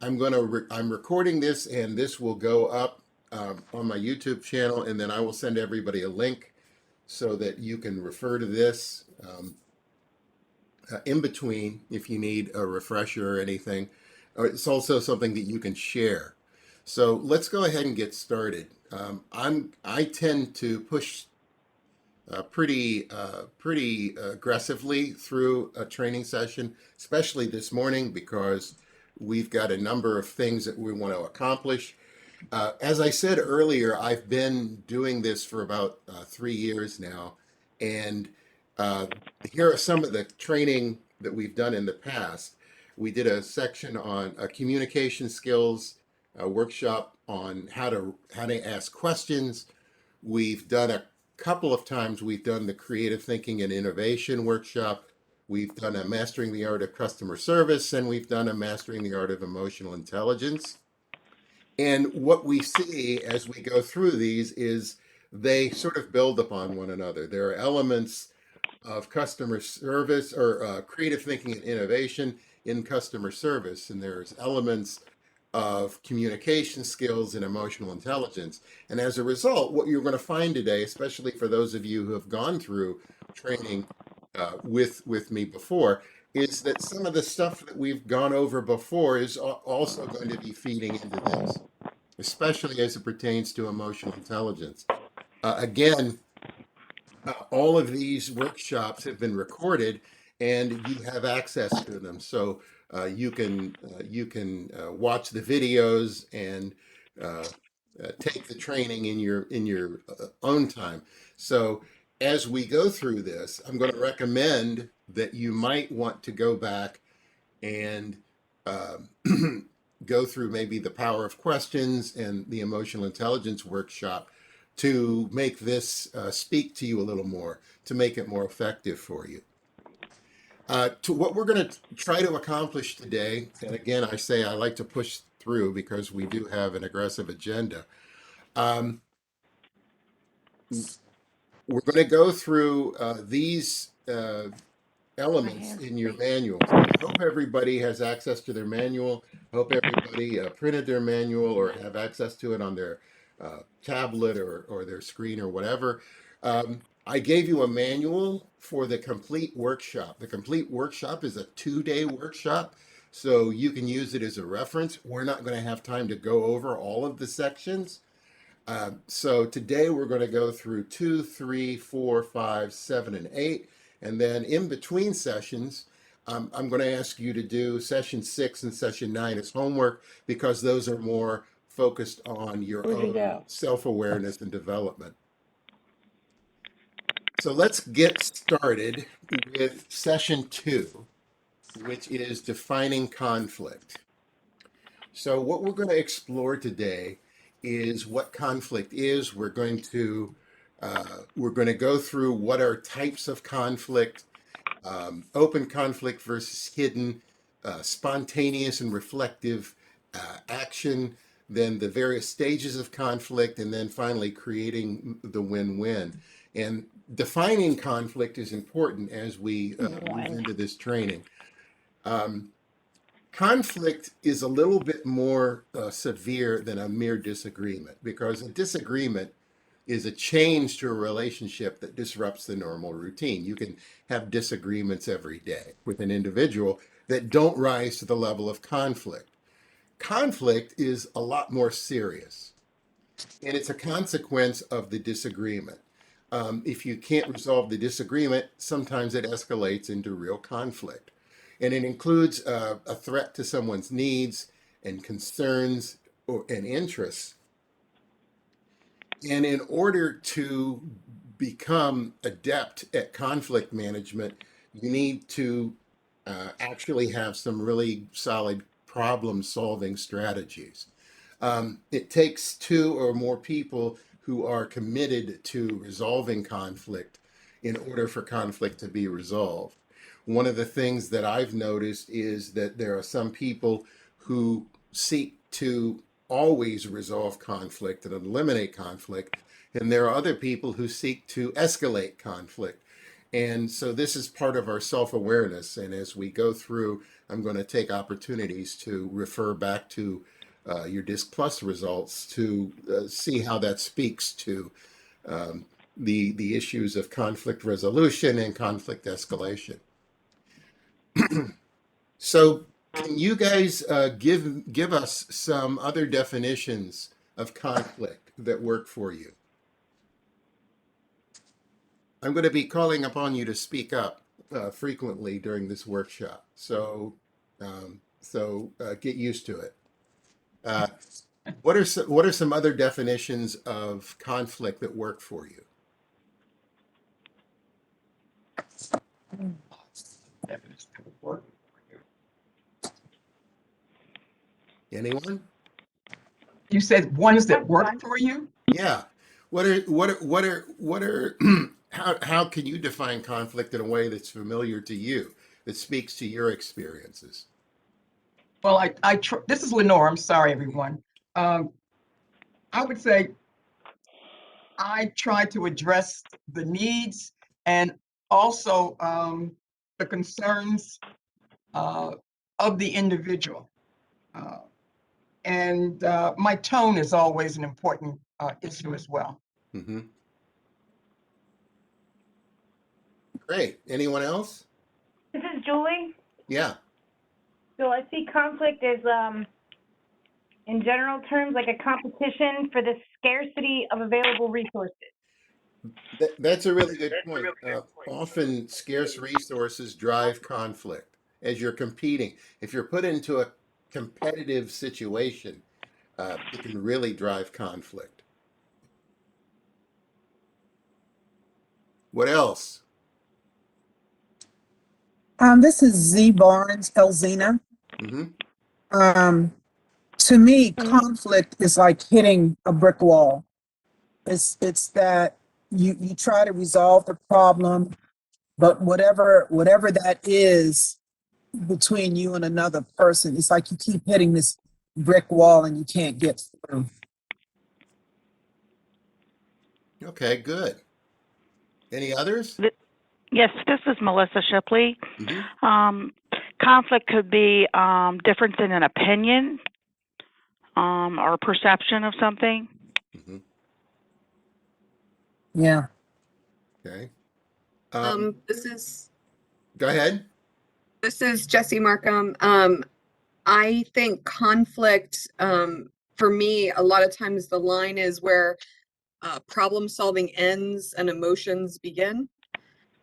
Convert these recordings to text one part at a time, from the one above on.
I'm recording this, and this will go up on my YouTube channel, and then I will send everybody a link so that you can refer to this in between if you need a refresher or anything. It's also something that you can share. So let's go ahead and get started. I tend to push pretty aggressively through a training session, especially this morning because we've got a number of things that we want to accomplish. As I said earlier, I've been doing this for about 3 years now, and uh, here are some of the training that we've done in the past. We did a section on communication skills, a workshop on how to ask questions. We've done a couple of times, we've done the creative thinking and innovation workshop. We've done a mastering the art of customer service, and we've done a mastering the art of emotional intelligence. And what we see as we go through these is they sort of build upon one another. There are elements of customer service or creative thinking and innovation in customer service, and there's elements of communication skills and emotional intelligence. And as a result, what you're going to find today, especially for those of you who have gone through training with me before, is that some of the stuff that we've gone over before is also going to be feeding into this, especially as it pertains to emotional intelligence. Again, all of these workshops have been recorded, and you have access to them. So you can watch the videos and uh, take the training in your own time. So as we go through this, I'm going to recommend that you might want to go back and um, go through maybe the power of questions and the emotional intelligence workshop to make this speak to you a little more, to make it more effective for you. To what we're going to try to accomplish today, and again, I say I like to push through because we do have an aggressive agenda. Um, we're going to go through these My elements hands in your free. manuals. I hope everybody has access to their manual. I hope everybody printed their manual or have access to it on their tablet or their screen or whatever. I gave you a manual for the complete workshop. The complete workshop is a 2-day workshop, so you can use it as a reference. We're not going to have time to go over all of the sections. So today we're going to go through 2, 3, 4, 5, 7, and 8. And then in between sessions, I'm going to ask you to do session 6 and session 9 as homework because those are more focused on your Where'd you own go? self-awareness and development. So let's get started with session 2, which is defining conflict. So what we're going to explore today is what conflict is. We're going to go through what are types of conflict, open conflict versus hidden, spontaneous and reflective action, then the various stages of conflict, and then finally creating the win-win. And defining conflict is important as we move One. into this training. Um, Conflict is a little bit more severe than a mere disagreement because a disagreement is a change to a relationship that disrupts the normal routine. You can have disagreements every day with an individual that don't rise to the level of conflict. Conflict is a lot more serious, and it's a consequence of the disagreement. If you can't resolve the disagreement, sometimes it escalates into real conflict. And it includes a threat to someone's needs and concerns and interests. And in order to become adept at conflict management, you need to actually have some really solid problem solving strategies. It takes two or more people who are committed to resolving conflict in order for conflict to be resolved. One of the things that I've noticed is that there are some people who seek to always resolve conflict and eliminate conflict, and there are other people who seek to escalate conflict. And so this is part of our self awareness. And as we go through I'm going to take opportunities to refer back to your Disc Plus results to see how that speaks to um, the issues of conflict resolution and conflict escalation. So, can you guys give us some other definitions of conflict that work for you? I'm going to be calling upon you to speak up frequently during this workshop, so get used to it. Uh, what are some other definitions of conflict that work for you? Anyone? You said ones that work for you? Yeah. What are how can you define conflict in a way that's familiar to you, that speaks to your experiences? Well, this is Lenore. I'm sorry, everyone. Um, I would say I try to address the needs and also the concerns uh, of the individual. Uh, and my tone is always an important issue as well. Hmm. Great. Anyone else? This is Julie. Yeah. So I see conflict as, in general terms, like a competition for the scarcity of available resources. That's a really good point. Often scarce resources drive conflict as you're competing. If you're put into a competitive situation, it can really drive conflict. What else? This is Z Barnes, Elzina. Hmm. To me, conflict is like hitting a brick wall. It's that you try to resolve the problem, but whatever that is between you and another person, it's like you keep hitting this brick wall and you can't get through. Okay, good. Any others? Yes, this is Melissa Shipley. Hmm. Conflict could be difference in an opinion or perception of something. Hmm. Yeah. Okay. This is Go ahead. Jesse Markham. I think conflict, for me, a lot of times the line is where problem solving ends and emotions begin.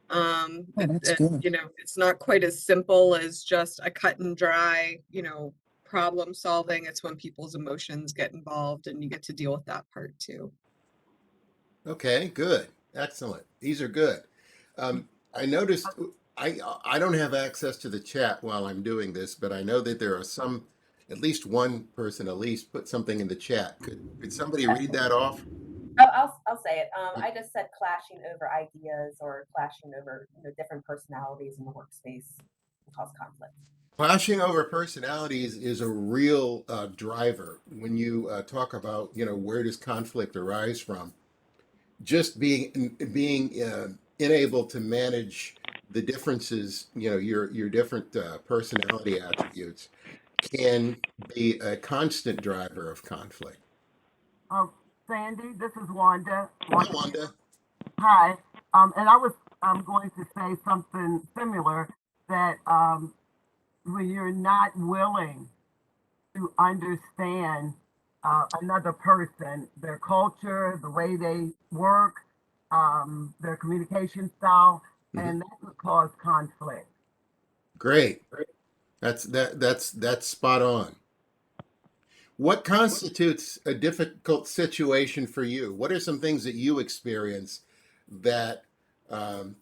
That's good. It's not quite as simple as just a cut and dry, problem solving. It's when people's emotions get involved and you get to deal with that part too. Okay, good. Excellent. These are good. I noticed I don't have access to the chat while I'm doing this, but I know that there are some, at least one person at least put something in the chat. Could somebody read that off? Oh, I'll say it. I just said clashing over ideas or clashing over different personalities in the workspace can cause conflict. Clashing over personalities is a real driver when you talk about, where does conflict arise from? Just being unable to manage the differences, your different personality attributes can be a constant driver of conflict. Sandy, this is Wanda. Hi, Wanda. Hi. And I was going to say something similar that when you're not willing to understand another person, their culture, the way they work, their communication style, Mhm. and that could cause conflict. Great. That's spot on. What constitutes a difficult situation for you? What are some things that you experience that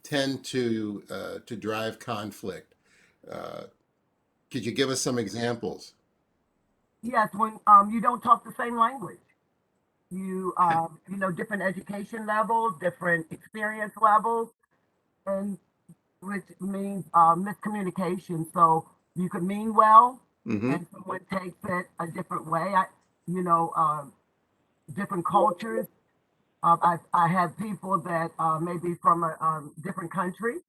tend to drive conflict? Uh, could you give us some examples? Yes, when you don't talk the same language. You different education levels, different experience levels, and which means miscommunication. So you could mean well, Hmm. and someone takes it a different way. Different cultures. I have people that may be from a different country,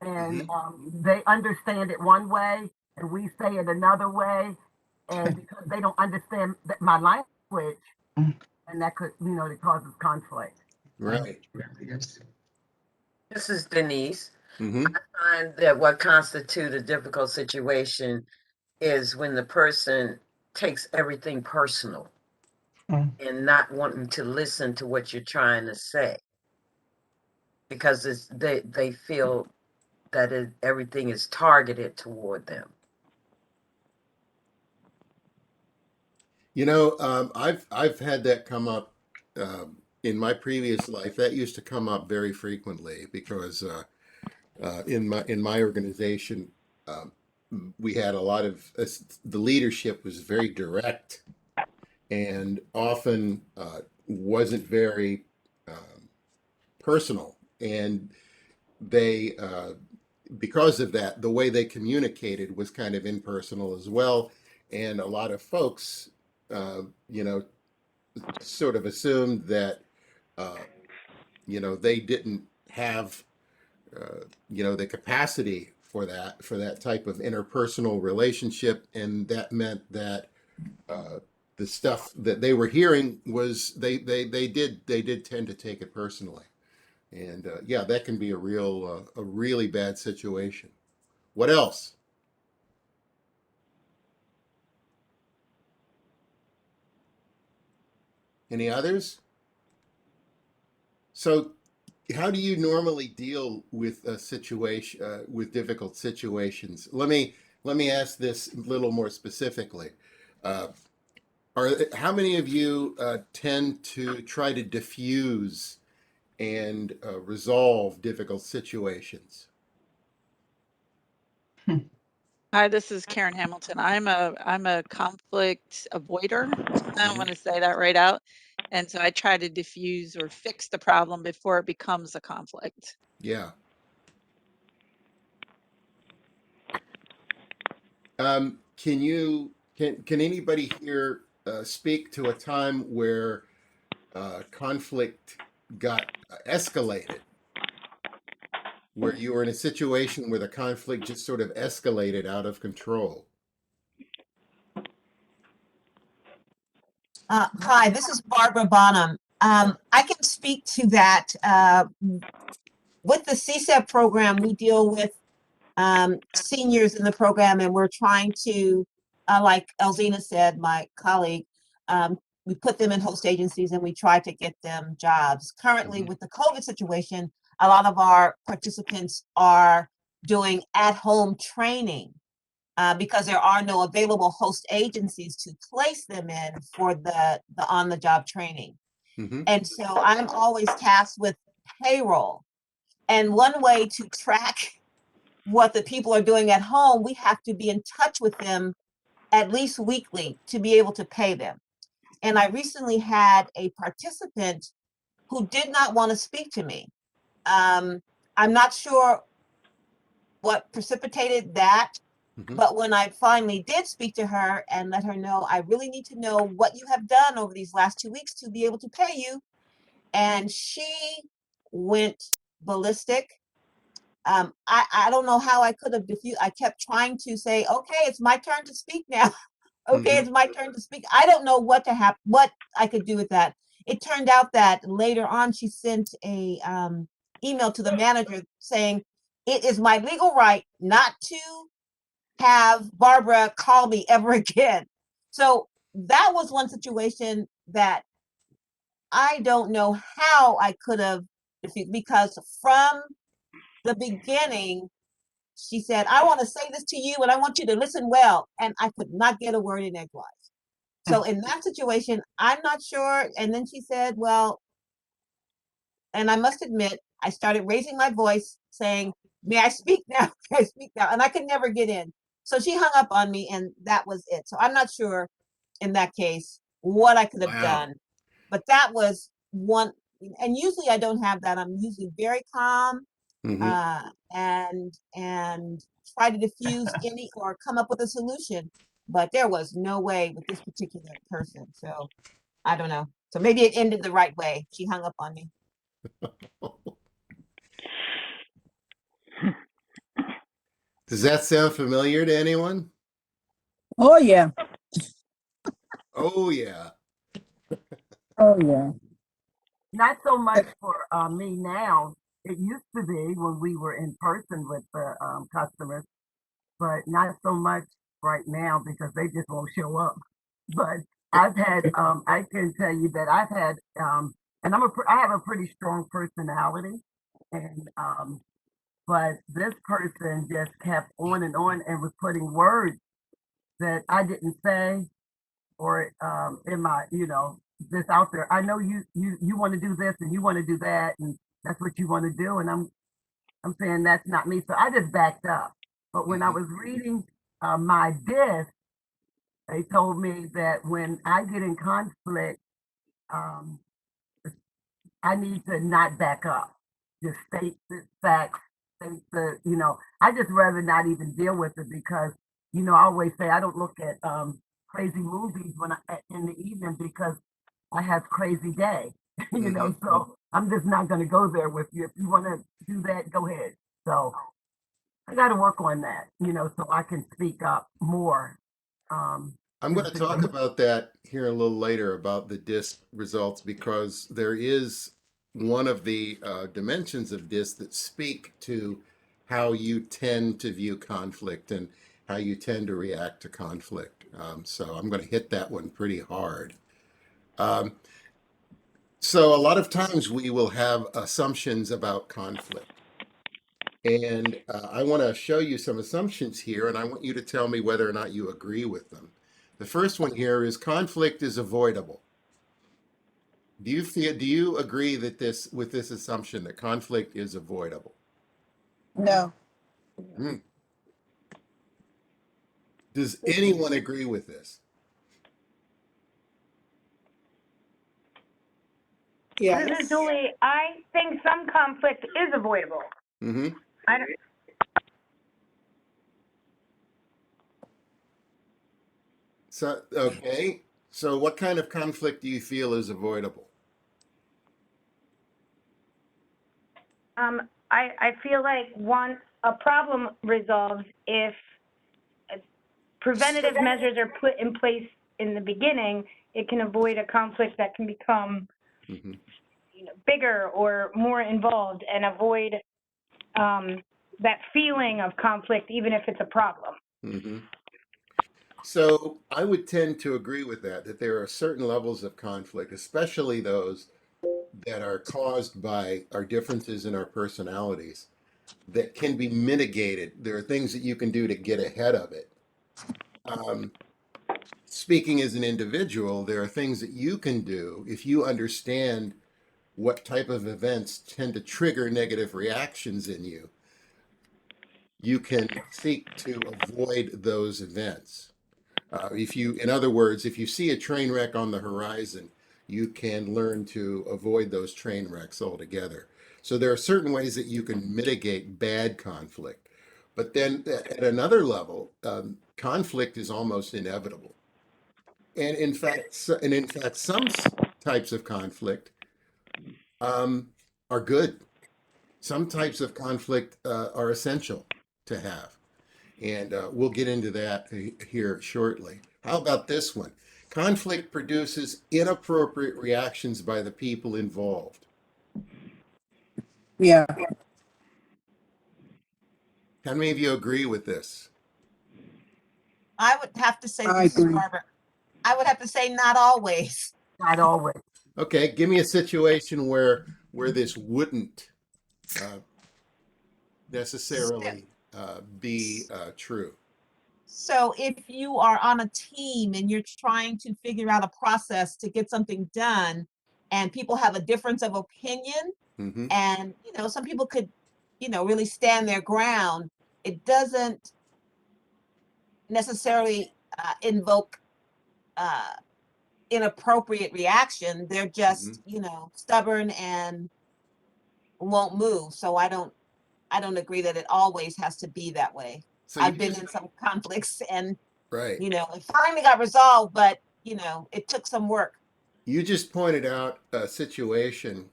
and Hmm. they understand it one way, and we say it another way, and because they don't understand my language, and that could, it causes conflict. Right. Yes. This is Denise. Hmm. I find that what constitutes a difficult situation is when the person takes everything personal and not wanting to listen to what you're trying to say because they feel that everything is targeted toward them. I've had that come up in my previous life. That used to come up very frequently because in my organization, um, we had a lot of the leadership was very direct and often wasn't very personal, and they because of that, the way they communicated was kind of impersonal as well, and a lot of folks, uh, you know, sort of assumed that uh, they didn't have the capacity for that type of interpersonal relationship, and that meant that uh, the stuff that they were hearing was they did tend to take it personally, and yeah, that can be a really bad situation. What else? Any others? So, how do you normally deal with a situation with difficult situations? Let me ask this a little more specifically. Uh, how many of you tend to try to diffuse and resolve difficult situations? Hi, this is Karen Hamilton. I'm a conflict avoider. I want to say that right out. And so I try to diffuse or fix the problem before it becomes a conflict. Yeah. Can anybody here speak to a time where conflict got escalated, where you were in a situation where the conflict just sort of escalated out of control? Hi, this is Barbara Bonham. I can speak to that. With the CSEP program, we deal with seniors in the program, and we're trying to, like Elzina said, my colleague, we put them in host agencies and we try to get them jobs. Currently, with the COVID situation, a lot of our participants are doing at-home training because there are no available host agencies to place them in for the on-the-job training. Mm-hmm. And so I'm always tasked with payroll. And one way to track what the people are doing at home, we have to be in touch with them at least weekly to be able to pay them. And I recently had a participant who did not want to speak to me. I'm not sure what precipitated that, Mm-hmm. but when I finally did speak to her and let her know, I really need to know what you have done over these last 2 weeks to be able to pay you. And she went ballistic. I don't know how I could have diffused. I kept trying to say, okay, it's my turn to speak now. Okay, it's my turn to speak. I don't know what to happen, what I could do with that. It turned out that later on, she sent a email to the manager saying, it is my legal right not to have Barbara call me ever again. So that was one situation that I don't know how I could have defeated, because from the beginning, she said, I want to say this to you and I want you to listen well. And I could not get a word in edgewise. So in that situation, I'm not sure. And then she said, well, and I must admit, I started raising my voice saying, may I speak now? May I speak now? And I could never get in. So she hung up on me and that was it. So I'm not sure in that case what I could have Wow. done. But that was one. And usually I don't have that. I'm usually very calm Mm-hmm. and try to diffuse any or come up with a solution. But there was no way with this particular person. So I don't know. So maybe it ended the right way. She hung up on me. Does that sound familiar to anyone? Oh, yeah. Oh, yeah. Oh, yeah. Not so much for me now. It used to be when we were in person with the customers, but not so much right now because they just won't show up. But I've had, I can tell you that I've had, and I have a pretty strong personality, and but this person just kept on and was putting words that I didn't say or in my, this out there. I know you want to do this and you want to do that and that's what you want to do, and I'm saying that's not me. So I just backed up. But when I was reading my disc, they told me that when I get in conflict, um, I need to not back up. Just state the facts, state I just rather not even deal with it because, I always say I don't look at crazy movies in the evening because I have crazy day, so I'm just not going to go there with you. If you want to do that, go ahead. So I got to work on that, so I can speak up more. I'm going to talk about that here a little later about the DISC results because there is one of the dimensions of DISC that speak to how you tend to view conflict and how you tend to react to conflict. So I'm going to hit that one pretty hard. So a lot of times we will have assumptions about conflict. And I want to show you some assumptions here, and I want you to tell me whether or not you agree with them. The first one here is conflict is avoidable. Do you agree that with this assumption that conflict is avoidable? No. Hmm. Does anyone agree with this? This Yes. is Julie. I think some conflict is avoidable. Mm-hmm. I don't, So, okay. So what kind of conflict do you feel is avoidable? I feel like a problem resolves if preventative measures are put in place in the beginning. It can avoid a conflict that can become Mm-hmm. bigger or more involved and avoid that feeling of conflict, even if it's a problem. Mm-hmm. So I would tend to agree with that there are certain levels of conflict, especially those that are caused by our differences in our personalities, that can be mitigated. There are things that you can do to get ahead of it. Um, Speaking as an individual, there are things that you can do if you understand what type of events tend to trigger negative reactions in you. You can seek to avoid those events. In other words, if you see a train wreck on the horizon, you can learn to avoid those train wrecks altogether. So there are certain ways that you can mitigate bad conflict. But then at another level, conflict is almost inevitable. And in fact, some types of conflict are good. Some types of conflict are essential to have. And we'll get into that here shortly. How about this one? Conflict produces inappropriate reactions by the people involved. Yeah. How many of you agree with this? I would have to say, I this is agree. Barbara. I would have to say not always. Not always. Okay, give me a situation where this wouldn't uh, necessarily be true. So if you are on a team and you're trying to figure out a process to get something done and people have a difference of opinion Mm-hmm. and, some people could, really stand their ground, it doesn't necessarily invoke uh, inappropriate reaction. They're Mm-hmm. just, stubborn and won't move. So I don't agree that it always has to be that way. So I've been in some conflicts and, right. it finally got resolved, but, it took some work. You just pointed out a situation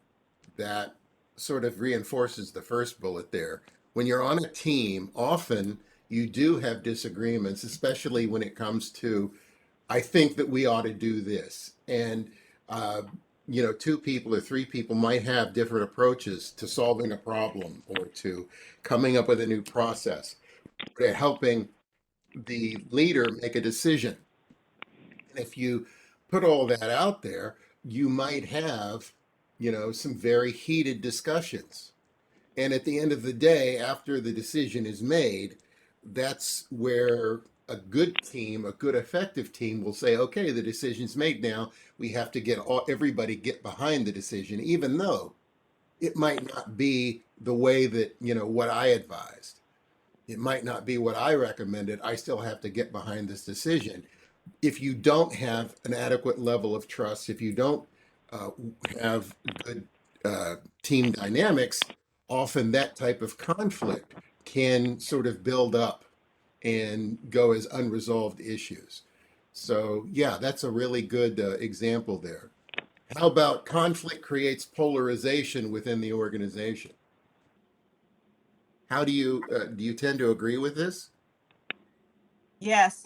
that sort of reinforces the first bullet there. When you're on a team, often you do have disagreements, especially when it comes to, I think that we ought to do this. And, two people or three people might have different approaches to solving a problem or to coming up with a new process, to helping the leader make a decision. And if you put all that out there, you might have, some very heated discussions. And at the end of the day, after the decision is made, that's where a good team, a good effective team will say, okay, the decision's made now. We have to everybody get behind the decision, even though it might not be the way that, what I advised. It might not be what I recommended. I still have to get behind this decision. If you don't have an adequate level of trust, if you don't have good team dynamics, often that type of conflict can sort of build up and go as unresolved issues. So, yeah, that's a really good example there. How about conflict creates polarization within the organization? How do you tend to agree with this? Yes.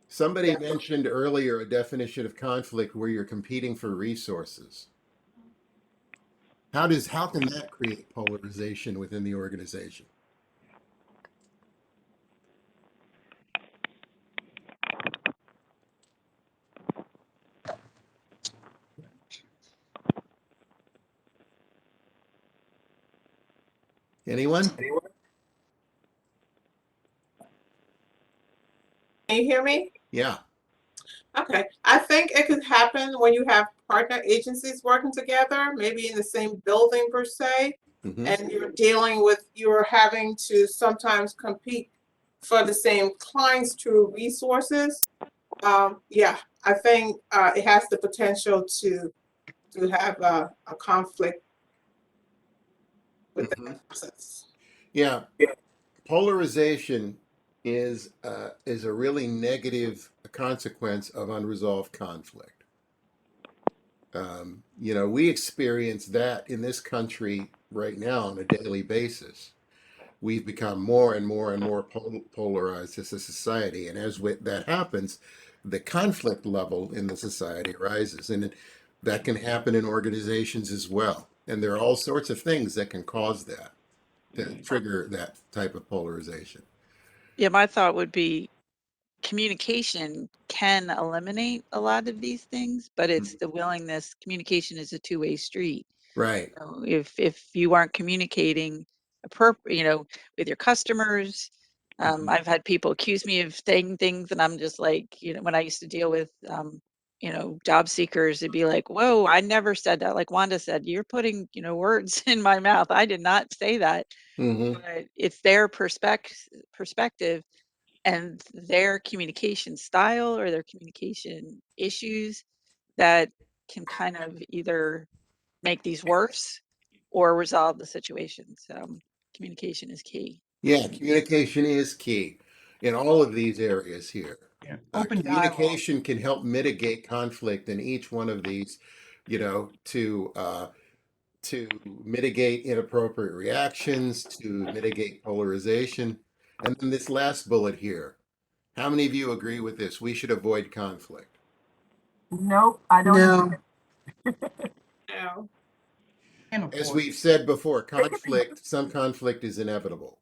Somebody mentioned earlier a definition of conflict where you're competing for resources. How can that create polarization within the organization? Anyone? Can you hear me? Yeah. Okay. I think it could happen when you have partner agencies working together, maybe in the same building per se, Mm-hmm. and you're having to sometimes compete for the same clients through resources. Yeah, I think it has the potential to have a conflict with Mm-hmm. that process. Yeah. Polarization is a really negative consequence of unresolved conflict. We experience that in this country right now on a daily basis. We've become more and more and more polarized as a society, and that happens, the conflict level in the society rises, and that can happen in organizations as well. And there are all sorts of things that can cause that, to trigger that type of polarization. Yeah, my thought would be communication can eliminate a lot of these things, but it's the willingness. Communication is a two-way street. Right. If you aren't communicating with your customers, I've had people accuse me of saying things, and I'm just like, when I used to deal with job seekers, it'd be like, whoa, I never said that. Like Wanda said, you're putting words in my mouth. I did not say that. Mm-hmm. But it's their perspective and their communication style or their communication issues that can kind of either make these worse or resolve the situation. So communication is key. Yeah, communication is key in all of these areas here. Yeah. Open dialogue. Communication can help mitigate conflict in each one of these, to mitigate inappropriate reactions, to mitigate polarization. And then this last bullet here. How many of you agree with this? We should avoid conflict. Nope, I don't No. agree. No. And As avoid. we've said before, some conflict is inevitable.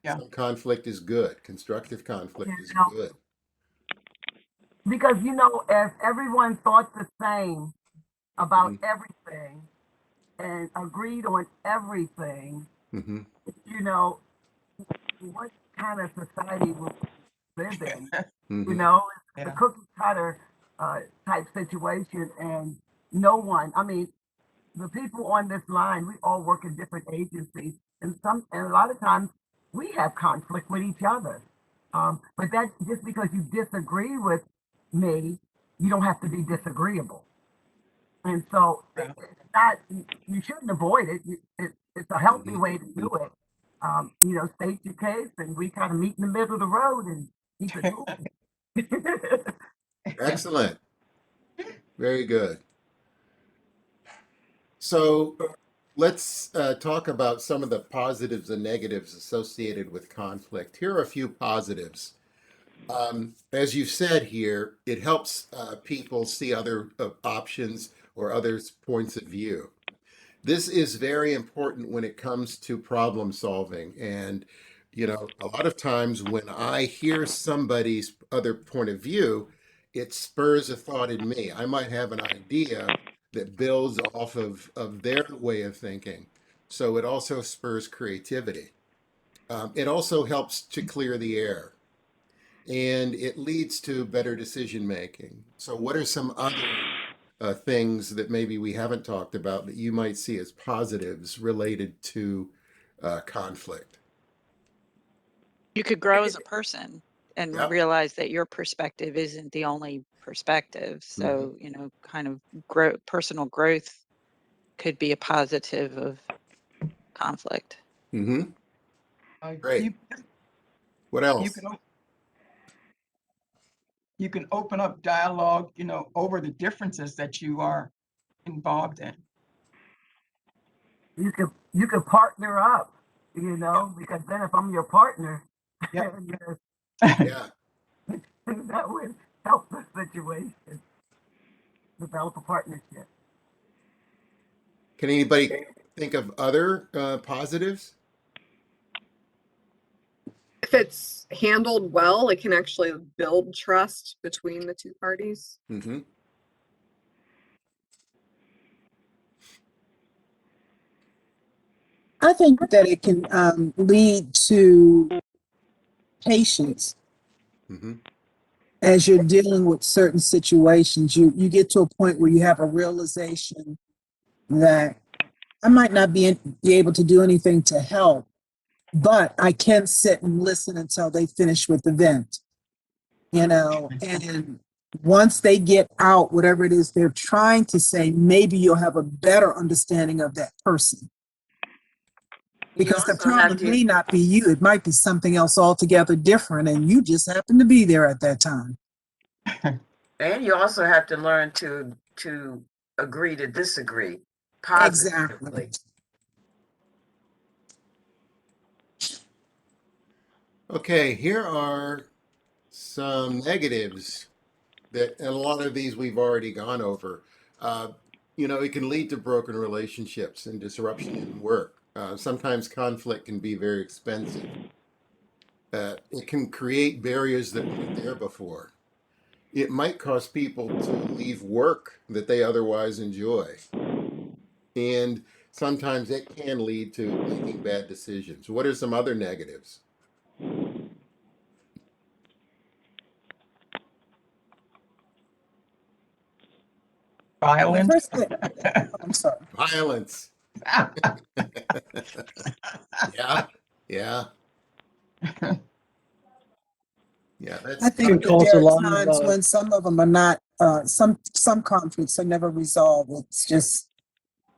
Yeah. Some conflict is good. Constructive conflict is No. good. Because, if everyone thought the same about everything and agreed on everything, Mm-hmm. what kind of society would we live in? Mm-hmm. It's a Yeah. cookie cutter type situation, and no one, the people on this line, we all work in different agencies, and a lot of times we have conflict with each other. But that just because you disagree with me, you don't have to be disagreeable. And so Yeah. it's not, you shouldn't avoid it. It's a healthy Mhm. way to do it. State your case, and we kind of meet in the middle of the road and keep it moving. Excellent. Very good. So let's talk about some of the positives and negatives associated with conflict. Here are a few positives. As you said here, it helps people see other options or others' points of view. This is very important when it comes to problem solving. And, you know, a lot of times when I hear somebody's other point of view, it spurs a thought in me. I might have an idea that builds off of their way of thinking. So it also spurs creativity. It also helps to clear the air and it leads to better decision making. So, what are some other things that maybe we haven't talked about that you might see as positives related to conflict? You could grow as a person and Yep. realize that your perspective isn't the only perspective. So, you know, kind of personal growth could be a positive of conflict. Mm-hmm. Great. You, What you else? can, you can open up dialogue, you know, over the differences that you are involved in. You could partner up, you know, because then if I'm your partner, Yep. Yeah. that would help the situation. Develop a partnership. Can anybody think of other positives? If it's handled well, it can actually build trust between the two parties. Mm-hmm. I think that it can lead to patience Mm-hmm. as you're dealing with certain situations. You get to a point where you have a realization that I might not be able to do anything to help, but I can sit and listen until they finish with the vent, you know, and once they get out whatever it is they're trying to say, maybe you'll have a better understanding of that person. Because the also have problem may not be you, it might be something else altogether different, and you just happen to be there at that time. And you also have to learn to agree to disagree positively. Exactly. Okay, here are some negatives that, and a lot of these we've already gone over. Uh, you know, it can lead to broken relationships and disruption in work. Sometimes conflict can be very expensive. It can create barriers that weren't there before. It might cause people to leave work that they otherwise enjoy. And sometimes it can lead to making bad decisions. What are some other negatives? Violent. First thing, I'm sorry. Violence. Yeah, yeah, yeah. I That's think that cause there a are lot times of when some of them are not, some conflicts are never resolved. It's just,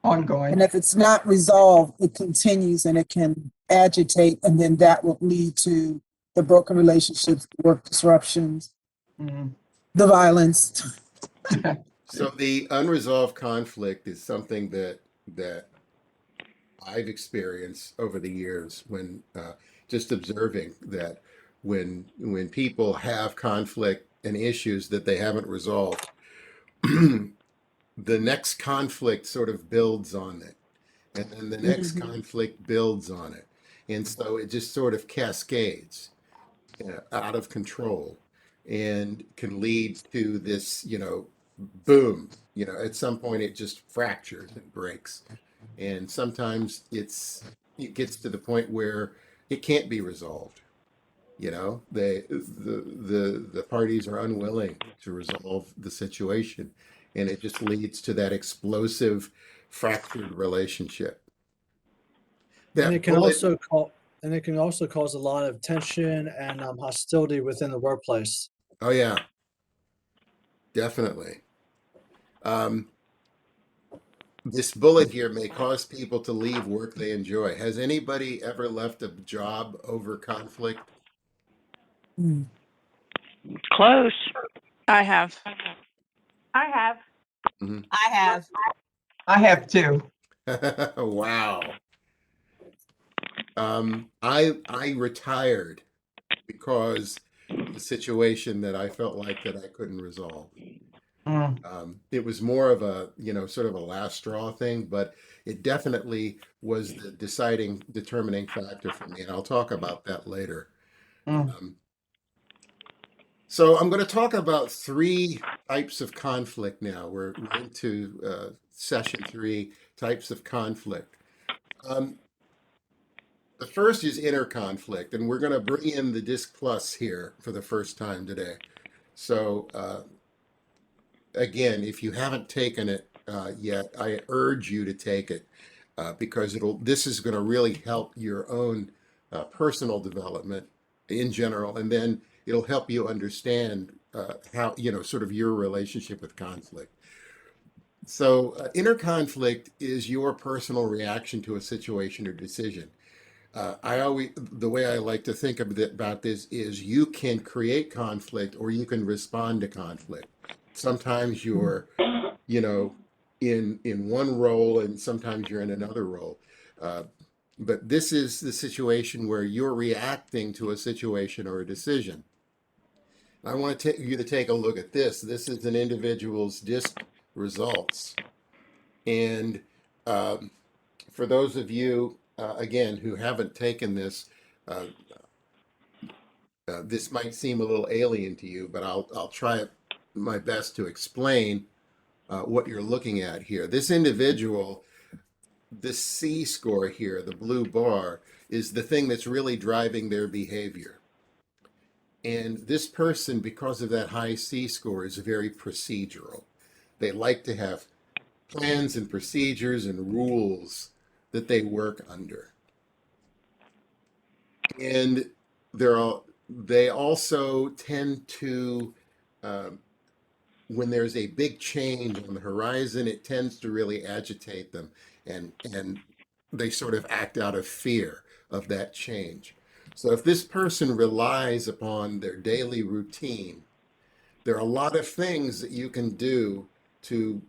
Ongoing. and if it's not resolved, it continues and it can agitate, and then that will lead to the broken relationships, work disruptions, Mhm. the violence. so the unresolved conflict is something that I've experienced over the years when just observing that when people have conflict and issues that they haven't resolved, the next conflict sort of builds on it, and then the next Mhm. conflict builds on it, and so it just sort of cascades out of control and can lead to this, you know, boom. You know, at some point it just fractures and breaks, and sometimes it gets to the point where it can't be resolved. You know, the parties are unwilling to resolve the situation, and it just leads to that explosive, fractured relationship. and That bullet. it can also cause a lot of tension and hostility within the workplace. Oh yeah, definitely. Um, this bullet here may cause people to leave work they enjoy. Has anybody ever left a job over conflict? Mm. Close. I have. I have. Mm-hmm. I have. I have too. Wow. I retired because of a situation that I felt like that I couldn't resolve. Mm, It was more of a, sort of a last straw thing, but it definitely was the determining factor for me, and I'll talk about that later. mm, Um, so I'm going to talk about three types of conflict now. We're into session three, types of conflict. Um, the first is inner conflict, and we're going to bring in the Disc Plus here for the first time today. So again, if you haven't taken it yet, I urge you to take it because this is going to really help your own personal development in general, and then it'll help you understand how, sort of your relationship with conflict. So, inner conflict is your personal reaction to a situation or decision. The way I like to think about this is you can create conflict or you can respond to conflict. Sometimes you're, you know, in one role and sometimes you're in another role. Uh, but this is the situation where you're reacting to a situation or a decision. I want you to take a look at this. This is an individual's DISC results. And um, for those of you, again, who haven't taken this, uh, this might seem a little alien to you, but I'll try my best to explain what you're looking at here. This individual, this C score here, the blue bar, is the thing that's really driving their behavior. And this person, because of that high C score, is very procedural. They like to have plans and procedures and rules that they work under. And they also tend to, um, when there's a big change on the horizon, it tends to really agitate them, and they sort of act out of fear of that change. So if this person relies upon their daily routine, there are a lot of things that you can do to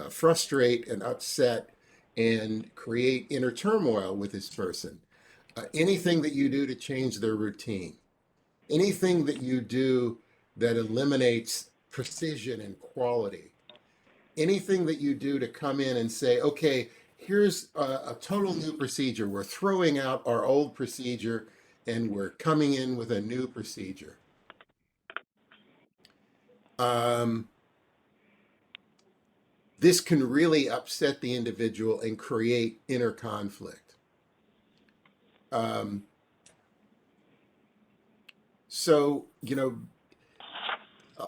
frustrate and upset and create inner turmoil with this person. Anything that you do to change their routine, anything that you do that eliminates precision and quality, anything that you do to come in and say, okay, here's a total new procedure. We're throwing out our old procedure and we're coming in with a new procedure. This can really upset the individual and create inner conflict. So,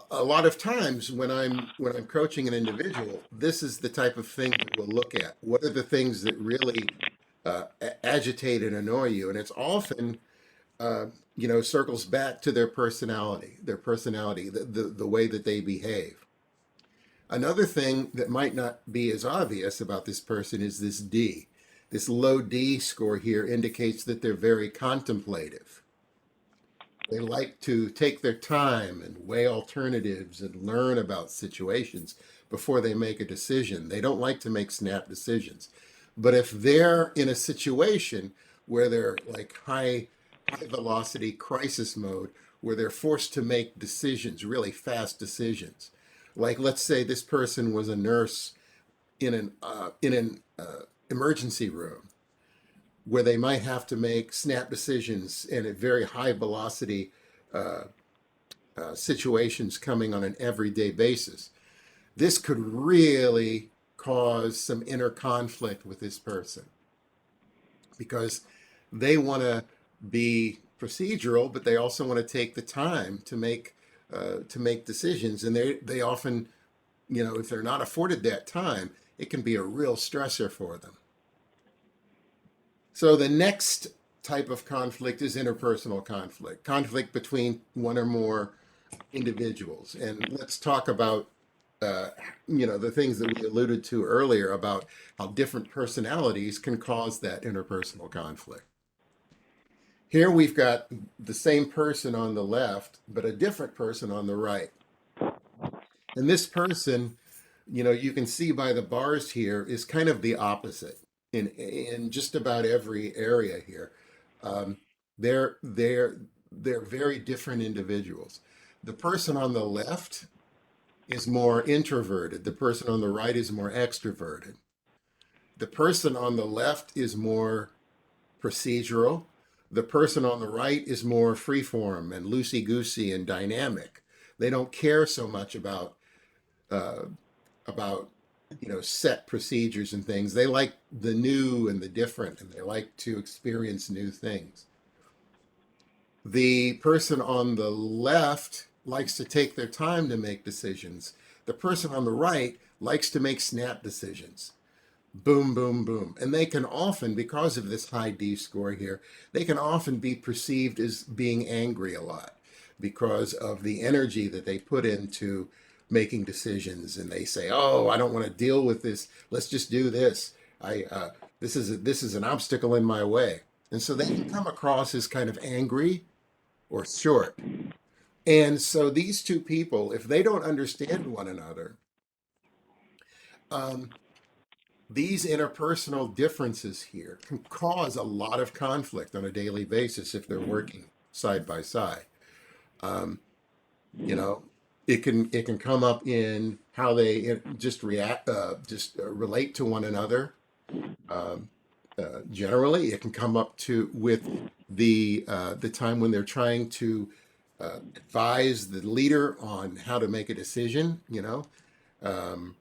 a lot of times when I'm coaching an individual, this is the type of thing that we'll look at. What are the things that really agitate and annoy you? And it's often, circles back to their personality, the way that they behave. Another thing that might not be as obvious about this person is this D. This low D score here indicates that they're very contemplative. They like to take their time and weigh alternatives and learn about situations before they make a decision. They don't like to make snap decisions. But if they're in a situation where they're like high velocity crisis mode, where they're forced to make decisions, really fast decisions, like let's say this person was a nurse in an emergency room where they might have to make snap decisions in a very high velocity uh, situations coming on an everyday basis. This could really cause some inner conflict with this person because they want to be procedural, but they also want to take the time to make decisions, and they often, if they're not afforded that time, it can be a real stressor for them. So the next type of conflict is interpersonal conflict between one or more individuals. And let's talk about, the things that we alluded to earlier about how different personalities can cause that interpersonal conflict. Here we've got the same person on the left, but a different person on the right. And this person You can see by the bars here is kind of the opposite in just about every area here. Um, they're they're they're very different individuals. The person on the left is more introverted. The person on the right is more extroverted. The person on the left is more procedural. The person on the right is more freeform and loosey-goosey and dynamic. They don't care so much uh, about set procedures and things. They like the new and the different, and they like to experience new things. The person on the left likes to take their time to make decisions. The person on the right likes to make snap decisions. Boom, boom, boom. And they can often, because of this high D score here, they can often be perceived as being angry a lot because of the energy that they put into making decisions. And they say, "Oh, I don't want to deal with this. Let's just do this. This is an obstacle in my way." And so they can come across as kind of angry or short. And so these two people, if they don't understand one another, um, these interpersonal differences here can cause a lot of conflict on a daily basis if they're working side by side. Um, you know, it can come up in how they just relate to one another. Um, Generally, it can come up to with the time when they're trying to advise the leader on how to make a decision. Um,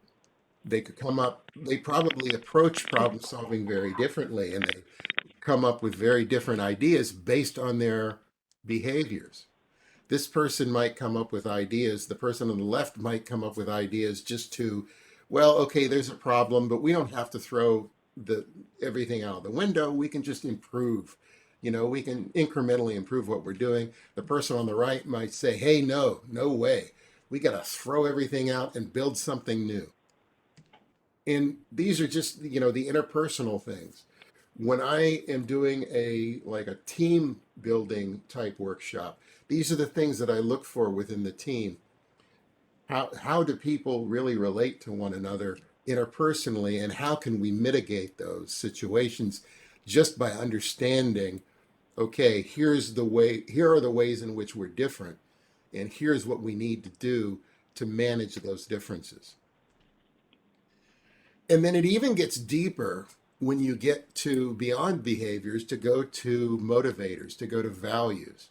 they could come up. They probably approach problem solving very differently, and they come up with very different ideas based on their behaviors. This person might come up with ideas. The person on the left might come up with ideas just to, well, okay, there's a problem, but we don't have to throw the everything out of the window. We can just improve. We can incrementally improve what we're doing. The person on the right might say, hey, no, no way. We got to throw everything out and build something new. And these are just, the interpersonal things. When I am doing a team building type workshop, these are the things that I look for within the team. How do people really relate to one another interpersonally, and how can we mitigate those situations just by understanding, okay, here are the ways in which we're different, and here's what we need to do to manage those differences. And then it even gets deeper when you get to beyond behaviors to go to motivators, to go to values.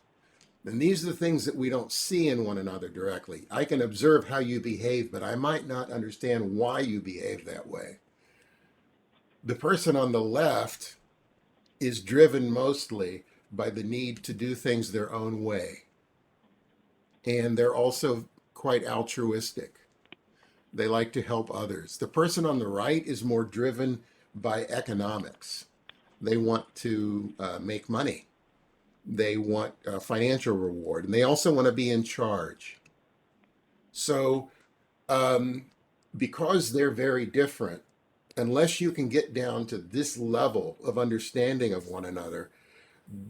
And these are the things that we don't see in one another directly. I can observe how you behave, but I might not understand why you behave that way. The person on the left is driven mostly by the need to do things their own way. And they're also quite altruistic. They like to help others. The person on the right is more driven by economics. They want to make money. They want a financial reward, and they also want to be in charge. So, because they're very different, unless you can get down to this level of understanding of one another,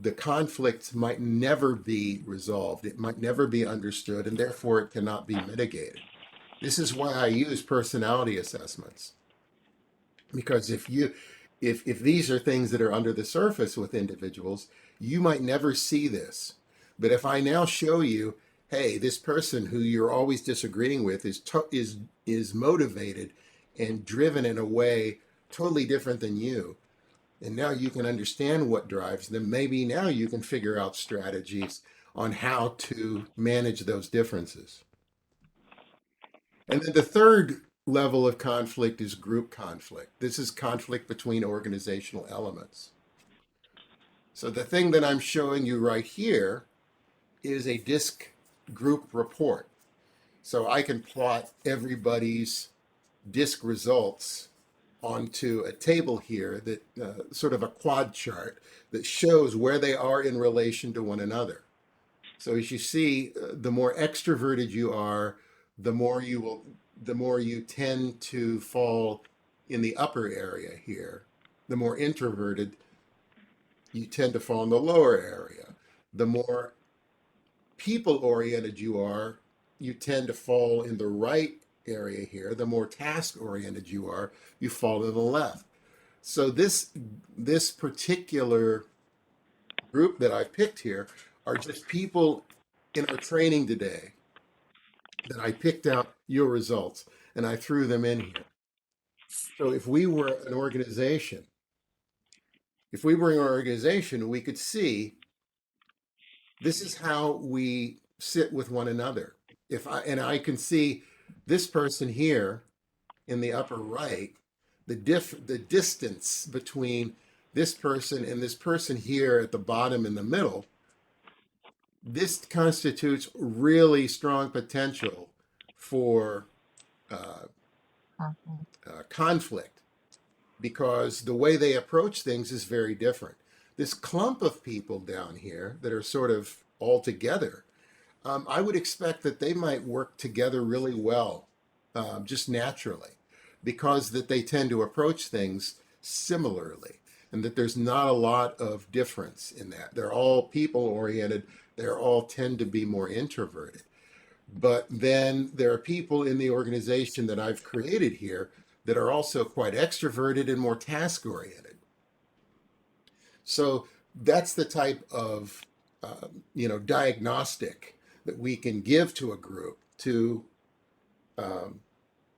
the conflict might never be resolved. It might never be understood, and therefore it cannot be mitigated. This is why I use personality assessments, because if these are things that are under the surface with individuals, you might never see this. But if I now show you, hey, this person who you're always disagreeing with is motivated and driven in a way totally different than you, and now you can understand what drives them, maybe now you can figure out strategies on how to manage those differences. And then the third level of conflict is group conflict. This is conflict between organizational elements. So the thing that I'm showing you right here is a DISC group report. So I can plot everybody's DISC results onto a table here that sort of a quad chart that shows where they are in relation to one another. So as you see, the more extroverted you are, the more you tend to fall in the upper area here. The more introverted, you tend to fall in the lower area. The more people oriented you are, you tend to fall in the right area here, the more task oriented you are, you fall to the left. So this particular group that I picked here are just people in our training today that I picked out your results and I threw them in here. So if we were an organization, we could see this is how we sit with one another. I can see this person here in the upper right, the distance between this person and this person here at the bottom in the middle, this constitutes really strong potential for conflict because the way they approach things is very different. This clump of people down here that are sort of all together, I would expect that they might work together really well, just naturally, because that they tend to approach things similarly, and that there's not a lot of difference in that. They're all people oriented. They're all tend to be more introverted. But then there are people in the organization that I've created here that are also quite extroverted and more task oriented. So that's the type of diagnostic that we can give to a group to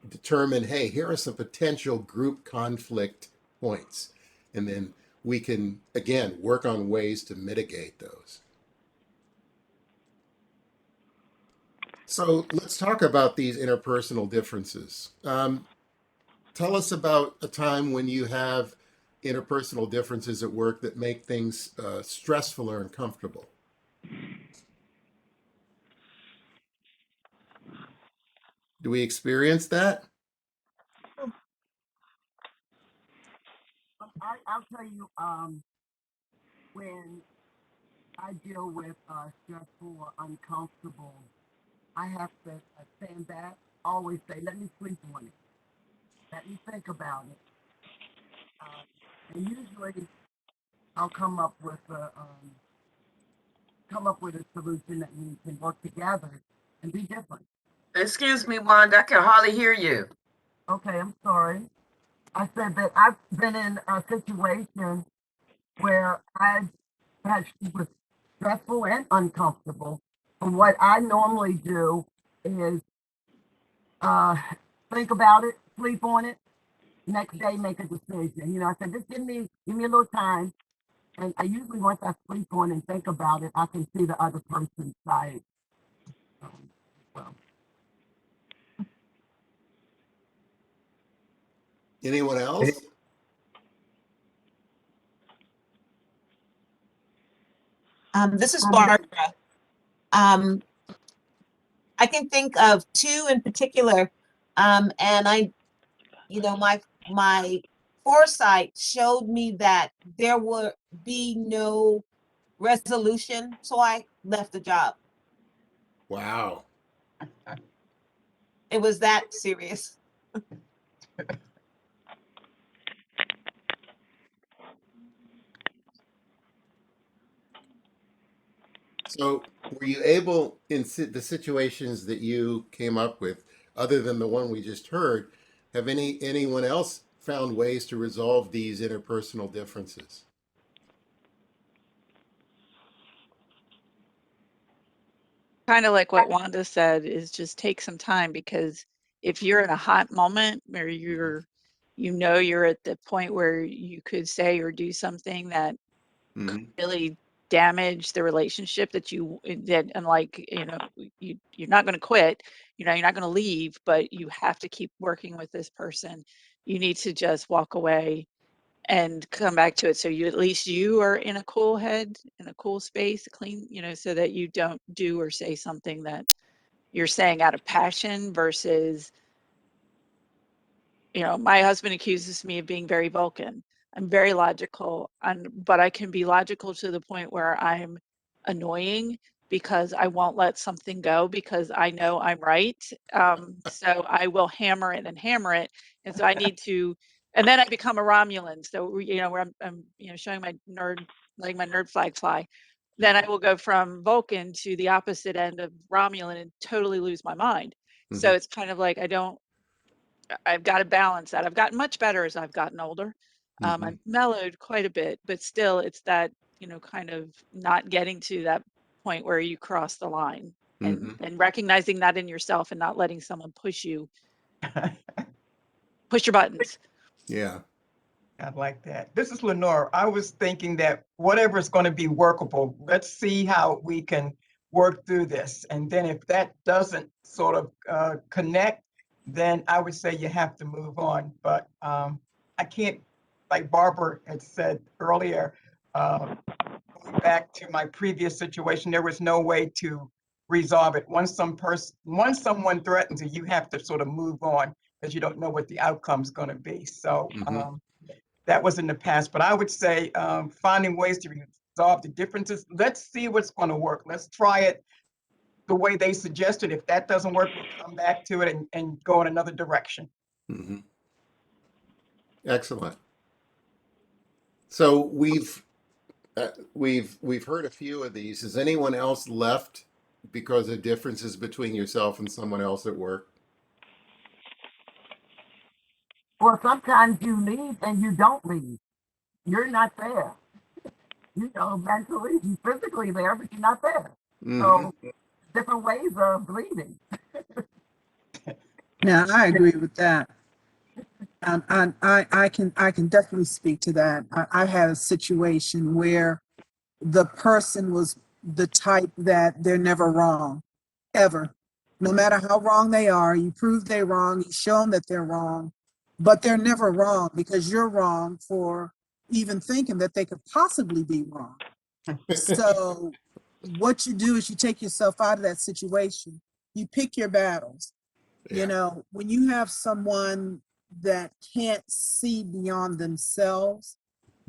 determine, hey, here are some potential group conflict points, and then we can again work on ways to mitigate those. So let's talk about these interpersonal differences. Tell us about a time when you have interpersonal differences at work that make things stressful or uncomfortable. Do we experience that? I'll tell you, when I deal with stressful or uncomfortable, I have to stand back, always say, let me sleep on it. Let me think about it. And usually I'll come up with a solution that we can work together and be different. Excuse me, Wanda, I can hardly hear you. Okay, I'm sorry. I said that I've been in a situation where I was stressful and uncomfortable. And what I normally do is think about it, sleep on it, next day make a decision. You know, I said, just give me a little time. And I usually, once I sleep on and think about it, I can see the other person's side. Well, Anyone else? This is Barbara. I can think of two in particular, and my foresight showed me that there would be no resolution, so I left the job. Wow. It was that serious. So were you able, in the situations that you came up with, other than the one we just heard, have anyone else found ways to resolve these interpersonal differences? Kind of like what Wanda said, is just take some time, because if you're in a hot moment where you're at the point where you could say or do something that could really damage the relationship that and like, you're not going to quit, you're not going to leave, but you have to keep working with this person. You need to just walk away and come back to it, so at least you are in a cool head, in a cool space, clean, so that you don't do or say something that you're saying out of passion versus, my husband accuses me of being very Vulcan. I'm very logical, but I can be logical to the point where I'm annoying because I won't let something go because I know I'm right. So I will hammer it and hammer it. And so I need to, and then I become a Romulan. So, where I'm showing my nerd, letting my nerd flag fly. then I will go from Vulcan to the opposite end of Romulan and totally lose my mind. So Mhm. it's kind of like I've got to balance that. I've gotten much better as I've gotten older. Mhm. I've mellowed quite a bit, but still it's that, kind of not getting to that point where you cross the line and Mhm. and recognizing that in yourself and not letting someone push your buttons. Yeah. I like that. This is Lenore. I was thinking that whatever is going to be workable, let's see how we can work through this. And then if that doesn't sort of connect, then I would say you have to move on. But I can't, like Barbara had said earlier, going back to my previous situation, there was no way to resolve it. Once someone threatens you, you have to sort of move on because you don't know what the outcome's going to be. So Mhm. that was in the past, but I would say finding ways to resolve the differences. Let's see what's going to work. Let's try it the way they suggested. If that doesn't work, we'll come back to it and go in another direction. Mhm. Excellent. So we've heard a few of these. Has anyone else left because of differences between yourself and someone else at work? Well, sometimes you leave and you don't leave. You're not there. Mentally, you're physically there, but you're not there. Mhm. So different ways of leaving. Now, I agree with that. I can definitely speak to that. I had a situation where the person was the type that they're never wrong, ever. No matter how wrong they are, you prove they're wrong, you show them that they're wrong, but they're never wrong because you're wrong for even thinking that they could possibly be wrong. So what you do is you take yourself out of that situation. You pick your battles. Yeah. When you have someone that can't see beyond themselves,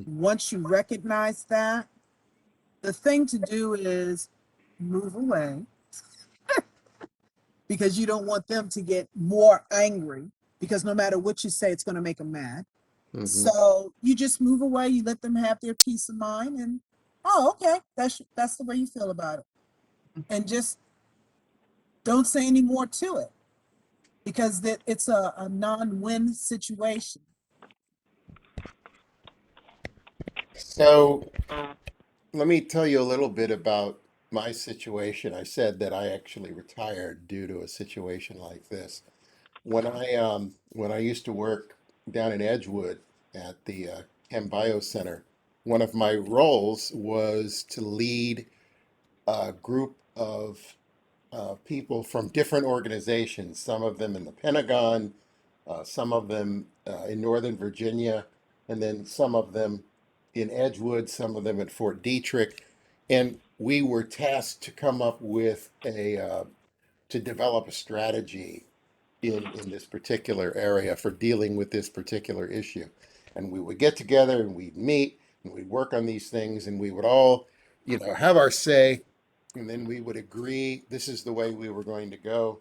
once you recognize that, the thing to do is move away because you don't want them to get more angry because no matter what you say, it's going to make them mad. Mhm. So you just move away, you let them have their peace of mind, and oh, okay, that's the way you feel about it, and just don't say any more to it because it's a non-win situation. So let me tell you a little bit about my situation. I said that I actually retired due to a situation like this. When I used to work down in Edgewood at the Chem Bio Center, one of my roles was to lead a group of people from different organizations, some of them in the Pentagon, some of them in Northern Virginia, and then some of them in Edgewood, some of them at Fort Detrick. And we were tasked to come up with to develop a strategy in this particular area for dealing with this particular issue. And we would get together and we'd meet and we'd work on these things and we would all, have our say, and then we would agree this is the way we were going to go.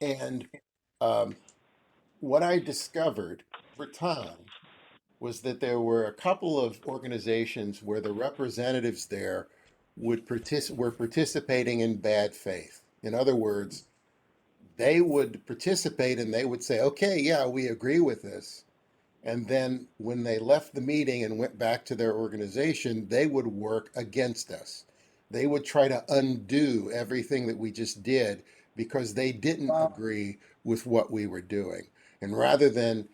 And um, what I discovered over time was that there were a couple of organizations where the representatives there were participating in bad faith. In other words, they would participate and they would say, okay, yeah, we agree with this. And then when they left the meeting and went back to their organization, they would work against us. They would try to undo everything that we just did because they didn't Wow. agree with what we were doing. And rather than,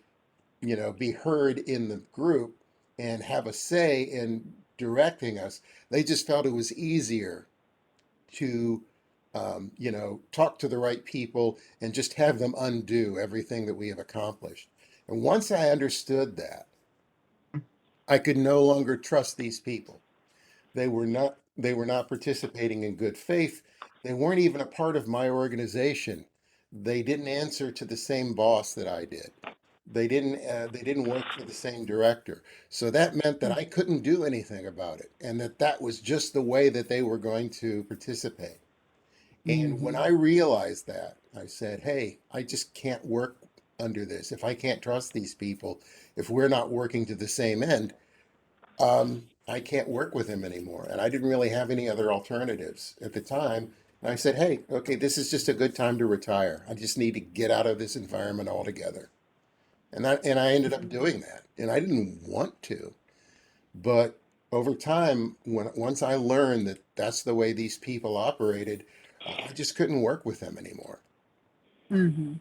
be heard in the group and have a say in directing us, they just felt it was easier to talk to the right people and just have them undo everything that we have accomplished. And once I understood that, I could no longer trust these people. They were not participating in good faith. They weren't even a part of my organization. They didn't answer to the same boss that I did. They didn't work for the same director. So that meant that I couldn't do anything about it and that was just the way that they were going to participate. And when I realized that, I said, hey, I just can't work under this. If I can't trust these people, if we're not working to the same end, I can't work with him anymore. And I didn't really have any other alternatives at the time. And I said, hey, okay, this is just a good time to retire. I just need to get out of this environment altogether. And I ended up doing that. And I didn't want to. But over time, once I learned that that's the way these people operated, I just couldn't work with them anymore. Mm-hmm.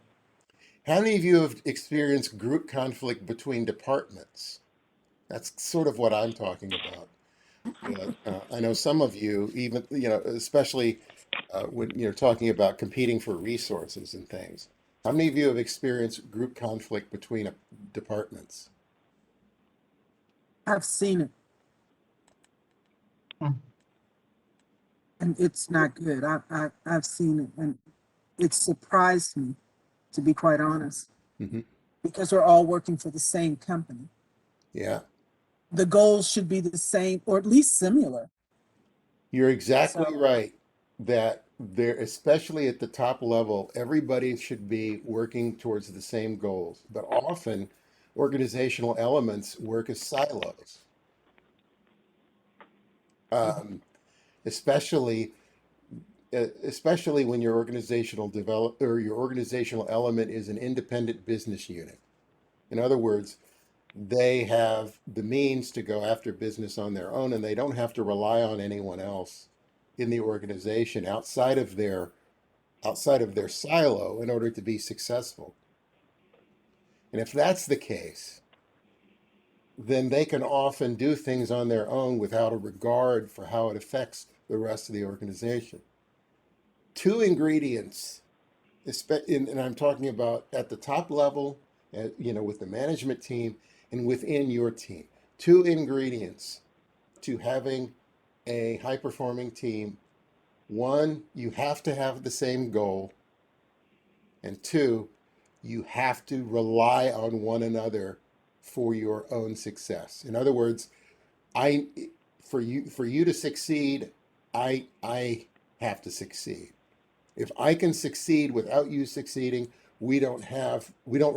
How many of you have experienced group conflict between departments? That's sort of what I'm talking about. I know some of you, even, especially when you're talking about competing for resources and things. How many of you have experienced group conflict between departments? I've seen it, Hmm. and it's not good. I've seen it, and it surprised me, to be quite honest, Hmm. because we're all working for the same company. Yeah, The goals should be the same, or at least similar. you're exactly So, right that there, especially at the top level, everybody should be working towards the same goals. But often, organizational elements work as silos, um, especially especially when your organizational develop or your organizational element is an independent business unit. In other words, they have the means to go after business on their own, and they don't have to rely on anyone else in the organization outside of their silo in order to be successful. And if that's the case, then they can often do things on their own without a regard for how it affects the rest of the organization. Two ingredients, and I'm talking about at the top level, with the management team and within your team. Two ingredients to having a high performing team. One, you have to have the same goal. And two, you have to rely on one another for your own success. In other words, I for you to succeed, I have to succeed. If I can succeed without you succeeding, we don't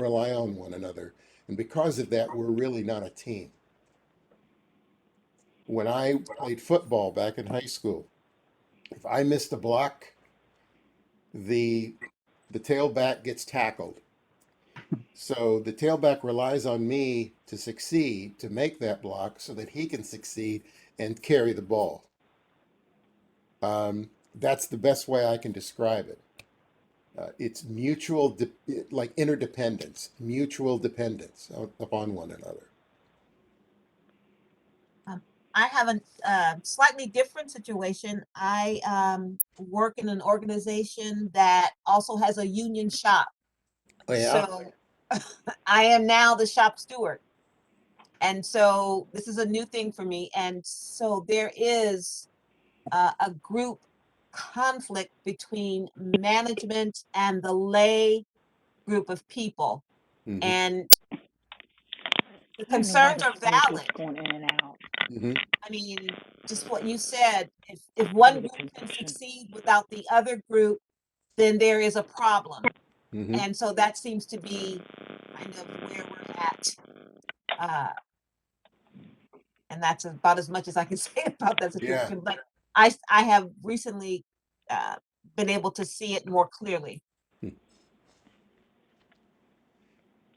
rely on one another. And because of that, we're really not a team. When I played football back in high school, if I missed a block, the the tailback gets tackled. So the tailback relies on me to succeed, to make that block so that he can succeed and carry the ball. That's the best way I can describe it. It's like interdependence, mutual dependence upon one another. I have a slightly different situation. I work in an organization that also has a union shop. Oh, yeah. So I am now the shop steward. And so this is a new thing for me. And so there is a group conflict between management and the lay group of people. Hmm. And the I don't know why concerns the are phone keeps valid. going in and out. Hmm. I mean, just what you said, if Maybe one the group can connection. succeed without the other group, then there is a problem. Hmm. And so that seems to be kind of where we're at. Uh, and that's about as much as I can say about that Yeah. situation. But I have recently uh, been able to see it more clearly.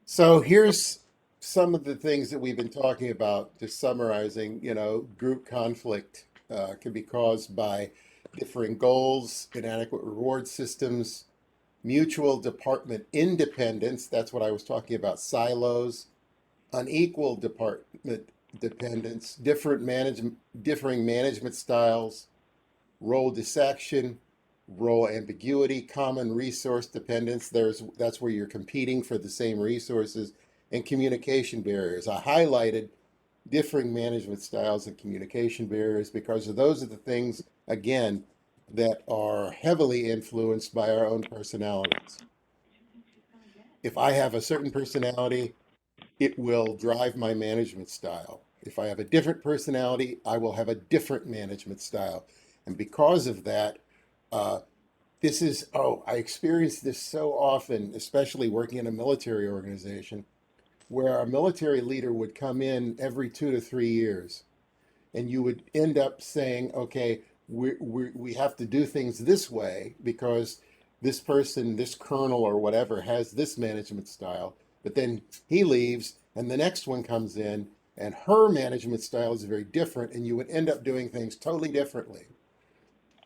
So here's some of the things that we've been talking about, just summarizing. Group conflict can be caused by differing goals, inadequate reward systems, mutual department independence. That's what I was talking about, silos, unequal department dependence, differing management styles, role dissection, role ambiguity, common resource dependence. That's where you're competing for the same resources, and communication barriers. I highlighted differing management styles and communication barriers because those are the things, again, that are heavily influenced by our own personalities. If I have a certain personality, it will drive my management style. If I have a different personality, I will have a different management style. And because of that, uh, I experienced this so often, especially working in a military organization, where our military leader would come in every 2 to 3 years. and you would end up saying, okay, we have to do things this way because this person, this colonel or whatever, has this management style. But then he leaves, and the next one comes in, and her management style is very different, and you would end up doing things totally differently.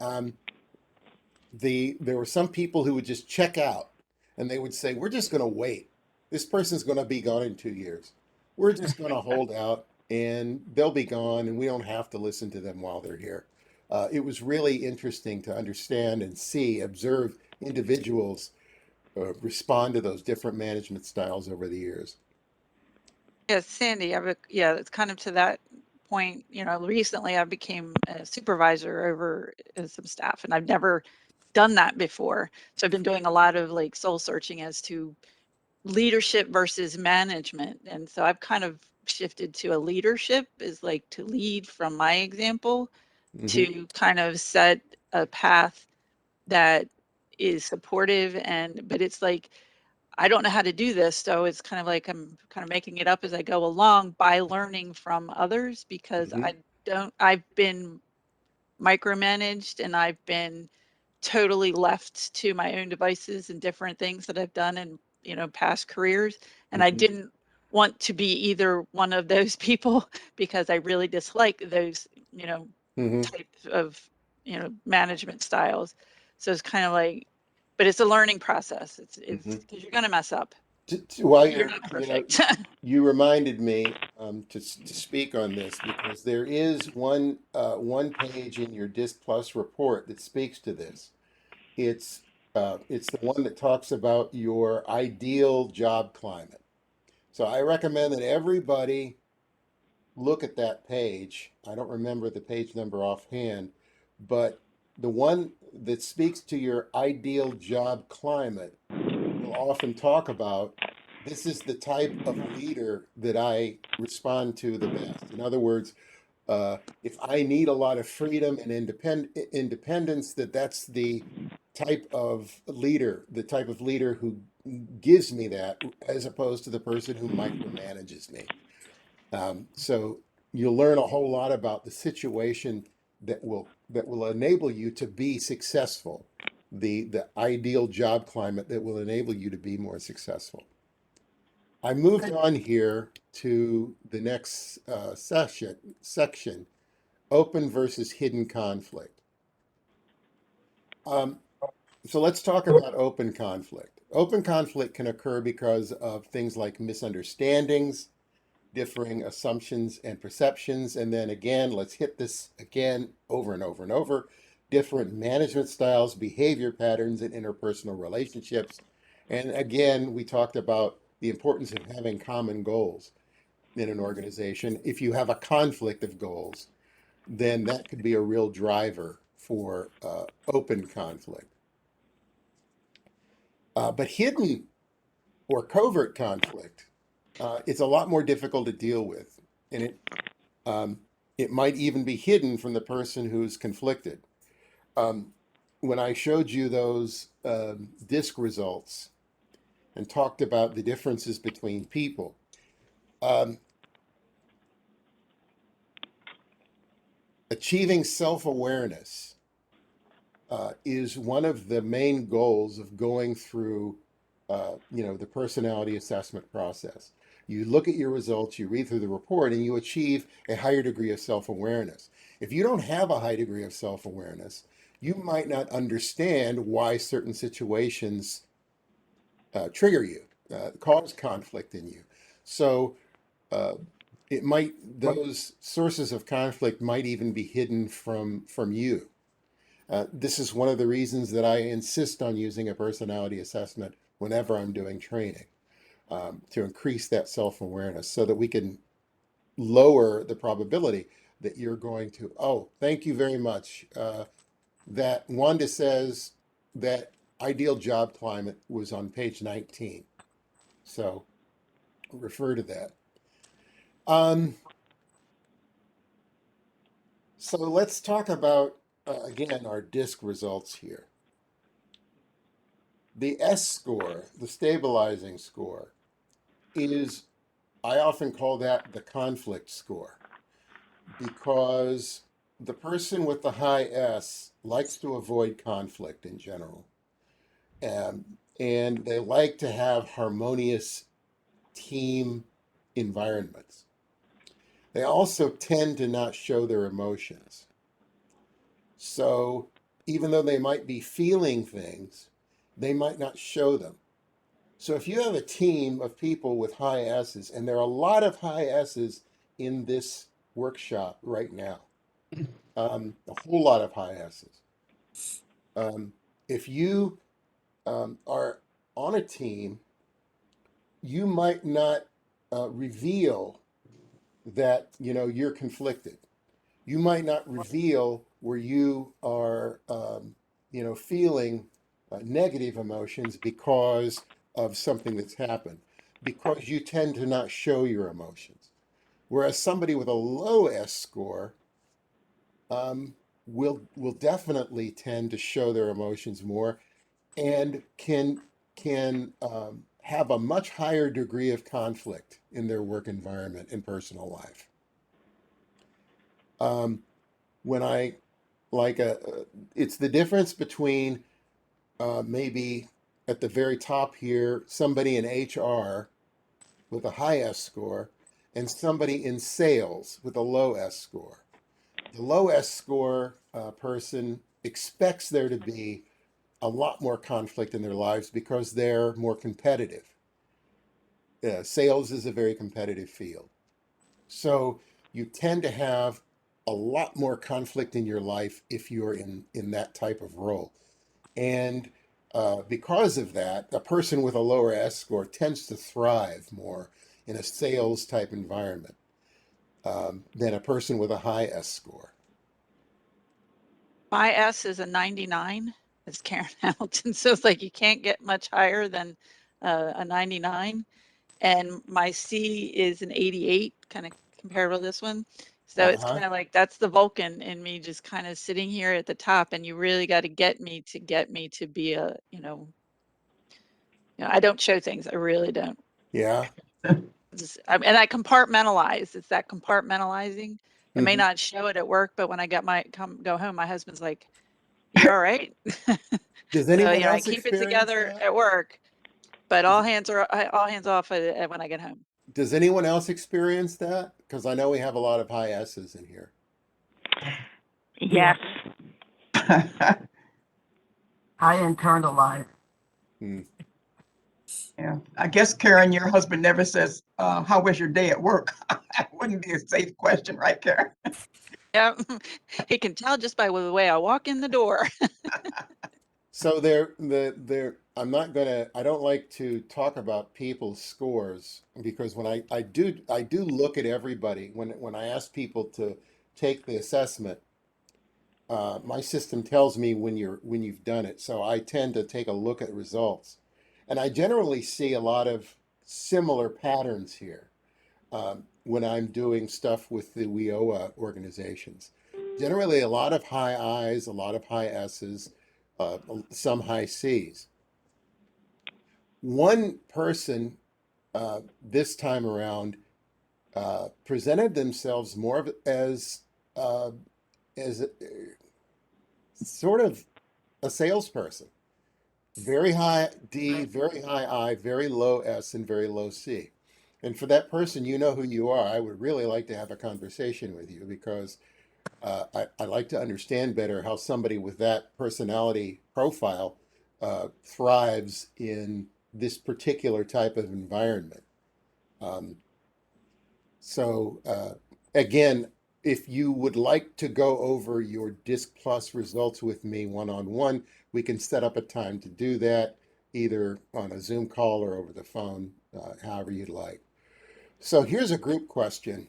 There were some people who would just check out, and they would say, "We're just going to wait. This person's going to be gone in 2 years. We're just going to hold out, and they'll be gone, and we don't have to listen to them while they're here." It was really interesting to understand and see, observe individuals respond to those different management styles over the years. Yeah, Sandy, yeah, it's kind of to that point, recently I became a supervisor over some staff, and I've never done that before. So I've been doing a lot of like soul searching as to leadership versus management. And so I've kind of shifted to a leadership is like to lead from my example, to kind of set a path that is supportive, but it's like I don't know how to do this, so it's kind of like I'm kind of making it up as I go along by learning from others, because I've been micromanaged, and I've been totally left to my own devices and different things that I've done in, past careers. And I didn't want to be either one of those people, because I really dislike those, types of, management styles. So it's kind of like, but it's a learning process. It's because you're going to mess up. While You're you're, not perfect. you reminded me to speak on this because there is one page in your Disc Plus report that speaks to this. It's the one that talks about your ideal job climate. So I recommend that everybody look at that page. I don't remember the page number offhand, but the one that speaks to your ideal job climate will often talk about this is the type of leader that I respond to the best. In other words, if I need a lot of freedom and independence, that's the type of leader who gives me that, as opposed to the person who micromanages me. So you'll learn a whole lot about the situation that will enable you to be successful, the ideal job climate that will enable you to be more successful. I moved on here to the next section, open versus hidden conflict. So let's talk about open conflict. Open conflict can occur because of things like misunderstandings, differing assumptions and perceptions. And then again, let's hit this again over and over and over. Different management styles, behavior patterns, and interpersonal relationships. And again, we talked about the importance of having common goals in an organization. If you have a conflict of goals, then that could be a real driver for open conflict. But hidden or covert conflict, it's a lot more difficult to deal with, and it might even be hidden from the person who's conflicted. When I showed you those DISC results and talked about the differences between people, achieving self-awareness is one of the main goals of going through, the personality assessment process. You look at your results, you read through the report, and you achieve a higher degree of self-awareness. If you don't have a high degree of self-awareness, you might not understand why certain situations trigger you, cause conflict in you. So those sources of conflict might even be hidden from you. This is one of the reasons that I insist on using a personality assessment whenever I'm doing training, to increase that self-awareness so that we can lower the probability that you're going to, oh, thank you very much. That Wanda says that ideal job climate was on page 19. So refer to that. So let's talk about, again, our DISC results here. The S score, the stabilizing score, I often call that the conflict score. because the person with the high S likes to avoid conflict in general. And they like to have harmonious team environments. They also tend to not show their emotions. So even though they might be feeling things, they might not show them. So if you have a team of people with high S's, and there are a lot of high S's in this workshop right now, a whole lot of high S's. If you are on a team, you might not reveal that you're conflicted. You might not reveal where you are feeling negative emotions because of something that's happened, because you tend to not show your emotions. Whereas somebody with a low S score will definitely tend to show their emotions more, and can have a much higher degree of conflict in their work environment and personal life. When I like it's the difference between maybe at the very top here, somebody in HR with a high S score and somebody in sales with a low S score. The low S score person expects there to be a lot more conflict in their lives because they're more competitive. Sales is a very competitive field. So you tend to have a lot more conflict in your life if you're in that type of role. And because of that, a person with a lower S score tends to thrive more in a sales type environment than a person with a high S score. My S is a 99, as Karen Hamilton. So it's like you can't get much higher than a 99. And my C is an 88, kind of comparable to this one. So it's kind of like that's the Vulcan in me, just kind of sitting here at the top. And you really got to get me to be a, I don't show things. I really don't. Yeah. And I compartmentalize. It's that compartmentalizing. I may not show it at work, but when I go home, my husband's like, "You all right?" Does So anyone I else keep it experience together that? at work, but all hands off when I get home. Does anyone else experience that? Because I know we have a lot of high S's in here. Yes. I internalize. Yeah, I guess Karen, your husband never says, how was your day at work? That wouldn't be a safe question, right, Karen? Yeah, he can tell just by the way I walk in the door. So I'm not I don't like to talk about people's scores, because when I do look at everybody when I ask people to take the assessment. My system tells me when you've done it, so I tend to take a look at results, and I generally see a lot of similar patterns here when I'm doing stuff with the WIOA organizations. Generally, a lot of high I's, a lot of high S's, some high C's. One person this time around presented themselves more as uh, as sort of a salesperson. Very high D, very high I, very low S, and very low C. And for that person, you know who you are. I would really like to have a conversation with you, because I like to understand better how somebody with that personality profile thrives in this particular type of environment. Um, so again, if you would like to go over your DISC Plus results with me one-on-one, we can set up a time to do that, either on a Zoom call or over the phone, however you'd like. So here's a group question.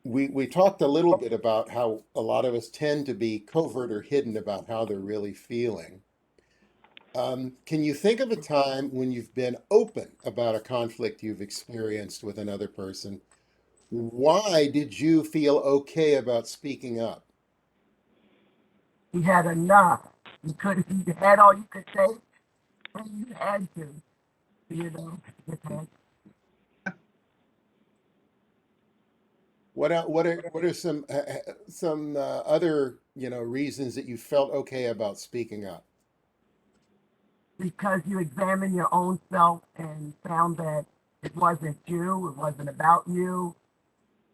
We talked a little bit about how a lot of us tend to be covert or hidden about how they're really feeling. Can you think of a time when you've been open about a conflict you've experienced with another person? Why did you feel okay about speaking up? You had enough. You had all you could say, and you had to, you know. What are some other reasons that you felt okay about speaking up? Because you examined your own self and found that it wasn't you, it wasn't about you.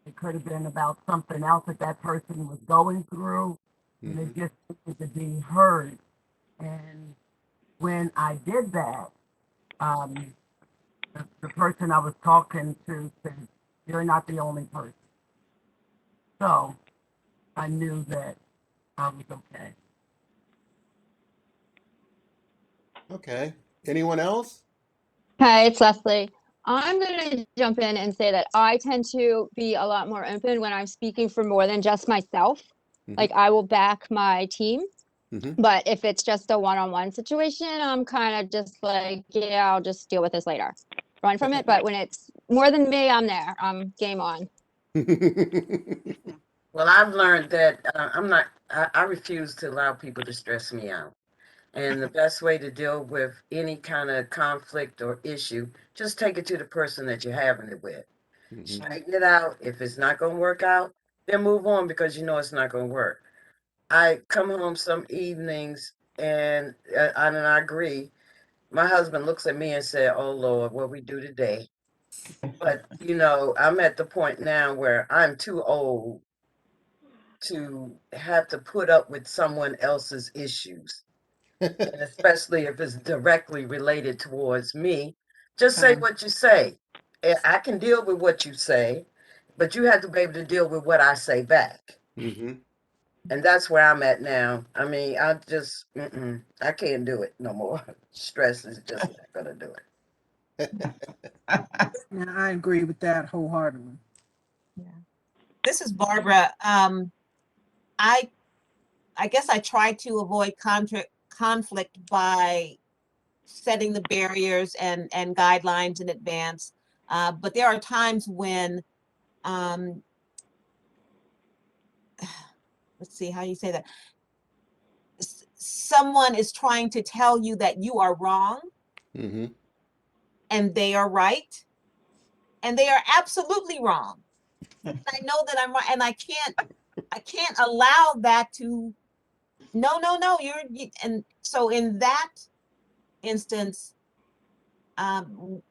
It could have been about something else that that person was going through, and Hmm. it just needed to be heard. And when I did that, um, the person I was talking to said, "You're not the only person." So I knew that I was okay. Okay. Anyone else? Hi, it's Leslie. I'm going to jump in and say that I tend to be a lot more open when I'm speaking for more than just myself. Hmm. Like I will back my team, Hmm. but if it's just a one-on-one situation, I'm kind of just like, yeah, I'll just deal with this later. Run from it. But when it's more than me, I'm there. I'm game on. Well, I've learned that I refuse to allow people to stress me out. And the best way to deal with any kind of conflict or issue, just take it to the person that you're having it with. Hmm. Straighten it out. If it's not going to work out, then move on because you know it's not going to work. I come home some evenings and I agree. My husband looks at me and said, "Oh Lord, what we do today?" But I'm at the point now where I'm too old to have to put up with someone else's issues, and especially if it's directly related towards me. Just say what you say. I can deal with what you say, but you have to be able to deal with what I say back. Hmm. And that's where I'm at now. I mean, I can't do it no more. Stress is just not gonna do it. And I agree with that wholeheartedly. This is Barbara. I I guess I try to avoid conflict by setting the barriers and guidelines in advance. But there are times when, um, let's see how you say that. Someone is trying to tell you that you are wrong Hmm. and they are right, and they are absolutely wrong. I know that I'm right, and I can't allow that to. No, no, no. And so in that instance, um,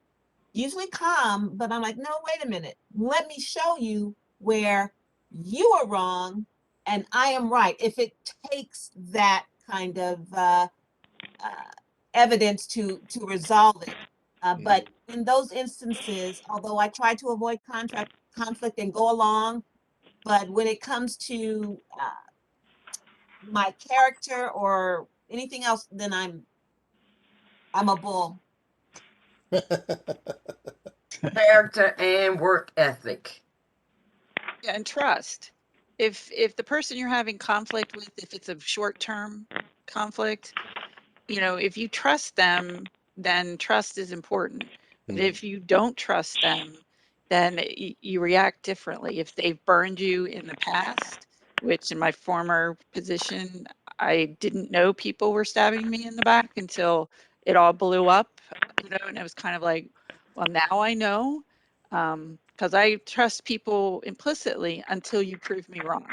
usually calm, but I'm like, no, wait a minute. Let me show you where you are wrong and I am right. If it takes that kind of evidence to resolve it. But in those instances, although I try to avoid conflict and go along, but when it comes to my character or anything else, then I'm a bull. Character and work ethic. Yeah, and trust. If the person you're having conflict with, if it's a short-term conflict, if you trust them, then trust is important. But if you don't trust them, then you react differently. If they've burned you in the past, which in my former position, I didn't know people were stabbing me in the back until it all blew up, and it was kind of like, well, now I know, because I trust people implicitly until you prove me wrong.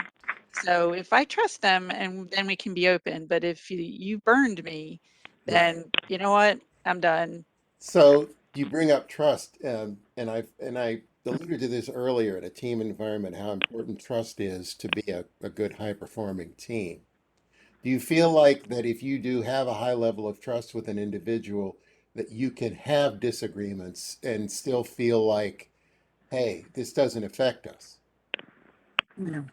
So if I trust them, and then we can be open. But if you burned me, Right. then you know what? I'm done. So you bring up trust, and I alluded to this earlier in a team environment, how important trust is to be a good high performing team. Do you feel like that if you do have a high level of trust with an individual, that you can have disagreements and still feel like, hey, this doesn't affect us? Yeah.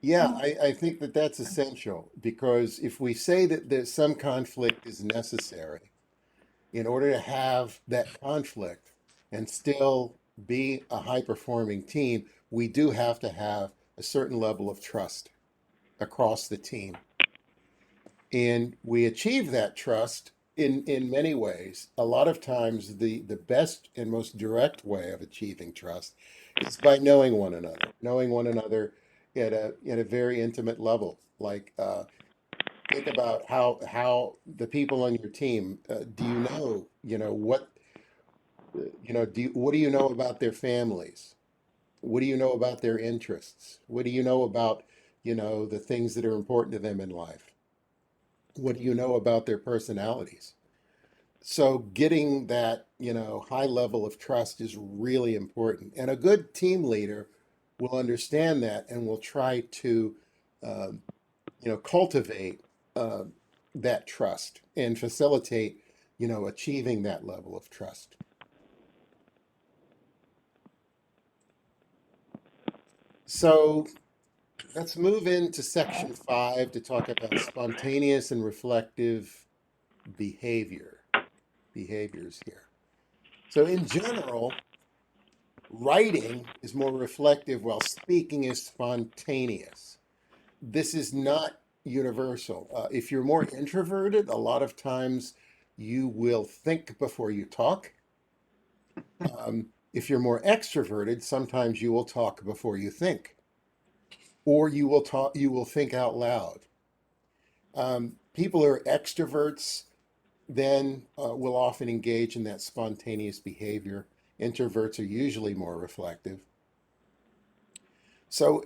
Yeah, I think that that's essential because if we say that there's some conflict is necessary in order to have that conflict and still be a high performing team, we do have to have a certain level of trust across the team. And we achieve that trust in many ways. A lot of times the best and most direct way of achieving trust is by knowing one another at a very intimate level. Like think about how the people on your team, do what do you know about their families? What do you know about their interests? What do you know about, the things that are important to them in life? What do you know about their personalities? So getting that, high level of trust is really important. And a good team leader will understand that and will try to, um, cultivate uh, that trust and facilitate, achieving that level of trust. So let's move into section 5 to talk about spontaneous and reflective behaviors here. So in general, writing is more reflective while speaking is spontaneous. This is not universal. If you're more introverted, a lot of times you will think before you talk. If you're more extroverted, sometimes you will talk before you think, or you will think out loud. People who are extroverts then will often engage in that spontaneous behavior. Introverts are usually more reflective. So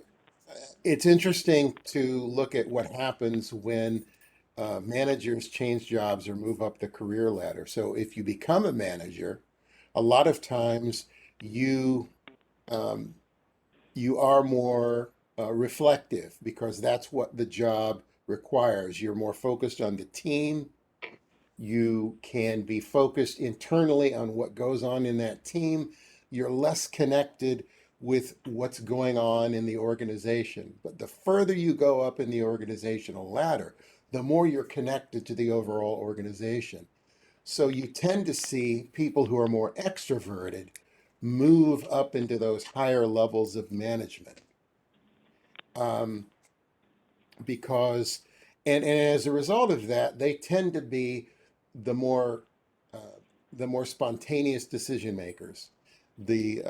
it's interesting to look at what happens when managers change jobs or move up the career ladder. So if you become a manager, a lot of times you um, you are more reflective because that's what the job requires. You're more focused on the team. You can be focused internally on what goes on in that team. You're less connected with what's going on in the organization. But the further you go up in the organizational ladder, the more you're connected to the overall organization. So you tend to see people who are more extroverted move up into those higher levels of management. Um, because and as a result of that, they tend to be the more uh, the more spontaneous decision makers, the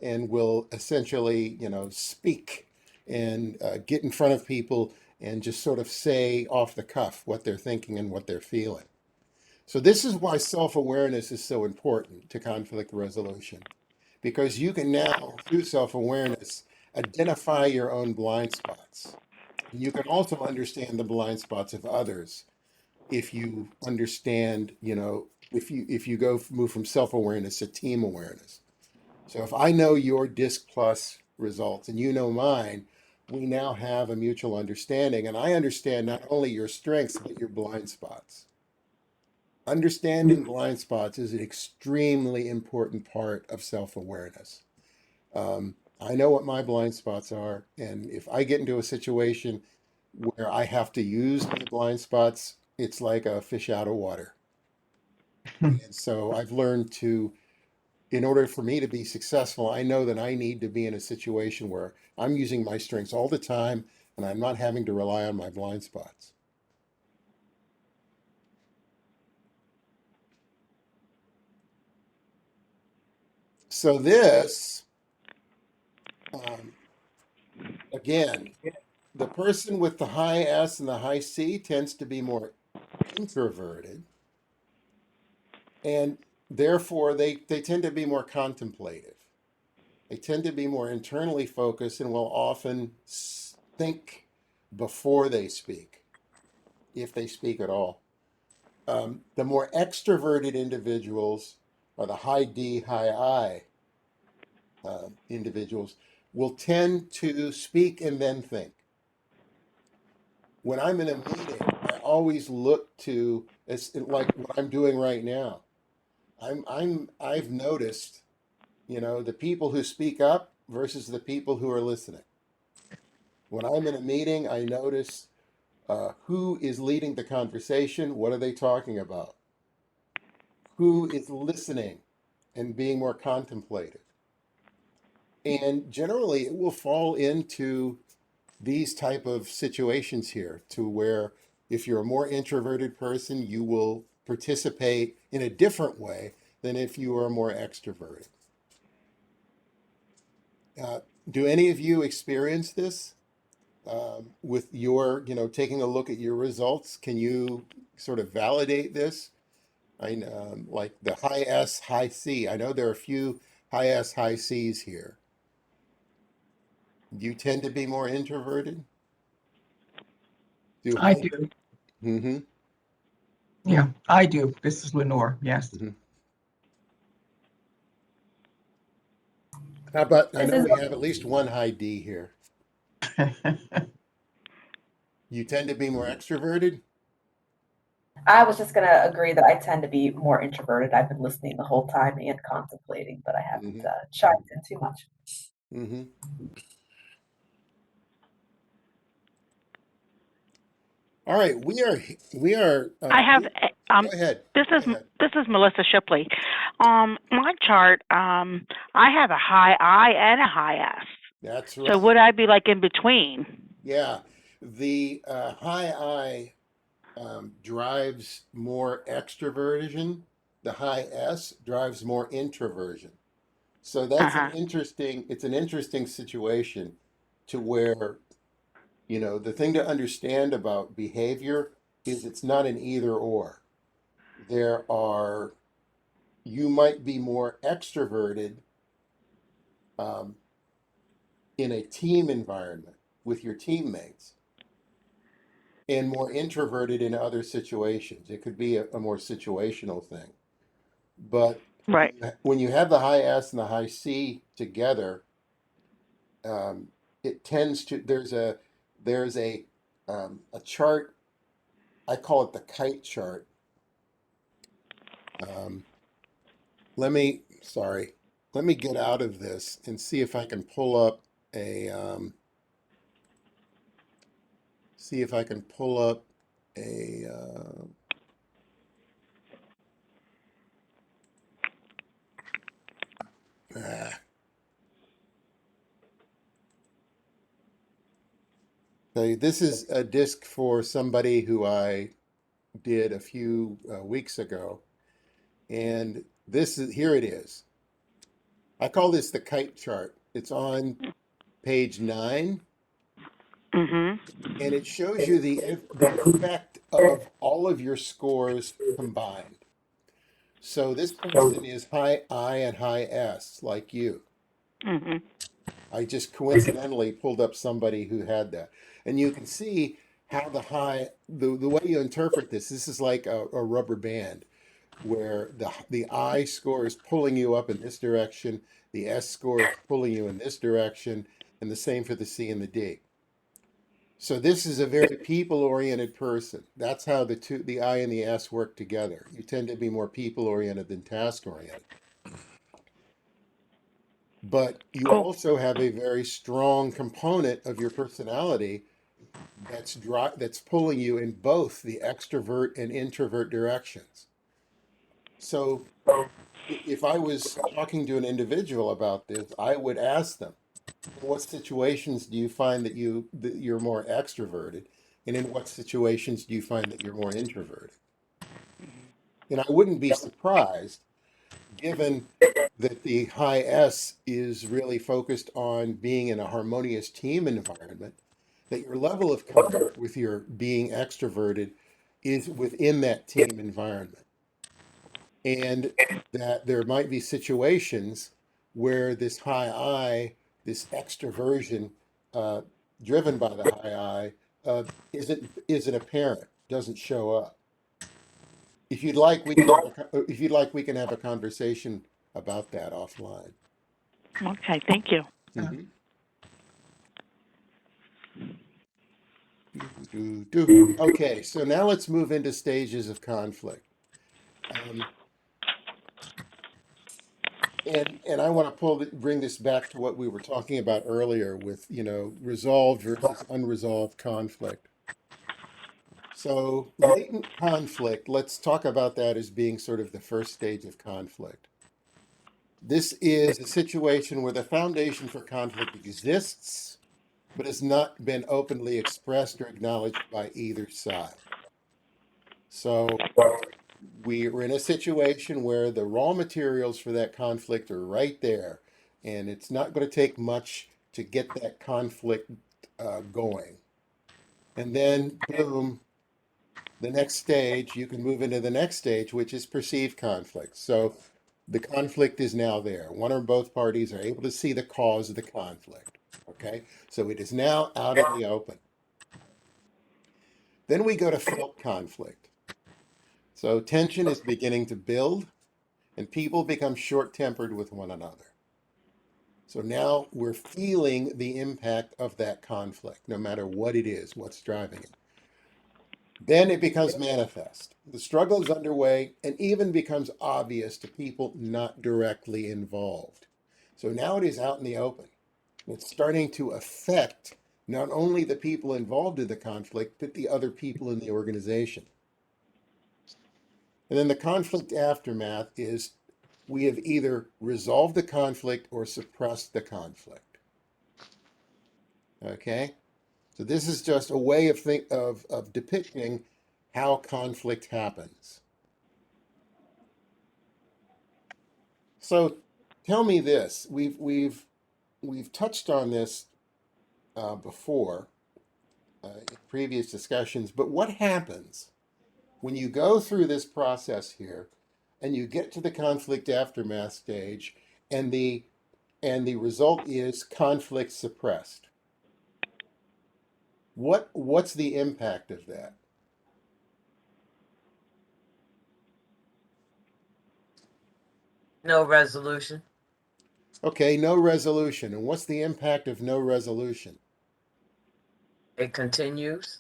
and will essentially speak and get in front of people and just sort of say off the cuff what they're thinking and what they're feeling. So this is why self-awareness is so important to conflict resolution, because you can now, through self-awareness, identify your own blind spots. You can also understand the blind spots of others if you understand, if you move from self-awareness to team awareness. So if I know your DISC plus results and you know mine, we now have a mutual understanding, and I understand not only your strengths but your blind spots. Understanding blind spots is an extremely important part of self-awareness. I know what my blind spots are, and if I get into a situation where I have to use my blind spots, it's like a fish out of water. And so I've learned to, in order for me to be successful, I know that I need to be in a situation where I'm using my strengths all the time and I'm not having to rely on my blind spots. So this, um, again, the person with the high S and the high C tends to be more introverted, and therefore they tend to be more contemplative. They tend to be more internally focused and will often think before they speak, if they speak at all. The more extroverted individuals, or the high D, high I individuals, will tend to speak and then think. When I'm in a meeting, I always look to, it's like what I'm doing right now. I've noticed, the people who speak up versus the people who are listening. When I'm in a meeting, I notice who is leading the conversation. What are they talking about? Who is listening and being more contemplative? And generally, it will fall into these type of situations here, to where if you're a more introverted person, you will participate in a different way than if you are more extroverted. Uh, do any of you experience this with your, taking a look at your results? Can you sort of validate this? Like the high S, high C. I know there are a few high S, high Cs here. You tend to be more introverted? I do. Mm-hmm. Yeah, I do. This is Lenore. Yes. Mm-hmm. How about, I This know is we have at least one high D here. You tend to be more extroverted? I was just gonna agree that I tend to be more introverted. I've been listening the whole time and contemplating, but I haven't Mm-hmm. chimed in too much. Mm-hmm. All right, we are I have, go ahead. this Go is, ahead. this is Melissa Shipley. My chart, I have a high I and a high S. That's So right. would I be like in between? Yeah. The high I drives more extroversion. The high S drives more introversion. So that's Uh-huh. it's an interesting situation to where, the thing to understand about behavior is it's not an either or. There are, you might be more extroverted um, in a team environment with your teammates and more introverted in other situations. It could be a more situational thing. But Right. when you have the high S and the high C together, um, it tends to, there's a chart. I call it the Kite Chart. Um, sorry, let me get out of this and see if I can pull up a, see if I can pull up a, ah. So this is a disc for somebody who I did a few weeks ago. And here it is. I call this the Kite Chart. It's on page 9, Mm-hmm. and it shows you the effect of all of your scores combined. So this person is high I and high S, like you. Mm-hmm. I just coincidentally pulled up somebody who had that. And you can see how the way you interpret this is like a rubber band where the I score is pulling you up in this direction, the S score is pulling you in this direction, and the same for the C and the D. So this is a very people-oriented person. That's how the I and the S work together. You tend to be more people-oriented than task-oriented. But you Cool. also have a very strong component of your personality that's pulling you in both the extrovert and introvert directions. So if I was talking to an individual about this, I would ask them, in what situations do you find that you're more extroverted, and in what situations do you find that you're more introverted? And I wouldn't be surprised, given that the high S is really focused on being in a harmonious team environment, that your level of comfort with your being extroverted is within that team environment. And that there might be situations where this high I, this extroversion uh, driven by the high I, isn't apparent, doesn't show up. If you'd like, we can have a conversation about that offline. Okay, thank you. Mhm. Okay, so now let's move into stages of conflict. Um, and I want to bring this back to what we were talking about earlier with, resolved versus unresolved conflict. So latent conflict, let's talk about that as being sort of the first stage of conflict. This is a situation where the foundation for conflict exists, but has not been openly expressed or acknowledged by either side. So we're in a situation where the raw materials for that conflict are right there, and it's not going to take much to get that conflict going. And then, boom, the next stage, you can move into the next stage, which is perceived conflict. So the conflict is now there. One or both parties are able to see the cause of the conflict. Okay, so it is now out in the open. Then we go to felt conflict. So tension is beginning to build and people become short-tempered with one another. So now we're feeling the impact of that conflict, no matter what it is, what's driving it. Then it becomes manifest. The struggle is underway and even becomes obvious to people not directly involved. So now it is out in the open. It's starting to affect not only the people involved in the conflict, but the other people in the organization. And then the conflict aftermath is we have either resolved the conflict or suppressed the conflict. Okay? So this is just a way of depicting how conflict happens. So tell me this. We've touched on this before in previous discussions, but what happens when you go through this process here and you get to the conflict aftermath stage and the result is conflict suppressed? What's the impact of that? No resolution. Okay, no resolution. And what's the impact of no resolution? It continues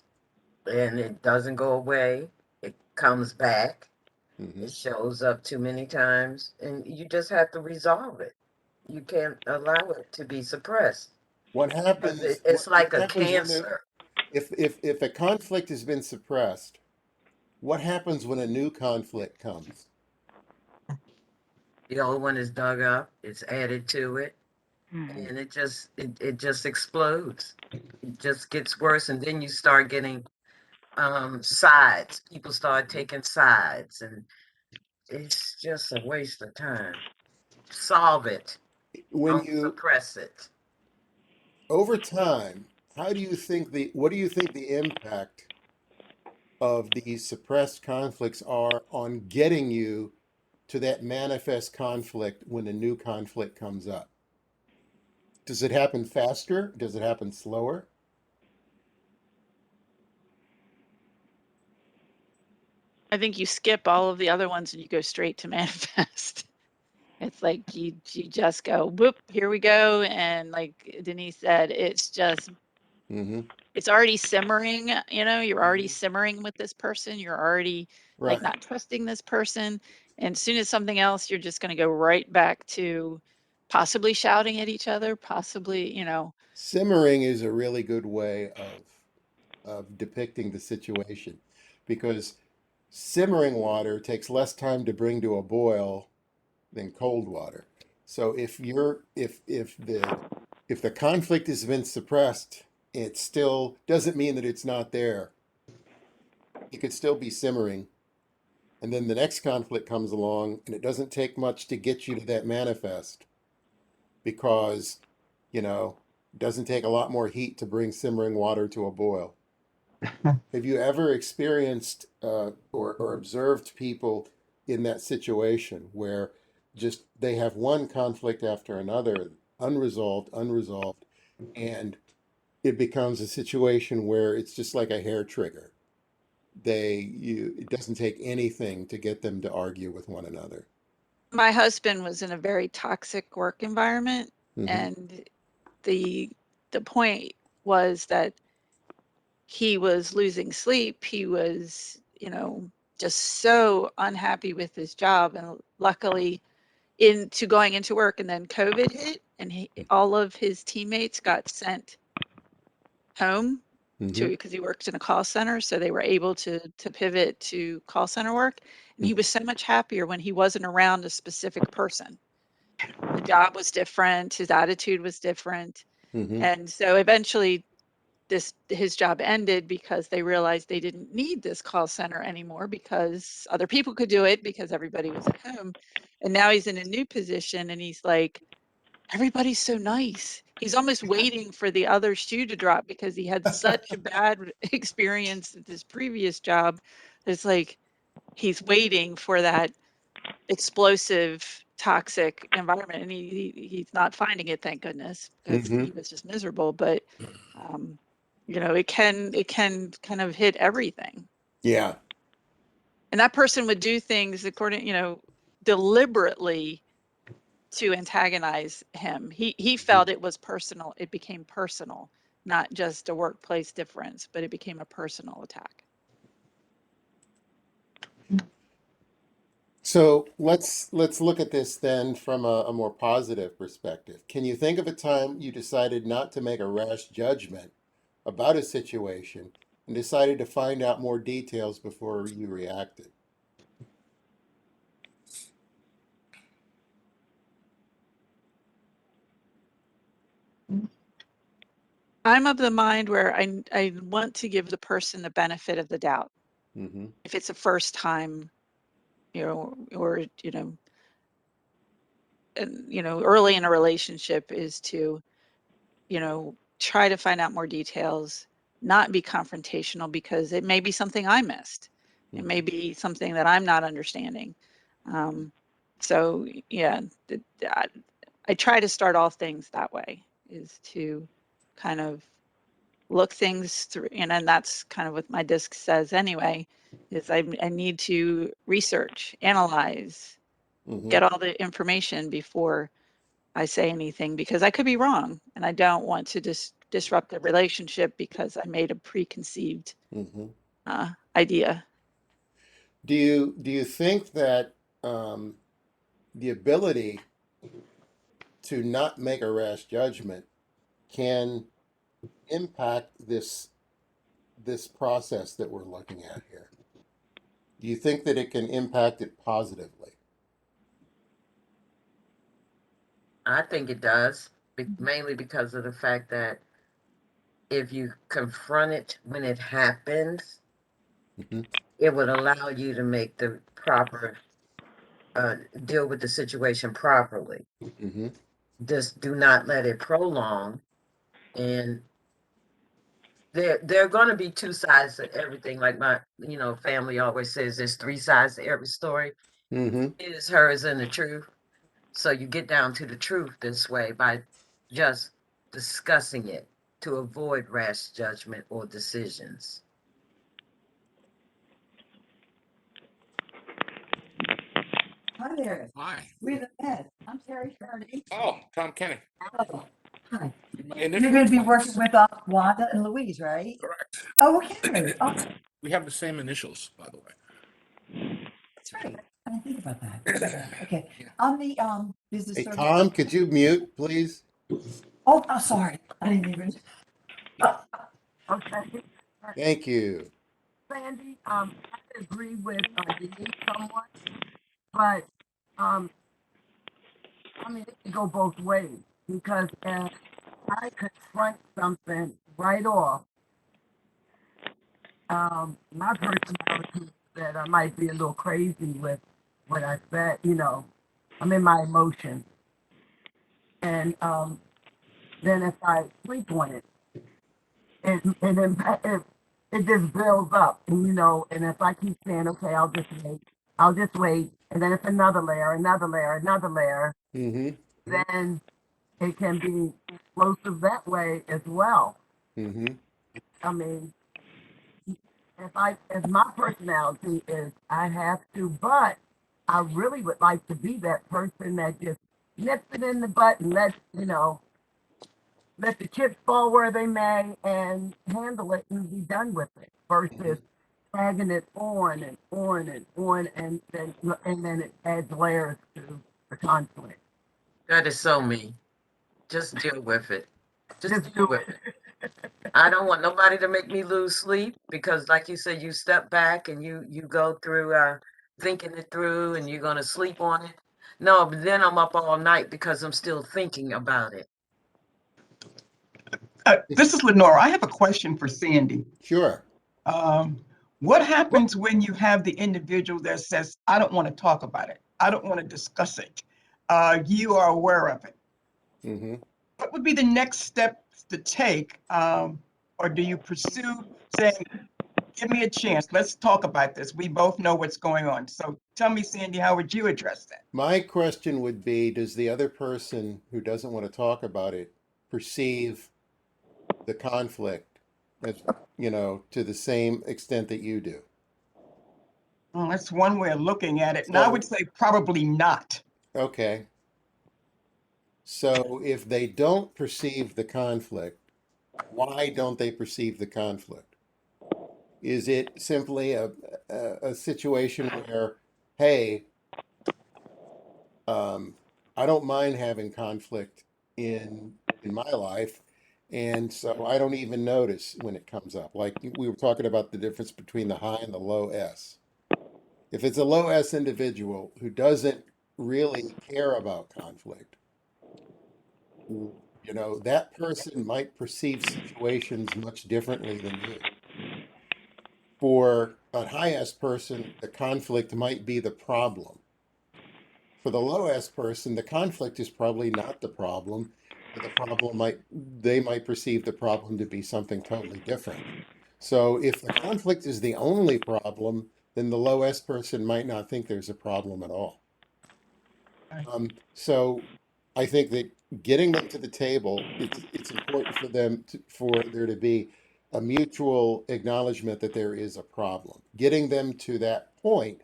and it doesn't go away. It comes back. Mm-hmm. It shows up too many times and you just have to resolve it. You can't allow it to be suppressed. What happens? It's like what a happens cancer. if a conflict has been suppressed? What happens when a new conflict comes? The old one is dug up, it's added to it, Mhm. and it just explodes. It just gets worse, and then you start getting sides. People start taking sides, and it's just a waste of time. Solve it. When Don't you suppress it. over time, what do you think the impact of these suppressed conflicts are on getting you to that manifest conflict when a new conflict comes up? Does it happen faster? Does it happen slower? I think you skip all of the other ones and you go straight to manifest. It's like you just go, whoop, here we go. And like Denise said, it's just, Mm-hmm. it's already simmering, you're already simmering with this person. You're already like Right. not trusting this person. And as soon as something else, you're just going to go right back to possibly shouting at each other, possibly, Simmering is a really good way of depicting the situation because simmering water takes less time to bring to a boil than cold water. So if the conflict has been suppressed, it still doesn't mean that it's not there. It could still be simmering. And then the next conflict comes along and it doesn't take much to get you to that manifest because, it doesn't take a lot more heat to bring simmering water to a boil. Have you ever experienced or observed people in that situation where just they have one conflict after another, unresolved, and it becomes a situation where it's just like a hair trigger. It doesn't take anything to get them to argue with one another. my husband was in a very toxic work environment. Mm-hmm. And the point was that he was losing sleep. He was, just so unhappy with his job. And luckily, into going into work, and then COVID hit, and all of his teammates got sent home Mm-hmm. because he worked in a call center, so they were able to pivot to call center work. And he was so much happier when he wasn't around a specific person. The job was different, his attitude was different. Mm-hmm. And so eventually his job ended because they realized they didn't need this call center anymore because other people could do it because everybody was at home. And now he's in a new position and he's like, everybody's so nice. He's almost waiting for the other shoe to drop because he had such a bad experience at this previous job. It's like he's waiting for that explosive, toxic environment, and he's not finding it, thank goodness, because Mhm. he was just miserable. But you know, it can kind of hit everything. Yeah. And that person would do things according, you know, deliberately to antagonize him. He felt it was personal. It became personal, not just a workplace difference, but it became a personal attack. So let's look at this then from a more positive perspective. Can you think of a time you decided not to make a rash judgment about a situation and decided to find out more details before you reacted? I'm of the mind where I want to give the person the benefit of the doubt. Mm-hmm. If it's a first time, you know, or you know, early in a relationship, is to, you know, try to find out more details, not be confrontational, because it may be something I missed. It may be something that I'm not understanding. So yeah, I try to start all things that way, is to kind of look things through, and that's kind of what my disc says anyway, is I need to research, analyze, Mm-hmm. get all the information before I say anything, because I could be wrong, and I don't want to disrupt the relationship because I made a preconceived Mm-hmm. idea. Do you think that the ability to not make a rash judgment can impact this process that we're looking at here? Do you think that it can impact it positively? I think it does, mainly because of the fact that if you confront it when it happens, Mm-hmm. it would allow you to make the proper deal with the situation properly. Mm-hmm. Just do not let it prolong. And there are going to be two sides to everything. Like my, family always says, there's three sides to every story. Mm-hmm. His, hers, and the truth. So you get down to the truth this way by just discussing it to avoid rash judgment or decisions. Hi there. Hi. We've met. I'm Terry Carney. Oh, Tom Kenny. Oh, hi. My You're initial going to be plans. working with Wanda and Louise, right? Correct. Oh, okay. Oh, We have the same initials, by the way. that's right. I didn't think about that. Okay. I'm the business Hey, service. Tom, could you mute, please? Oh, I'm sorry. I didn't even. Okay. Thank you. Sandy, I agree with Denise somewhat, but it can go both ways because if I confront something right off, my personality is that I might be a little crazy with what I said, I'm in my emotions. And then if I sleep on it, it just builds up, and if I keep saying, okay, I'll just wait, and then it's another layer, another layer, Mm-hmm. then it can be explosive that way as well. Mm-hmm. I mean, if my personality is I have to, but I really would like to be that person that just nips it in the butt and let the chips fall where they may and handle it and be done with it versus dragging it on and on and on and then it adds layers to the conflict. That is so me. Just deal with it. Just deal with it. I don't want nobody to make me lose sleep because, like you said, you step back and you go through thinking it through and you're going to sleep on it. No, but then I'm up all night because I'm still thinking about it. This is Lenora. I have a question for Sandy. Sure. What happens when you have the individual that says, I don't want to talk about it. I don't want to discuss it. You are aware of it. Mm-hmm. What would be the next step to take? Or do you pursue saying, give me a chance, let's talk about this. We both know what's going on. So tell me, Sandy, how would you address that? My question would be, does the other person who doesn't want to talk about it perceive the conflict as, to the same extent that you do? Well, that's one way of looking at it. And I So- would say probably not. Okay. So if they don't perceive the conflict, why don't they perceive the conflict? Is it simply a situation where, hey, I don't mind having conflict in my life, and so I don't even notice when it comes up. Like we were talking about the difference between the high and the low S. If it's a low S individual who doesn't really care about conflict, that person might perceive situations much differently than you. For a high S person, the conflict might be the problem. For the low S person, the conflict is probably not the problem. They might perceive the problem to be something totally different. So if the conflict is the only problem, then the low S person might not think there's a problem at all. So I think that getting them to the table, it's important for for there to be a mutual acknowledgement that there is a problem. Getting them to that point,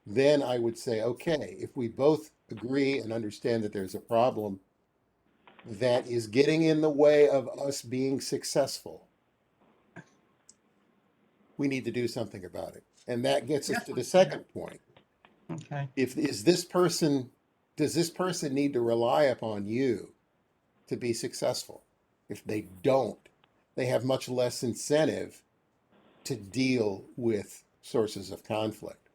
then I would say, okay, if we both agree and understand that there's a problem that is getting in the way of us being successful, we need to do something about it. And that gets us to the second point. Okay. Does this person need to rely upon you to be successful? If they don't, they have much less incentive to deal with sources of conflict.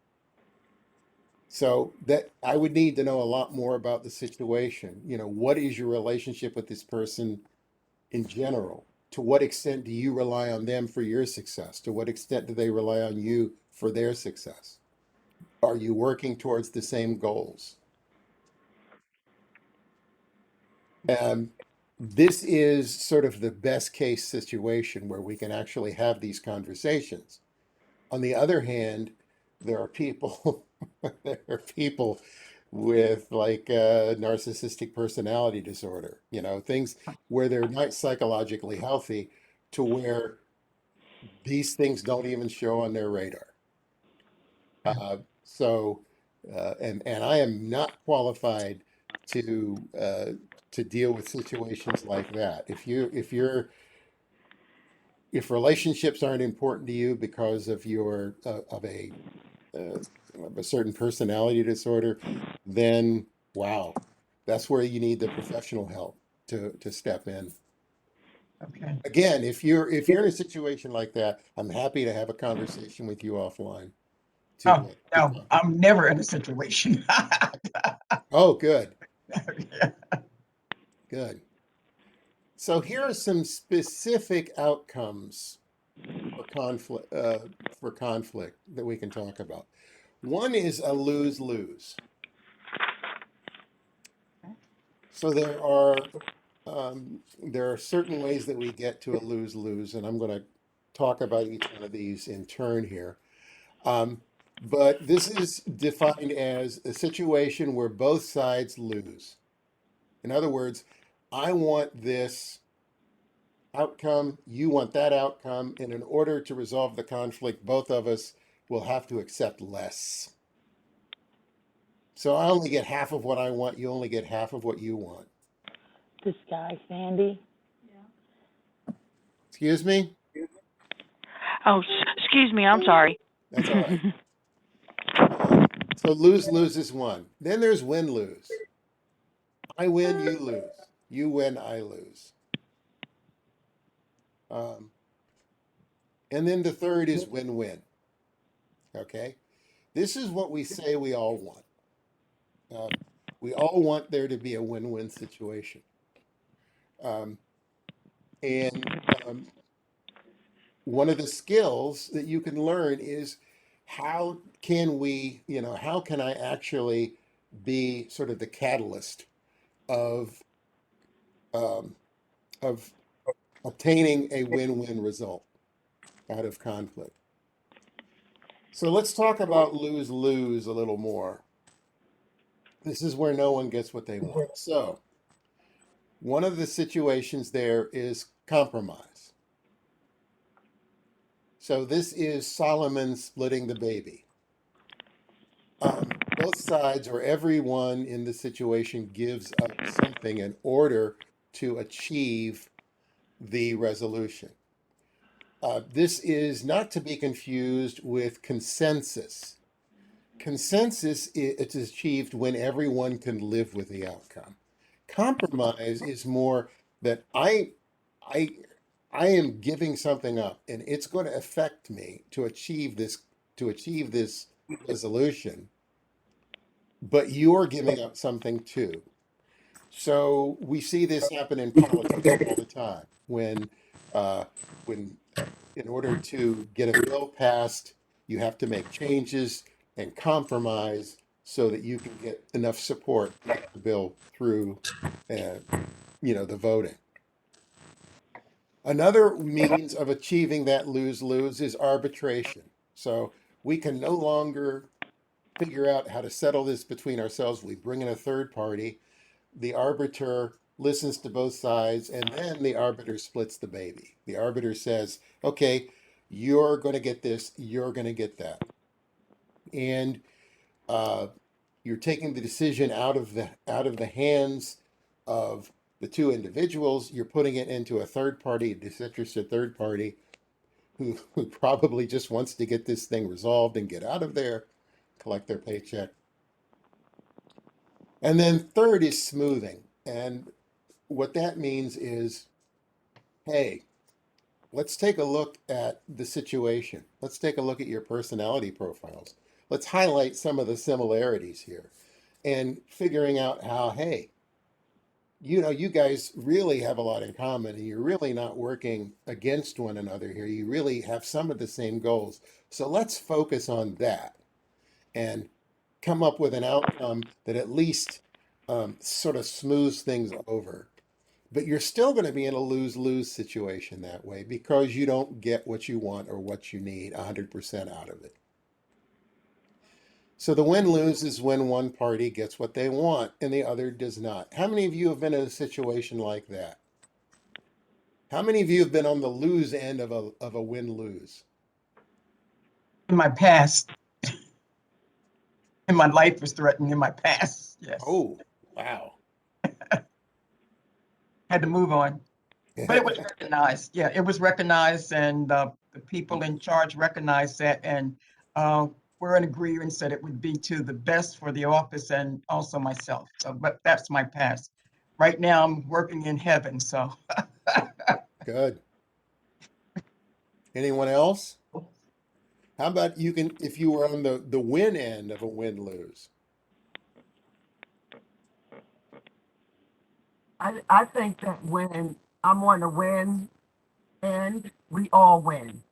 So that I would need to know a lot more about the situation. What is your relationship with this person in general? To what extent do you rely on them for your success? To what extent do they rely on you for their success? Are you working towards the same goals? This is sort of the best case situation where we can actually have these conversations. On the other hand, there are people with like narcissistic personality disorder, things where they're not psychologically healthy, to where these things don't even show on their radar. And I am not qualified to deal with situations like that. If relationships aren't important to you because of your of a certain personality disorder, then wow, that's where you need the professional help to step in. Okay. Again, if you're in a situation like that, I'm happy to have a conversation with you offline. Oh, no, I'm never in a situation. Oh, good. Yeah. Good. So here are some specific outcomes for conflict that we can talk about. One is a lose-lose. So there are certain ways that we get to a lose-lose, and I'm going to talk about each one of these in turn here. But this is defined as a situation where both sides lose. In other words, I want this outcome, you want that outcome, and in order to resolve the conflict, both of us will have to accept less. So I only get half of what I want, you only get half of what you want. This guy, Sandy. Excuse me? Oh, excuse me, I'm sorry. That's all right. So lose-lose is one. Then there's win-lose. I win, you lose. You win, I lose. And then the third is win-win. Okay? This is what we say we all want. We all want there to be a win-win situation. One of the skills that you can learn is how can I actually be sort of the catalyst of um, of obtaining a win-win result out of conflict. So let's talk about lose-lose a little more. This is where no one gets what they want. So one of the situations there is compromise. So this is Solomon splitting the baby. Both sides or everyone in the situation gives up something in order to achieve the resolution. This is not to be confused with consensus. Consensus it's achieved when everyone can live with the outcome. Compromise is more that I I am giving something up and it's going to affect me to achieve this resolution, but you're giving up something too. So we see this happen in politics all the time uh, when in order to get a bill passed, you have to make changes and compromise so that you can get enough support to get the bill through, uh, the voting. Another means of achieving that lose-lose is arbitration. So we can no longer figure out how to settle this between ourselves. We bring in a third party. The arbiter listens to both sides, and then the arbiter splits the baby. The arbiter says, okay, you're going to get this, you're going to get that. And uh, you're taking the decision out of the hands of the two individuals. You're putting it into a third party, a disinterested third party who probably just wants to get this thing resolved and get out of there, collect their paycheck. And then third is smoothing. And what that means is, hey, let's take a look at the situation. Let's take a look at your personality profiles. Let's highlight some of the similarities here and figuring out how, hey, you guys really have a lot in common and you're really not working against one another here. You really have some of the same goals. So let's focus on that and come up with an outcome that at least sort of smooths things over. But you're still going to be in a lose-lose situation that way because you don't get what you want or what you need 100% out of it. So the win-lose is when one party gets what they want and the other does not. How many of you have been in a situation like that? How many of you have been on the lose end of a win-lose? In my past, and my life was threatened in my past. Yes. Oh, wow. Had to move on. But it was recognized. Yeah, it was recognized, and the people in charge recognized that, and we're in agreement that it would be to the best for the office and also myself. So, but that's my past. Right now, I'm working in heaven. So, Good. Anyone else? How about if you were on the win end of a win-lose? I think that when I'm on the win end, we all win.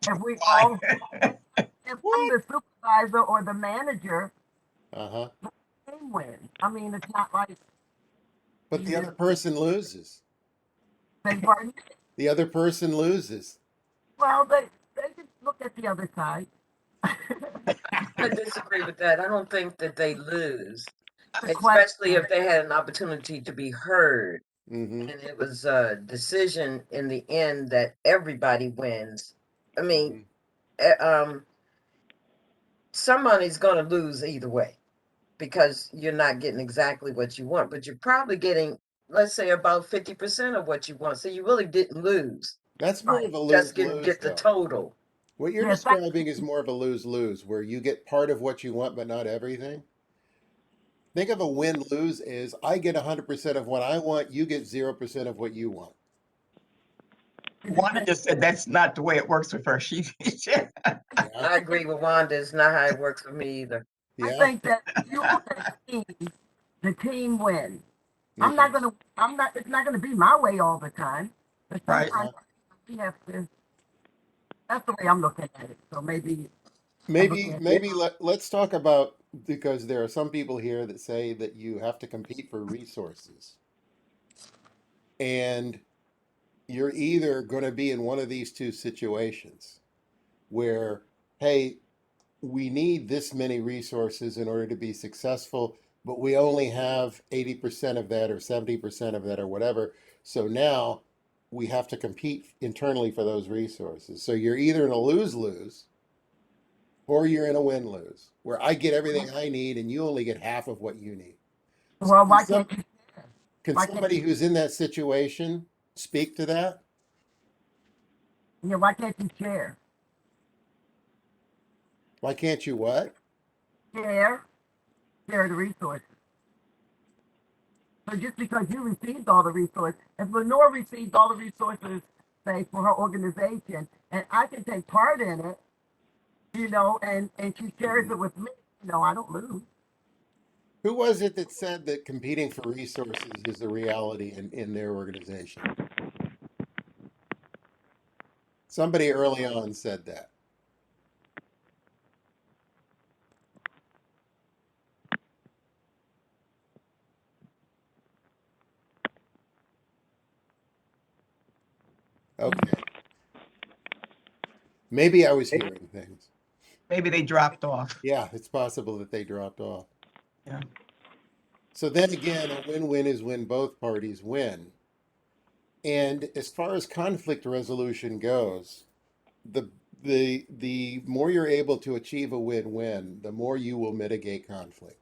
If we all, if I'm the supervisor or the manager, Uh-huh. the team wins. I mean, it's not like. But the other person loses. Beg pardon? The other person loses. Well, they can look at the other side. I disagree with that. I don't think that they lose, The question- especially if they had an opportunity to be heard. Mm-hmm. And it was a decision in the end that everybody wins. I mean, somebody's going to lose either way because you're not getting exactly what you want, but you're probably getting, let's say, about 50% of what you want. So you really didn't lose. That's more of a Just lose-lose, get the though. total. What you're Yes, that- describing is more of a lose-lose, where you get part of what you want, but not everything. Think of a win-lose is I get 100% of what I want, you get 0% of what you want. Wanda just said that's not the way it works with her. She, Yeah. I agree with Wanda. It's not how it works for me either. I Yeah. think that if you look at the team wins. It's not gonna be my way all the time. But right. sometimes we have to, that's the way I'm looking at it. So maybe. Maybe let's talk about, because there are some people here that say that you have to compete for resources. And you're either going to be in one of these two situations. where, hey, we need this many resources in order to be successful, but we only have 80% of that or 70% of that or whatever. So now we have to compete internally for those resources. So you're either in a lose-lose or you're in a win-lose, where I get everything I need and you only get half of what you need. Well, why Some- can't you? Can Why can't somebody who's in that situation speak to that? Yeah, why can't you share? Why can't you what? Share, share the resources. So just because you received all the resources, if Lenore received all the resources, say for her organization, and I can take part in it, and she shares it with me, I don't lose. Who was it that said that competing for resources is the reality in their organization? Somebody early on said that. Okay. Maybe I was hearing things. Maybe they dropped off. Yeah, it's possible that they dropped off. Yeah. So then again, a win-win is when both parties win. And as far as conflict resolution goes, the the more you're able to achieve a win-win, the more you will mitigate conflict.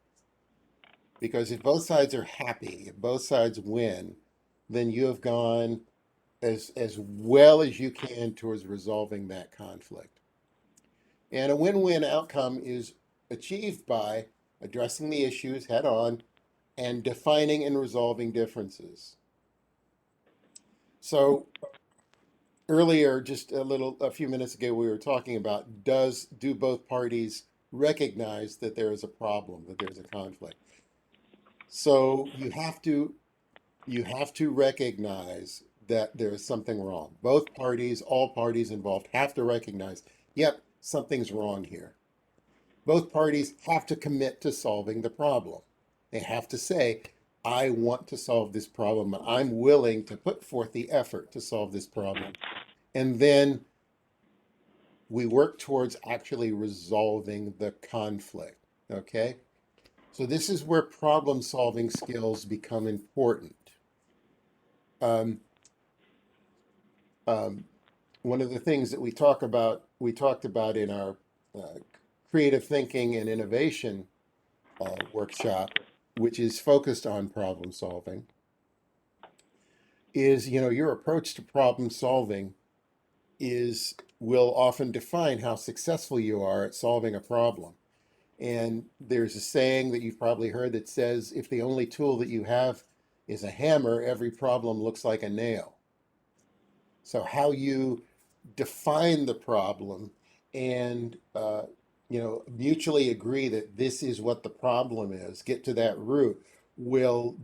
Because if both sides are happy, if both sides win, then you have gone as well as you can towards resolving that conflict. And a win-win outcome is achieved by addressing the issues head on and defining and resolving differences. So earlier, just a few minutes ago, we were talking about do both parties recognize that there is a problem, that there's a conflict? So you have to recognize that there is something wrong. Both parties, all parties involved have to recognize, yep, something's wrong here. Both parties have to commit to solving the problem. They have to say, I want to solve this problem. I'm willing to put forth the effort to solve this problem. And then we work towards actually resolving the conflict. Okay? So this is where problem solving skills become important. One of the things that we talked about in our creative thinking and innovation workshop, which is focused on problem solving, is your approach to problem solving will often define how successful you are at solving a problem. And there's a saying that you've probably heard that says, if the only tool that you have is a hammer, every problem looks like a nail. So how you define the problem and mutually agree that this is what the problem is, get to that root, will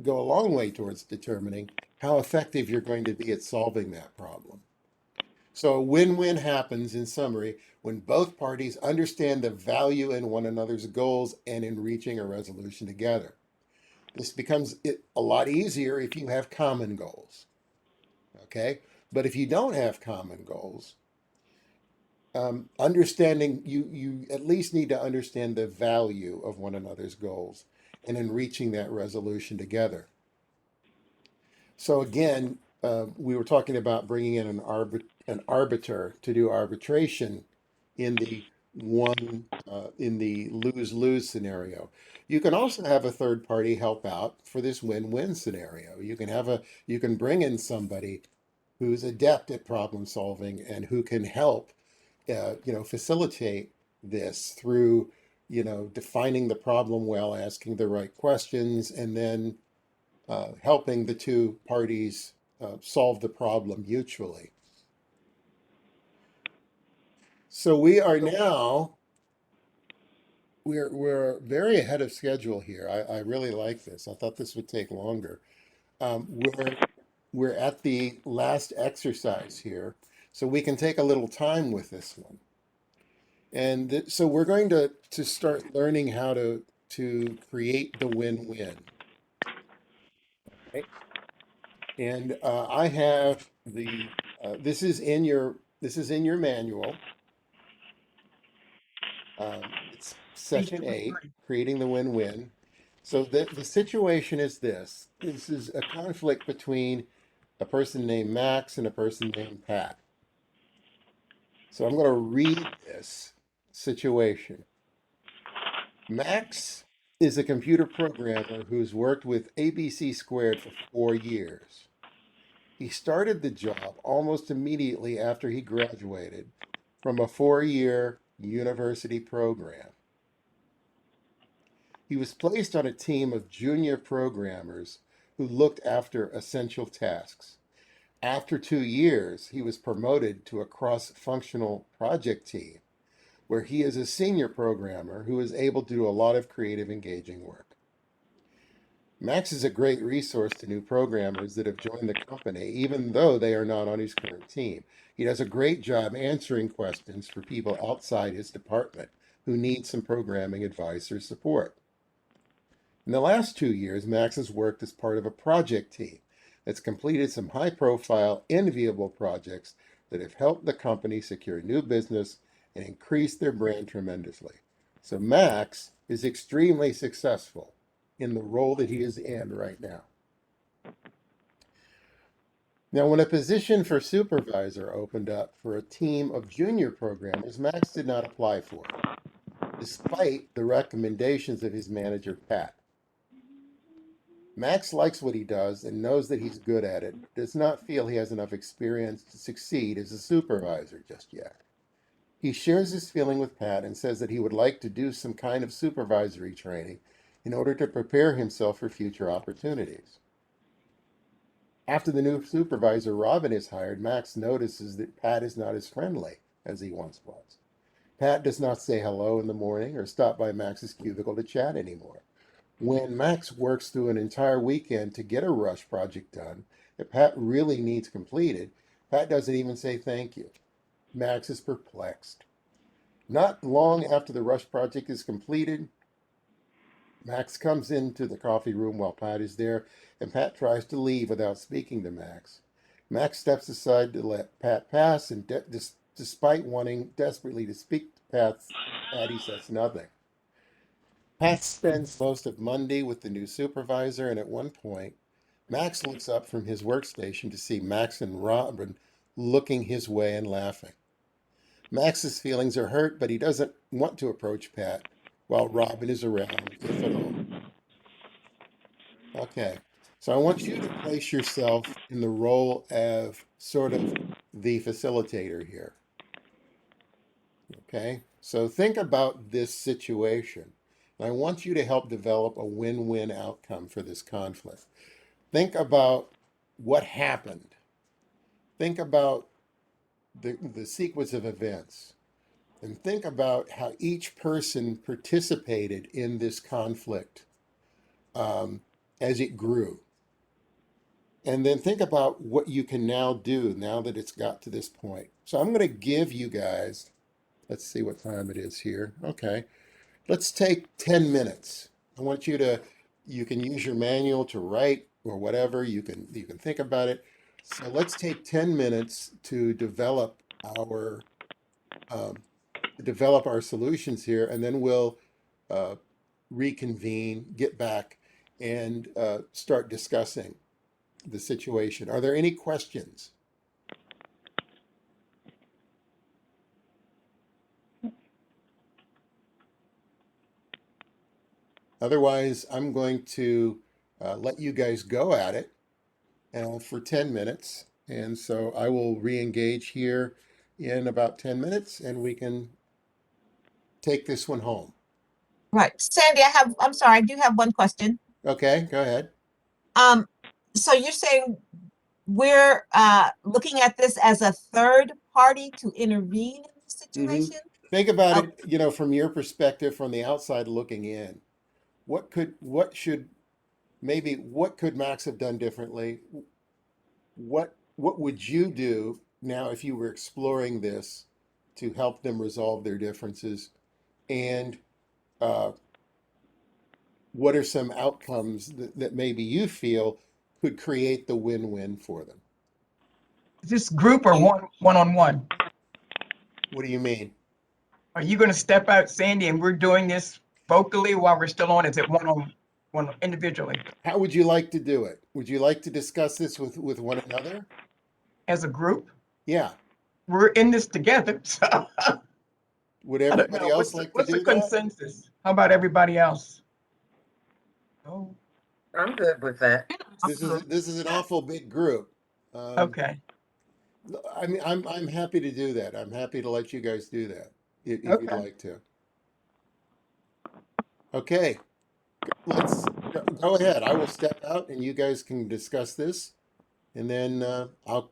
go a long way towards determining how effective you're going to be at solving that problem. So a win-win happens, in summary, when both parties understand the value in one another's goals and in reaching a resolution together. This becomes a lot easier if you have common goals. Okay? But if you don't have common goals, understanding you at least need to understand the value of one another's goals and in reaching that resolution together. So again, we were talking about bringing in an arbiter to do arbitration in the lose-lose scenario. You can also have a third party help out for this win-win scenario. You can bring in somebody who's adept at problem solving and who can help facilitate this through defining the problem well, asking the right questions, and then helping the two parties solve the problem mutually. So we're very ahead of schedule here. I really like this. I thought this would take longer. We're at the last exercise here, so we can take a little time with this one. And so we're going to start learning how to create the win-win. Okay? And I have this is in your manual. It's session 8, creating the win-win. So the situation is this. This is a conflict between a person named Max and a person named Pat. So I'm going to read this situation. Max is a computer programmer who's worked with ABC Squared for 4 years. He started the job almost immediately after he graduated from a 4-year university program. He was placed on a team of junior programmers who looked after essential tasks. After 2 years, he was promoted to a cross-functional project team where he is a senior programmer who is able to do a lot of creative, engaging work. Max is a great resource to new programmers that have joined the company, even though they are not on his current team. He does a great job answering questions for people outside his department who need some programming advice or support. In the last 2 years, Max has worked as part of a project team that's completed some high-profile, enviable projects that have helped the company secure new business and increase their brand tremendously. So Max is extremely successful in the role that he is in right now. Now, when a position for supervisor opened up for a team of junior programmers, Max did not apply for it, despite the recommendations of his manager, Pat. Max likes what he does and knows that he's good at it, but does not feel he has enough experience to succeed as a supervisor just yet. He shares his feeling with Pat and says that he would like to do some kind of supervisory training in order to prepare himself for future opportunities. After the new supervisor, Robin, is hired, Max notices that Pat is not as friendly as he once was. Pat does not say hello in the morning or stop by Max's cubicle to chat anymore. When Max works through an entire weekend to get a rush project done that Pat really needs completed, Pat doesn't even say thank you. Max is perplexed. Not long after the rush project is completed, Max comes into the coffee room while Pat is there, and Pat tries to leave without speaking to Max. Max steps aside to let Pat pass, and despite wanting desperately to speak to Pat, he says nothing. Pat spends most of Monday with the new supervisor, and at one point, Max looks up from his workstation to see Max and Robin looking his way and laughing. Max's feelings are hurt, but he doesn't want to approach Pat while Robin is around, if at all. Okay, so I want you to place yourself in the role of sort of the facilitator here. Okay, so think about this situation. I want you to help develop a win-win outcome for this conflict. Think about what happened. Think about the sequence of events. And think about how each person participated in this conflict as it grew. And then think about what you can now do now that it's got to this point. So I'm going to give you guys, let's see what time it is here. Okay. Let's take 10 minutes. I want you can use your manual to write or whatever. You can think about it. So let's take 10 minutes to develop our solutions here, and then we'll reconvene, get back, and start discussing the situation. Are there any questions? Otherwise, I'm going to let you guys go at it for 10 minutes. And so I will re-engage here in about 10 minutes, and we can take this one home. Right. Sandy, I'm sorry, I do have one question. Okay, go ahead. So you're saying we're looking at this as a third party to intervene in the situation? Think about it, from your perspective, from the outside looking in. What could Max have done differently? What would you do now if you were exploring this to help them resolve their differences? And what are some outcomes that maybe you feel could create the win-win for them? Is this group or one-on-one? What do you mean? Are you going to step out, Sandy, and we're doing this vocally while we're still on? Is it one individually? How would you like to do it? Would you like to discuss this with one another? As a group? Yeah. We're in this together. So Would I don't everybody know. else like to What's the do that? consensus? How about everybody else? Oh, I'm good with that. This is an awful big group. okay. I mean, I'm happy to do that. I'm happy to let you guys do that if you'd Okay. like to. Okay, let's go ahead. I will step out and you guys can discuss this, and then I'll.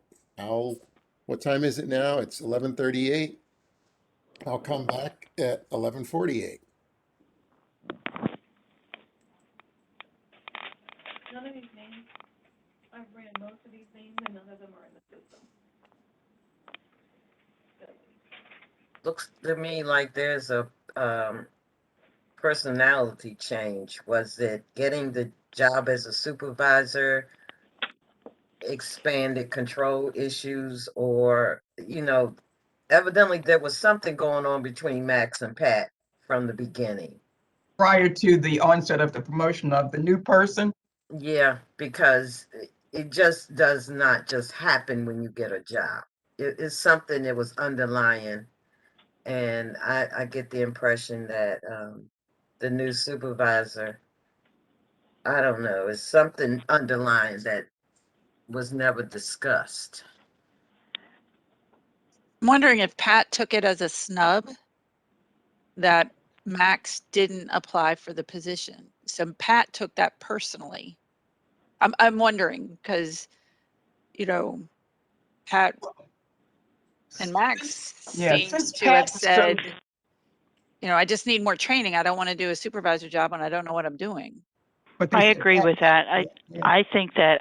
What time is it now? It's 11:38. I'll come back at 11:48. None of these names, I've ran most of these names and none of them are in the system. Looks to me like there's a personality change. Was it getting the job as a supervisor, expanded control issues, or, evidently there was something going on between Max and Pat from the beginning. Prior to the onset of the promotion of the new person? Yeah, because it just does not just happen when you get a job. It's something that was underlying. And I get the impression that the new supervisor, I don't know, is something underlying that was never discussed. I'm wondering if Pat took it as a snub that Max didn't apply for the position. So Pat took that personally. I'm wondering because, Pat and Max Yeah, seems since to have Pat's so said, I just need more training. I don't want to do a supervisor job when I don't know what I'm doing. But I agree with that. Yeah. I think that